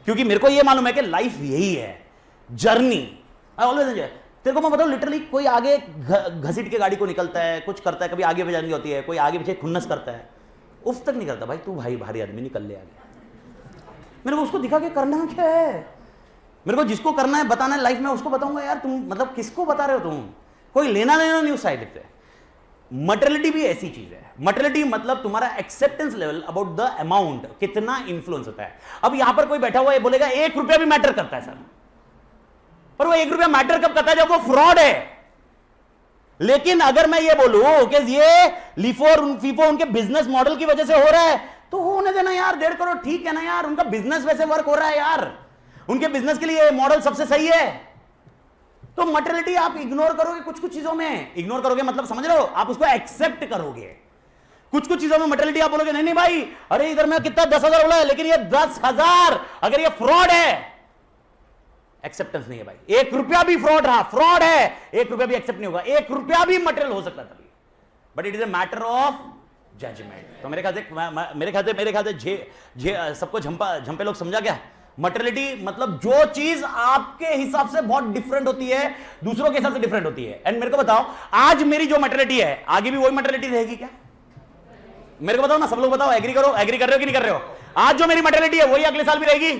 क्योंकि मेरे को ये मालूम है कि लाइफ यही है, जर्नी। I always enjoy. तेरे को मैं बताऊं लिटरली, कोई आगे घसीट के गाड़ी को निकलता है, कुछ करता है, कभी आगे बजानी होती है, कोई आगे पीछे खुन्नस करता है, उफ तक नहीं करता भाई तू भाई भारी आदमी निकल ले आगे। मेरे को उसको दिखा के करना क्या है, मेरे को जिसको करना है बताना है लाइफ में उसको बताऊंगा यार। तुम मतलब किसको बता रहे हो तुम, कोई लेना देना नहीं उस साइड से। मटेरियलिटी भी ऐसी चीज है, मटेरियलिटी मतलब तुम्हारा acceptance level about the amount कितना इंफ्लुएंस होता है। अब यहां पर कोई बैठा हुआ है बोलेगा 1 रुपया भी मैटर करता है सर, पर वो 1 रुपया मैटर कब करता है, जब वो फ्रॉड है। लेकिन अगर मैं ये बोलूं कि ये फीफो उनके बिजनेस मॉडल की वजह से हो रहा है तो होने देना यार, 1.5 करोड़ ठीक है ना यार, उनका बिजनेस वैसे वर्क हो रहा है यार, उनके बिजनेस के लिए मॉडल सबसे सही है। तो मटेरियलिटी आप इग्नोर करोगे, कुछ कुछ चीजों में इग्नोर करोगे, मतलब समझ रहे हो, आप उसको एक्सेप्ट करोगे। कुछ कुछ चीजों में मटेरियलिटी आप बोलोगे नहीं नहीं भाई, अरे इधर मैं कितना 10,000 बोला है लेकिन ये 10,000 अगर ये फ्रॉड है, एक्सेप्टेंस नहीं है भाई। 1 रुपया भी फ्रॉड रहा, फ्रॉड है, 1 रुपया भी एक्सेप्ट नहीं होगा, 1 रुपया भी मटेरियल हो सकता तभी, but it is a matter of judgement. तो मेरे ख्याल से सबको झंपे लोग समझा क्या मटेरियलिटी मतलब जो चीज आपके हिसाब से बहुत डिफरेंट होती है दूसरों के हिसाब से डिफरेंट होती है। एंड मेरे को बताओ आज मेरी जो मटेरियलिटी है आगे भी वही मटेरियलिटी रहेगी क्या? मेरे को बताओ ना, सब लोग बताओ, एग्री करो, एग्री कर रहे हो कि नहीं कर रहे हो? आज जो मेरी मटेरियलिटी है वही अगले साल भी रहेगी?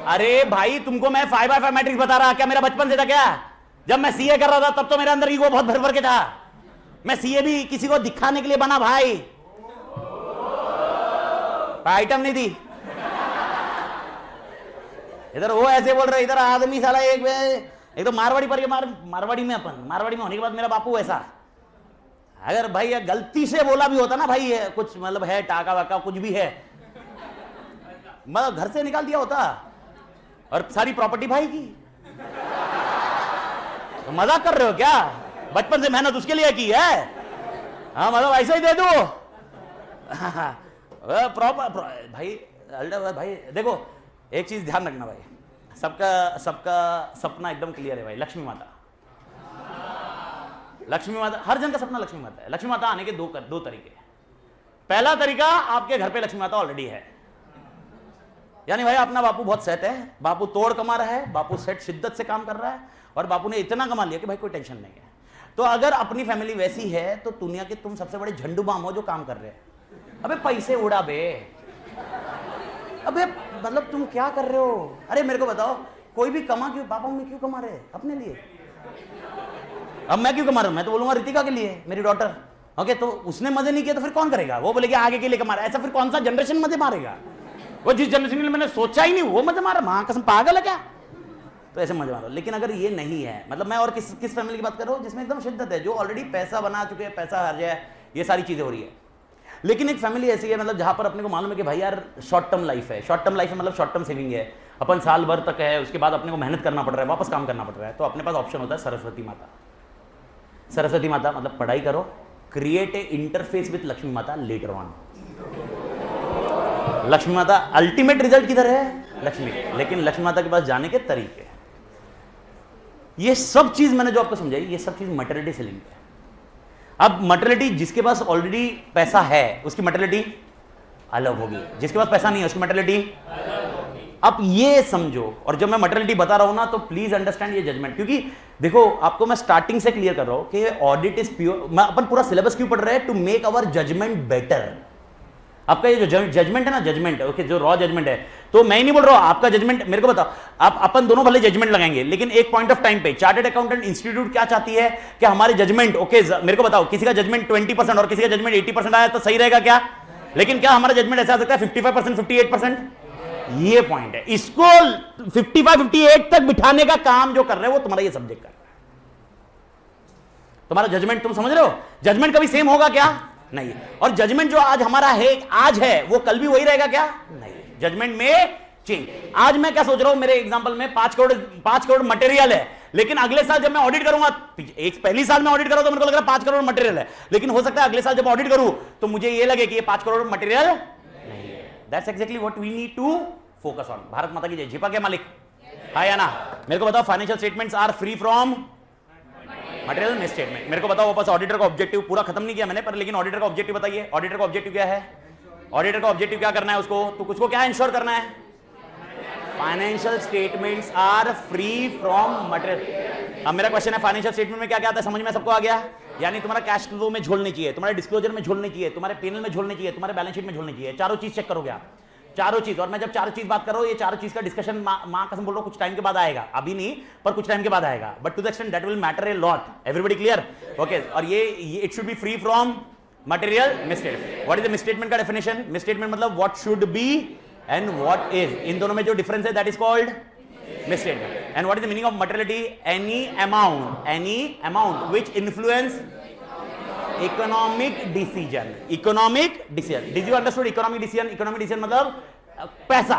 अरे भाई तुमको मैं 5x5 मैट्रिक्स बता रहा, क्या मेरा बचपन से था क्या? जब मैं सीए कर रहा था तब तो मेरे अंदर ईगो बहुत भर भर के था, मैं सीए भी किसी को दिखाने के लिए बना भाई, आइटम नहीं थी। इधर वो ऐसे बोल रहे, इधर आदमी साला एक तो मारवाड़ी पर मारवाड़ी में मारवाड़ी में होने के बाद मेरा बापू ऐसा, अगर भाई गलती से बोला भी होता ना भाई कुछ मतलब है टाका वाका कुछ भी है, मतलब घर से निकाल दिया होता और सारी प्रॉपर्टी भाई की। तो मजाक कर रहे हो क्या? बचपन से मेहनत उसके लिए की है, हाँ मतलब ऐसा ही दे दो। भाई देखो एक चीज ध्यान रखना भाई, सबका सपना एकदम क्लियर है भाई, लक्ष्मी माता हर जन का सपना लक्ष्मी माता है। लक्ष्मी माता आने के दो तरीके। पहला तरीका, आपके घर पे लक्ष्मी माता ऑलरेडी है, यानी भाई अपना बापू बहुत सेट है, बापू तोड़ कमा रहा है, बापू सेट शिद्दत से काम कर रहा है और बापू ने इतना कमा लिया कि भाई कोई टेंशन नहीं है। तो अगर अपनी फैमिली वैसी है तो दुनिया के तुम सबसे बड़े झंडू बाम हो जो काम कर रहे हैं। अबे पैसे उड़ा बे, अबे मतलब तुम क्या कर रहे हो? अरे मेरे को बताओ, कोई भी कमा क्यों, पापा मम्मी क्यों कमा रहे हैं? अपने लिए। अब मैं क्यों कमा रहा हूं? मैं तो बोलूंगा रितिका के लिए, मेरी डॉटर। ओके, तो उसने मजे नहीं किया तो फिर कौन करेगा? वो बोलेगा आगे के लिए कमा रहा है, ऐसा फिर कौन सा जनरेशन मजे मारेगा? वो जिस जनरेशन के लिए मैंने सोचा ही नहीं वो मजे मारा, मां कसम पागल है क्या? तो ऐसे मजे मारो। लेकिन अगर ये नहीं है, मतलब मैं और किस फैमिली की बात कर रहा हूं जिसमें एकदम शिद्दत है, जो ऑलरेडी पैसा बना चुके हैं, पैसा हर जाए, ये सारी चीजें हो रही है। लेकिन एक फैमिली ऐसी है मतलब जहां पर अपने को मालूम है कि भाई यार शॉर्ट टर्म लाइफ है, शॉर्ट टर्म लाइफ है मतलब शॉर्ट टर्म सेविंग है, अपन साल भर तक है, उसके बाद अपने को मेहनत करना पड़ रहा है, वापस काम करना पड़ रहा है। तो अपने पास ऑप्शन होता है सरस्वती माता। सरस्वती माता मतलब पढ़ाई करो, create a interface with Lakshmi माता लेटर ऑन। लक्ष्मी माता अल्टीमेट रिजल्ट किधर है? लक्ष्मी। लेकिन लक्ष्मी माता के पास जाने के तरीके, ये सब चीज मैंने जो आपको समझाई, ये सब चीज मटेरियलिटी से लिंक है। अब मटेरियलिटी जिसके पास ऑलरेडी पैसा है उसकी मटेरियलिटी अलग होगी, जिसके पास पैसा नहीं है उसकी मटेरियलिटी अलग होगी। अब ये समझो, और जब मैं मटेरियलिटी बता रहा हूं ना तो प्लीज अंडरस्टैंड ये जजमेंट, क्योंकि देखो आपको मैं स्टार्टिंग से क्लियर कर रहा हूं कि ऑडिट इज प्योर। मैं अपन पूरा सिलेबस क्यों पढ़ रहे हैं? To make our judgement better. आपका ये जो जजमेंट है ना, जजमेंट ओके, जो रॉ जजमेंट है, तो मैं ही नहीं बोल रहा हूं आपका जजमेंट। मेरे को बताओ, आप अपन दोनों भले जजमेंट लगाएंगे, लेकिन एक पॉइंट ऑफ टाइम पे चार्टर्ड अकाउंटेंट इंस्टीट्यूट क्या चाहती है कि हमारे जजमेंट ओके, मेरे को बताओ किसी का जजमेंट 20% और किसी का जजमेंट 80% आया तो सही रहेगा क्या? लेकिन क्या हमारा जजमेंट ऐसा आ सकता है 55%, 58%? ये पॉइंट है। इसको 55-58 तक बिठाने का काम जो कर रहे हैं वो तुम्हारा ये सब्जेक्ट कर रहा है। तुम्हारा जजमेंट तुम समझ रहे हो? जजमेंट कभी सेम होगा क्या? नहीं। और जजमेंट जो आज हमारा है, आज है, वो कल भी वही रहेगा क्या? नहीं। जजमेंट में चेंज। आज मैं क्या सोच रहा हूं, मेरे एग्जांपल में 5 करोड़ मटेरियल है, लेकिन अगले साल जब मैं ऑडिट करूंगा, एक पहली साल में ऑडिट करूं तो मेरे को लग रहा है 5 करोड़ मटेरियल है, लेकिन हो सकता है अगले साल जब ऑडिट करूं तो मुझे ये लगे कि ये 5 crore material that's exactly what we need to focus on. Bharat माता की जय। छिपा क्या मालिक? हाँ या ना? मेरे को बताओ financial statements are free from material misstatement. मेरे को बताओ वापस ऑडिटर का ऑब्जेक्टिव पूरा खत्म नहीं किया मैंने, पर लेकिन ऑडिटर का ऑब्जेक्टिव बताइए। ऑडिटर का ऑब्जेक्टिव क्या है? ऑडिटर का ऑब्जेक्टिव क्या करना है उसको? तो उसको क्या इंश्योर करना है? Financial statements are free from material. अब मेरा क्वेश्चन है फाइनेंशियल स्टेटमेंट में क्या क्या आता है? समझ में सबको आ गया? यानी तुम्हारा कैश फ्लो में झोलनी चाहिए, तुम्हारे डिस्क्लोजर में झोलनी चाहिए, तुम्हारे पेनल में झोलनी चाहिए, तुम्हारे बैलेंस शीट में झोलनी चाहिए। चारों चीज चेक करोगे आप, चारों चीज। और मैं जब चारों चीज बात कर रहा हूं, ये चारों चीज का डिस्कशन मां कसम बोल रहा हूं कुछ टाइम के बाद आएगा, अभी नहीं पर कुछ टाइम के बाद आएगा, but to the extent that will matter a lot. Everybody clear? Okay. और ये it should be free from material misstatement. What is the misstatement का डेफिनेशन? मिसस्टेटमेंट मतलब what should be and what is, इन दोनों में जो difference है that is called misstatement. And what is the meaning of materiality? Any amount which influence economic decision. Economic decision, did you understood economic decision? Economic decision मतलब पैसा,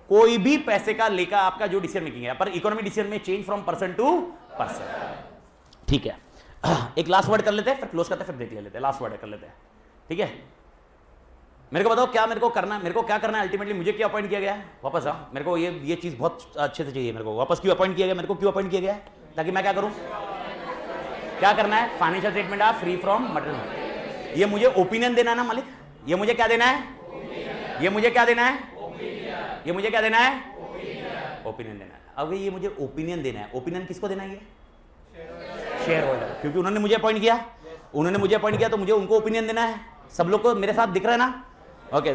कोई भी पैसे का लेकर आपका जो डिसीजन मेकिंग है, पर इकोनॉमिक डिसीजन में change from person to person. ठीक है, एक लास्ट वर्ड कर लेते हैं, फिर क्लोज करते हैं, फिर देख लेते हैं। लास्ट वर्ड कर लेते हैं, ठीक है? मेरे को बताओ क्या मेरे को करना है? मेरे को क्या करना है अल्टीमेटली? मुझे क्या अपॉइंट किया गया है? वापस आओ, मेरे को ये चीज बहुत अच्छे से चाहिए। मेरे को वापस क्यों अपॉइंट किया गया? मेरे को क्यों अपॉइंट किया गया है? ताकि मैं क्या करूं? क्या करना है? Financial statement are free from material. ये मुझे ओपिनियन देना है ना मालिक? ये मुझे क्या देना है? ये मुझे क्या देना है? ये मुझे क्या देना है? ओपिनियन देना है। अब ये मुझे ओपिनियन देना है, ओपिनियन किसको देना है? ये शेयर होल्डर, क्योंकि उन्होंने मुझे अपॉइंट किया, उन्होंने मुझे अपॉइंट किया तो मुझे उनको ओपिनियन देना है। सब लोग को मेरे साथ दिख रहा है ना? ओके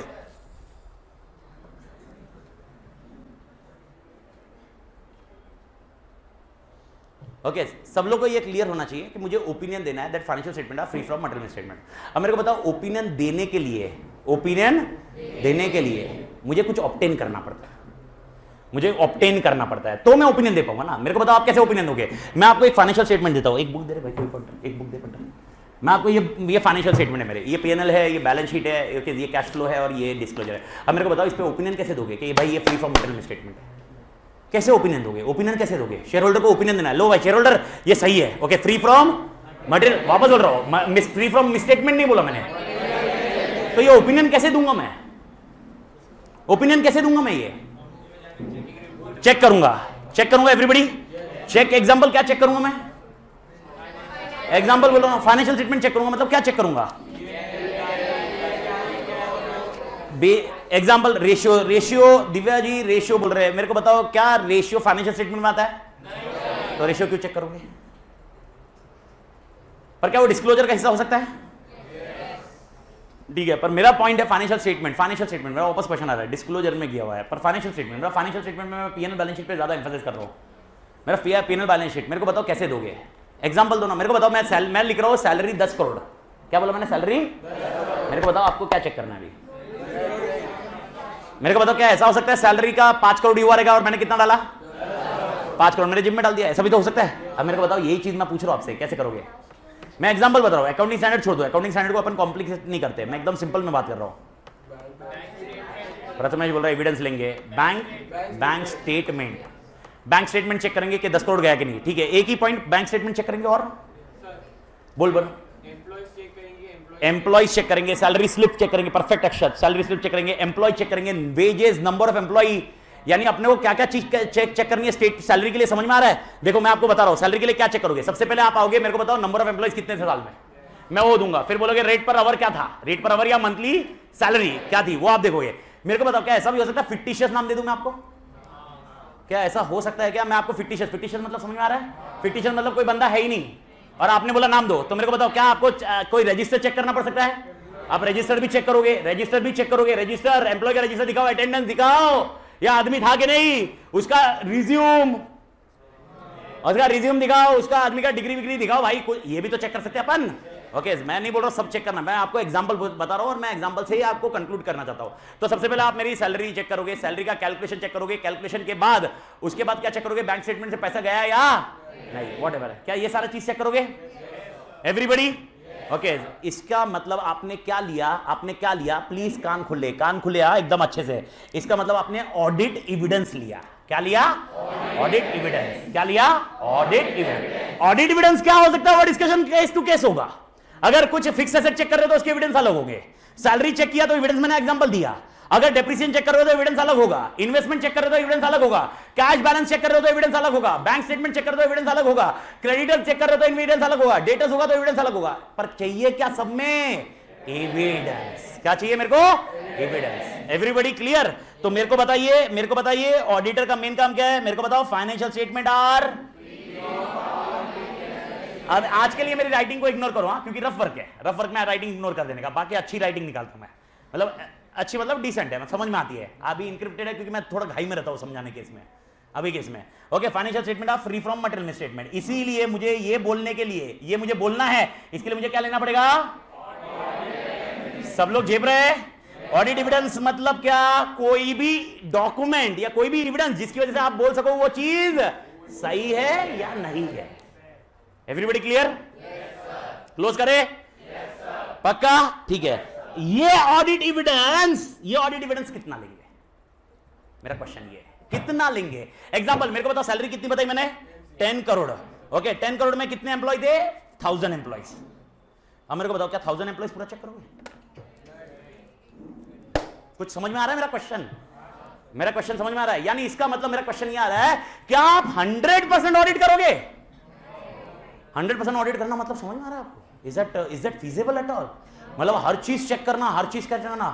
ओके, सब लोग को ये क्लियर होना चाहिए कि मुझे ओपिनियन देना है that financial statement are free from material statement. अब मेरे को बताओ ओपिनियन देने के लिए, ओपिनियन देने के लिए मुझे कुछ ऑब्टेन करना पड़ता है, मुझे ऑब्टेन करना पड़ता है तो मैं ओपिनियन दे पाऊंगा ना। मेरे को बताओ आप कैसे ओपिनियन दोगे? मैं आपको एक फाइनेंशियल स्टेटमेंट देता हूं, एक बुक दे रहे भाई, कोई पढ़, एक बुक दे पढ़। मैं आपको ये फाइनेंशियल स्टेटमेंट है मेरे, ये पीएनएल है, ये बैलेंस शीट है, ये कैश फ्लो है और ये डिस्क्लोजर है। अब मेरे को बताओ इस पे ओपिनियन कैसे दोगे कि भाई ये फ्री फ्रॉम मटेरियल स्टेटमेंट है? कैसे ओपिनियन दोगे? ओपिनियन कैसे दोगे? शेयर होल्डर को ओपिनियन देना है, लो भाई शेयर होल्डर ये सही है, ओके फ्री फ्रॉम मटेरियल। वापस बोल रहा हूं, फ्री फ्रॉम मिसस्टेटमेंट नहीं बोला मैंने। तो ये ओपिनियन कैसे दूंगा मैं? ओपिनियन कैसे दूंगा मैं? ये चेक करूंगा, चेक करूंगा एवरीबॉडी चेक। एग्जांपल क्या चेक करूंगा मैं? एग्जांपल बोल रहा हूं, फाइनेंशियल स्टेटमेंट चेक करूंगा मतलब क्या चेक करूंगा? Example ratio, ratio Divya ji ratio बोल रहे हैं, मेरे को बताओ क्या रेशियो फाइनेंशियल स्टेटमेंट में आता है? तो रेशियो क्यों चेक करोगे? पर क्या वो डिस्क्लोजर का हिस्सा हो सकता है? ठीक है, पर मेरा पॉइंट है फाइनेंशियल स्टेटमेंट। फाइनेंशियल स्टेटमेंट मेरा वापस क्वेश्चन आ रहा है, डिस्क्लोजर में गया हुआ है, पर फाइनेंशियल स्टेटमेंट, मेरा फाइनेंशियल स्टेटमेंट में मैं पीएनएल बैलेंस शीट पे ज्यादा एम्फेसिस कर रहा हूं। मेरा पीएनएल बैलेंस शीट, मेरे को बताओ कैसे दोगे? एग्जांपल दो ना, मेरे को बताओ मैं लिख रहा हूं सैलरी 10 करोड़। क्या बोला मैंने? सैलरी। मेरे को बताओ आपको क्या चेक करना है अभी? मेरे को बताओ क्या ऐसा हो सकता है सैलरी का 5 करोड़ हुआ रहेगा और मैंने कितना डाला? 5 करोड़ मेरे जिम में डाल दिया, ऐसा भी तो हो सकता है। अब मेरे को बताओ यही चीज मैं पूछ रहा हूं आपसे, कैसे करोगे? मैं एग्जांपल बता रहा हूं, अकाउंटिंग स्टैंडर्ड छोड़ दो, अकाउंटिंग स्टैंडर्ड को अपन कॉम्प्लिकेट नहीं करते, मैं एकदम सिंपल में बात कर रहा हूं। प्रथमेश बोल रहा है एविडेंस लेंगे, bank statement, bank statement check करेंगे कि 10 करोड़ गया कि नहीं। ठीक है, एक ही पॉइंट, बैंक स्टेटमेंट चेक करेंगे और बोल एम्प्लॉय चेक करेंगे, सैलरी स्लिप चेक करेंगे, परफेक्ट अक्षर, सैलरी स्लिप चेक करेंगे, एम्प्लॉय चेक करेंगे, वेजेस, नंबर ऑफ एम्प्लॉय, यानी अपने को क्या क्या चीज चेक करनी है स्टेट सैलरी के लिए। समझ में आ रहा है? देखो मैं आपको बता रहा हूं सैलरी के लिए क्या चेक करोगे। सबसे पहले आप आओगे, मेरे को बताओ नंबर ऑफ एम्प्लॉयज कितने थे साल में, मैं वो दूंगा। फिर बोलोगे रेट पर आवर क्या था, रेट पर आवर या मंथली सैलरी क्या थी, वो आप देखोगे। मेरे को बताओ क्या ऐसा भी हो सकता है फिक्टिशियस नाम दे दूं मैं आपको? क्या ऐसा हो सकता है क्या मैं आपको फिक्टिशियस मतलब समझ में आ रहा है? फिक्टिशियस मतलब कोई बंदा है ही नहीं और आपने बोला नाम दो। तो मेरे को बताओ क्या आपको कोई रजिस्टर चेक करना पड़ सकता है? आप रजिस्टर भी चेक करोगे, रजिस्टर भी चेक करोगे, रजिस्टर एम्प्लॉय का रजिस्टर दिखाओ, अटेंडेंस दिखाओ, या आदमी था कि नहीं, उसका रिज्यूम, उसका रिज्यूम दिखाओ, उसका आदमी का डिग्री विग्री दिखाओ भाई, ये भी तो चेक कर सकते हैं अपन। ओके, मैं नहीं बोल रहा सब चेक करना, मैं आपको एग्जांपल बता रहा हूं और मैं एग्जांपल से ही आपको कंक्लूड करना चाहता हूं। तो सबसे पहले आप मेरी सैलरी चेक करोगे, सैलरी का कैलकुलेशन चेक करोगे, कैलकुलेशन के बाद उसके बाद क्या चेक करोगे? बैंक स्टेटमेंट से पैसा गया या नहीं, व्हाटएवर, क्या ये सारा चीज चेक करोगे एवरीबॉडी? ओके, इसका मतलब आपने क्या लिया? आपने क्या लिया? प्लीज कान खुले एकदम अच्छे से। इसका मतलब आपने ऑडिट एविडेंस लिया। क्या लिया? Audit evidence. क्या लिया? Audit evidence. ऑडिट एविडेंस क्या हो सकता है? वो डिस्कशन केस टू केस होगा। अगर कुछ फिक्स एसेट चेक कर रहे हो तो उसके एविडेंस अलग होंगे। सैलरी चेक किया तो एविडेंस मैंने एग्जांपल दिया। अगर डेप्रिसिएशन चेक कर रहे हो तो एविडेंस अलग होगा, इन्वेस्टमेंट चेक कर रहे हो तो एविडेंस अलग होगा, कैश बैलेंस चेक कर रहे हो तो एविडेंस अलग होगा, बैंक स्टेटमेंट चेक कर रहे हो तो एविडेंस अलग होगा, क्रेडिटर चेक कर रहे हो तो एविडेंस अलग होगा, डेटर्स होगा तो एविडेंस अलग होगा। पर चाहिए क्या सब में? एविडेंस। क्या चाहिए मेरे को? एविडेंस। Everybody clear? तो मेरे को बताइए ऑडिटर का मेन काम क्या है? मेरे को बताओ। फाइनेंशियल स्टेटमेंट आर, अब आज के लिए मेरी राइटिंग को इग्नोर करो, क्योंकि रफ वर्क है, रफ वर्क में राइटिंग इग्नोर कर देने का, बाकी अच्छी राइटिंग निकालता हूं मैं, मतलब अच्छी मतलब डिसेंट है, समझ में आती है। अभी इंक्रिप्टेड है क्योंकि मैं थोड़ा घाई में रहता हूं समझाने केस में, अभी केस में। Okay, financial statement of free from material statement. इसीलिए मुझे ये बोलने के लिए, ये मुझे बोलना है, इसके लिए मुझे क्या लेना पड़ेगा? सब लोग झेप रहे हैं? ऑडिट एविडेंस मतलब क्या? कोई भी डॉक्यूमेंट या कोई भी एविडेंस जिसकी वजह से आप बोल सको वो चीज सही है या नहीं है। Everybody clear? क्लोज करे? पक्का? ठीक है। ये ऑडिट एविडेंस कितना लेंगे? मेरा क्वेश्चन ये है, कितना लेंगे? एग्जांपल मेरे को बताओ, सैलरी कितनी बताई मैंने? 10 करोड़। ओके, 10 करोड़ में कितने एम्प्लॉय थे? 1000 एम्प्लॉयज। अब मेरे को बताओ, क्या 1000 एम्प्लॉयज पूरा चेक करोगे? कुछ समझ में आ रहा है मेरा क्वेश्चन? मेरा क्वेश्चन समझ में आ रहा है? यानी इसका मतलब मेरा क्वेश्चन ये आ रहा है, क्या आप 100% ऑडिट करोगे? 100% ऑडिट करना मतलब समझ में आ रहा है आपको? Is that feasible at all? मतलब हर चीज चेक करना, हर चीज करना,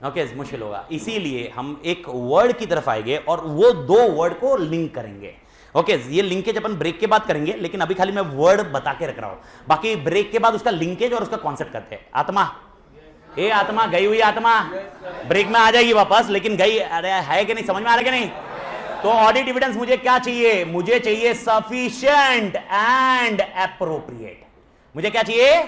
ओके, मुश्किल होगा। इसीलिए हम एक वर्ड की तरफ आएंगे और वो दो वर्ड को लिंक करेंगे। ओके, ये लिंकेज अपन ब्रेक के बाद करेंगे, लेकिन अभी खाली मैं वर्ड बता के रख रहा हूं, बाकी ब्रेक के बाद उसका लिंकेज और उसका कॉन्सेप्ट करते हैं। आत्मा, ए आत्मा गई हुई आत्मा ब्रेक में आ जाएगी वापस, लेकिन गई, अरे है कि नहीं? समझ में आ रहा है कि नहीं? तो ऑडिट एविडेंस मुझे क्या चाहिए? मुझे चाहिए सफिशिएंट एंड एप्रोप्रिएट। मुझे क्या चाहिए?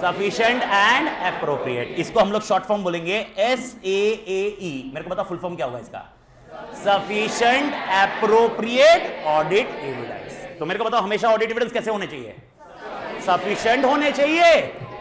Sufficient and appropriate. इसको हम लोग शॉर्ट फॉर्म बोलेंगे SAAE। मेरे को बताओ फुल फॉर्म क्या होगा इसका? Sufficient appropriate audit evidence. तो मेरे को बताओ, हमेशा ऑडिट एविडेंस कैसे होने चाहिए? सफिशिएंट होने चाहिए,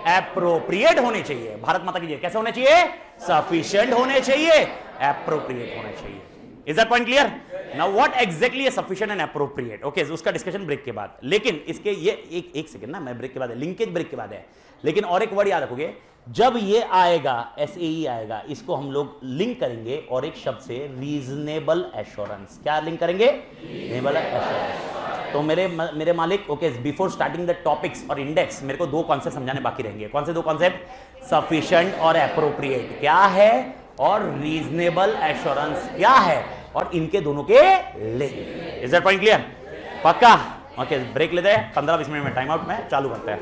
एप्रोप्रिएट होने चाहिए। भारत माता की जय। कैसे होने चाहिए? सफिशिएंट होने चाहिए, एप्रोप्रिएट होने चाहिए। Is that point clear? Now what exactly is sufficient and appropriate? Okay, उसका डिस्कशन ब्रेक के बाद। लेकिन इसके ये एक सेकंड ना, मैं ब्रेक के बाद है, लिंकेज ब्रेक के बाद है, लेकिन और एक वर्ड याद रखोगे, जब ये आएगा SAE आएगा, इसको हम लोग लिंक करेंगे और एक शब्द से, रीजनेबल एश्योरेंस। क्या लिंक करेंगे? Reasonable assurance. तो मेरे मालिक, okay, before starting the topics और इंडेक्स, मेरे को दो कॉन्सेप्ट समझाने बाकी रहेंगे। कौन से दो कॉन्सेप्ट? सफिशिएंट और एप्रोप्रिएट क्या है, और रीजनेबल एश्योरेंस क्या है, और इनके दोनों के link. Is that point clear? पक्का? ओके, ब्रेक लेते हैं 15-20 मिनट में, टाइम आउट में चालू करते हैं।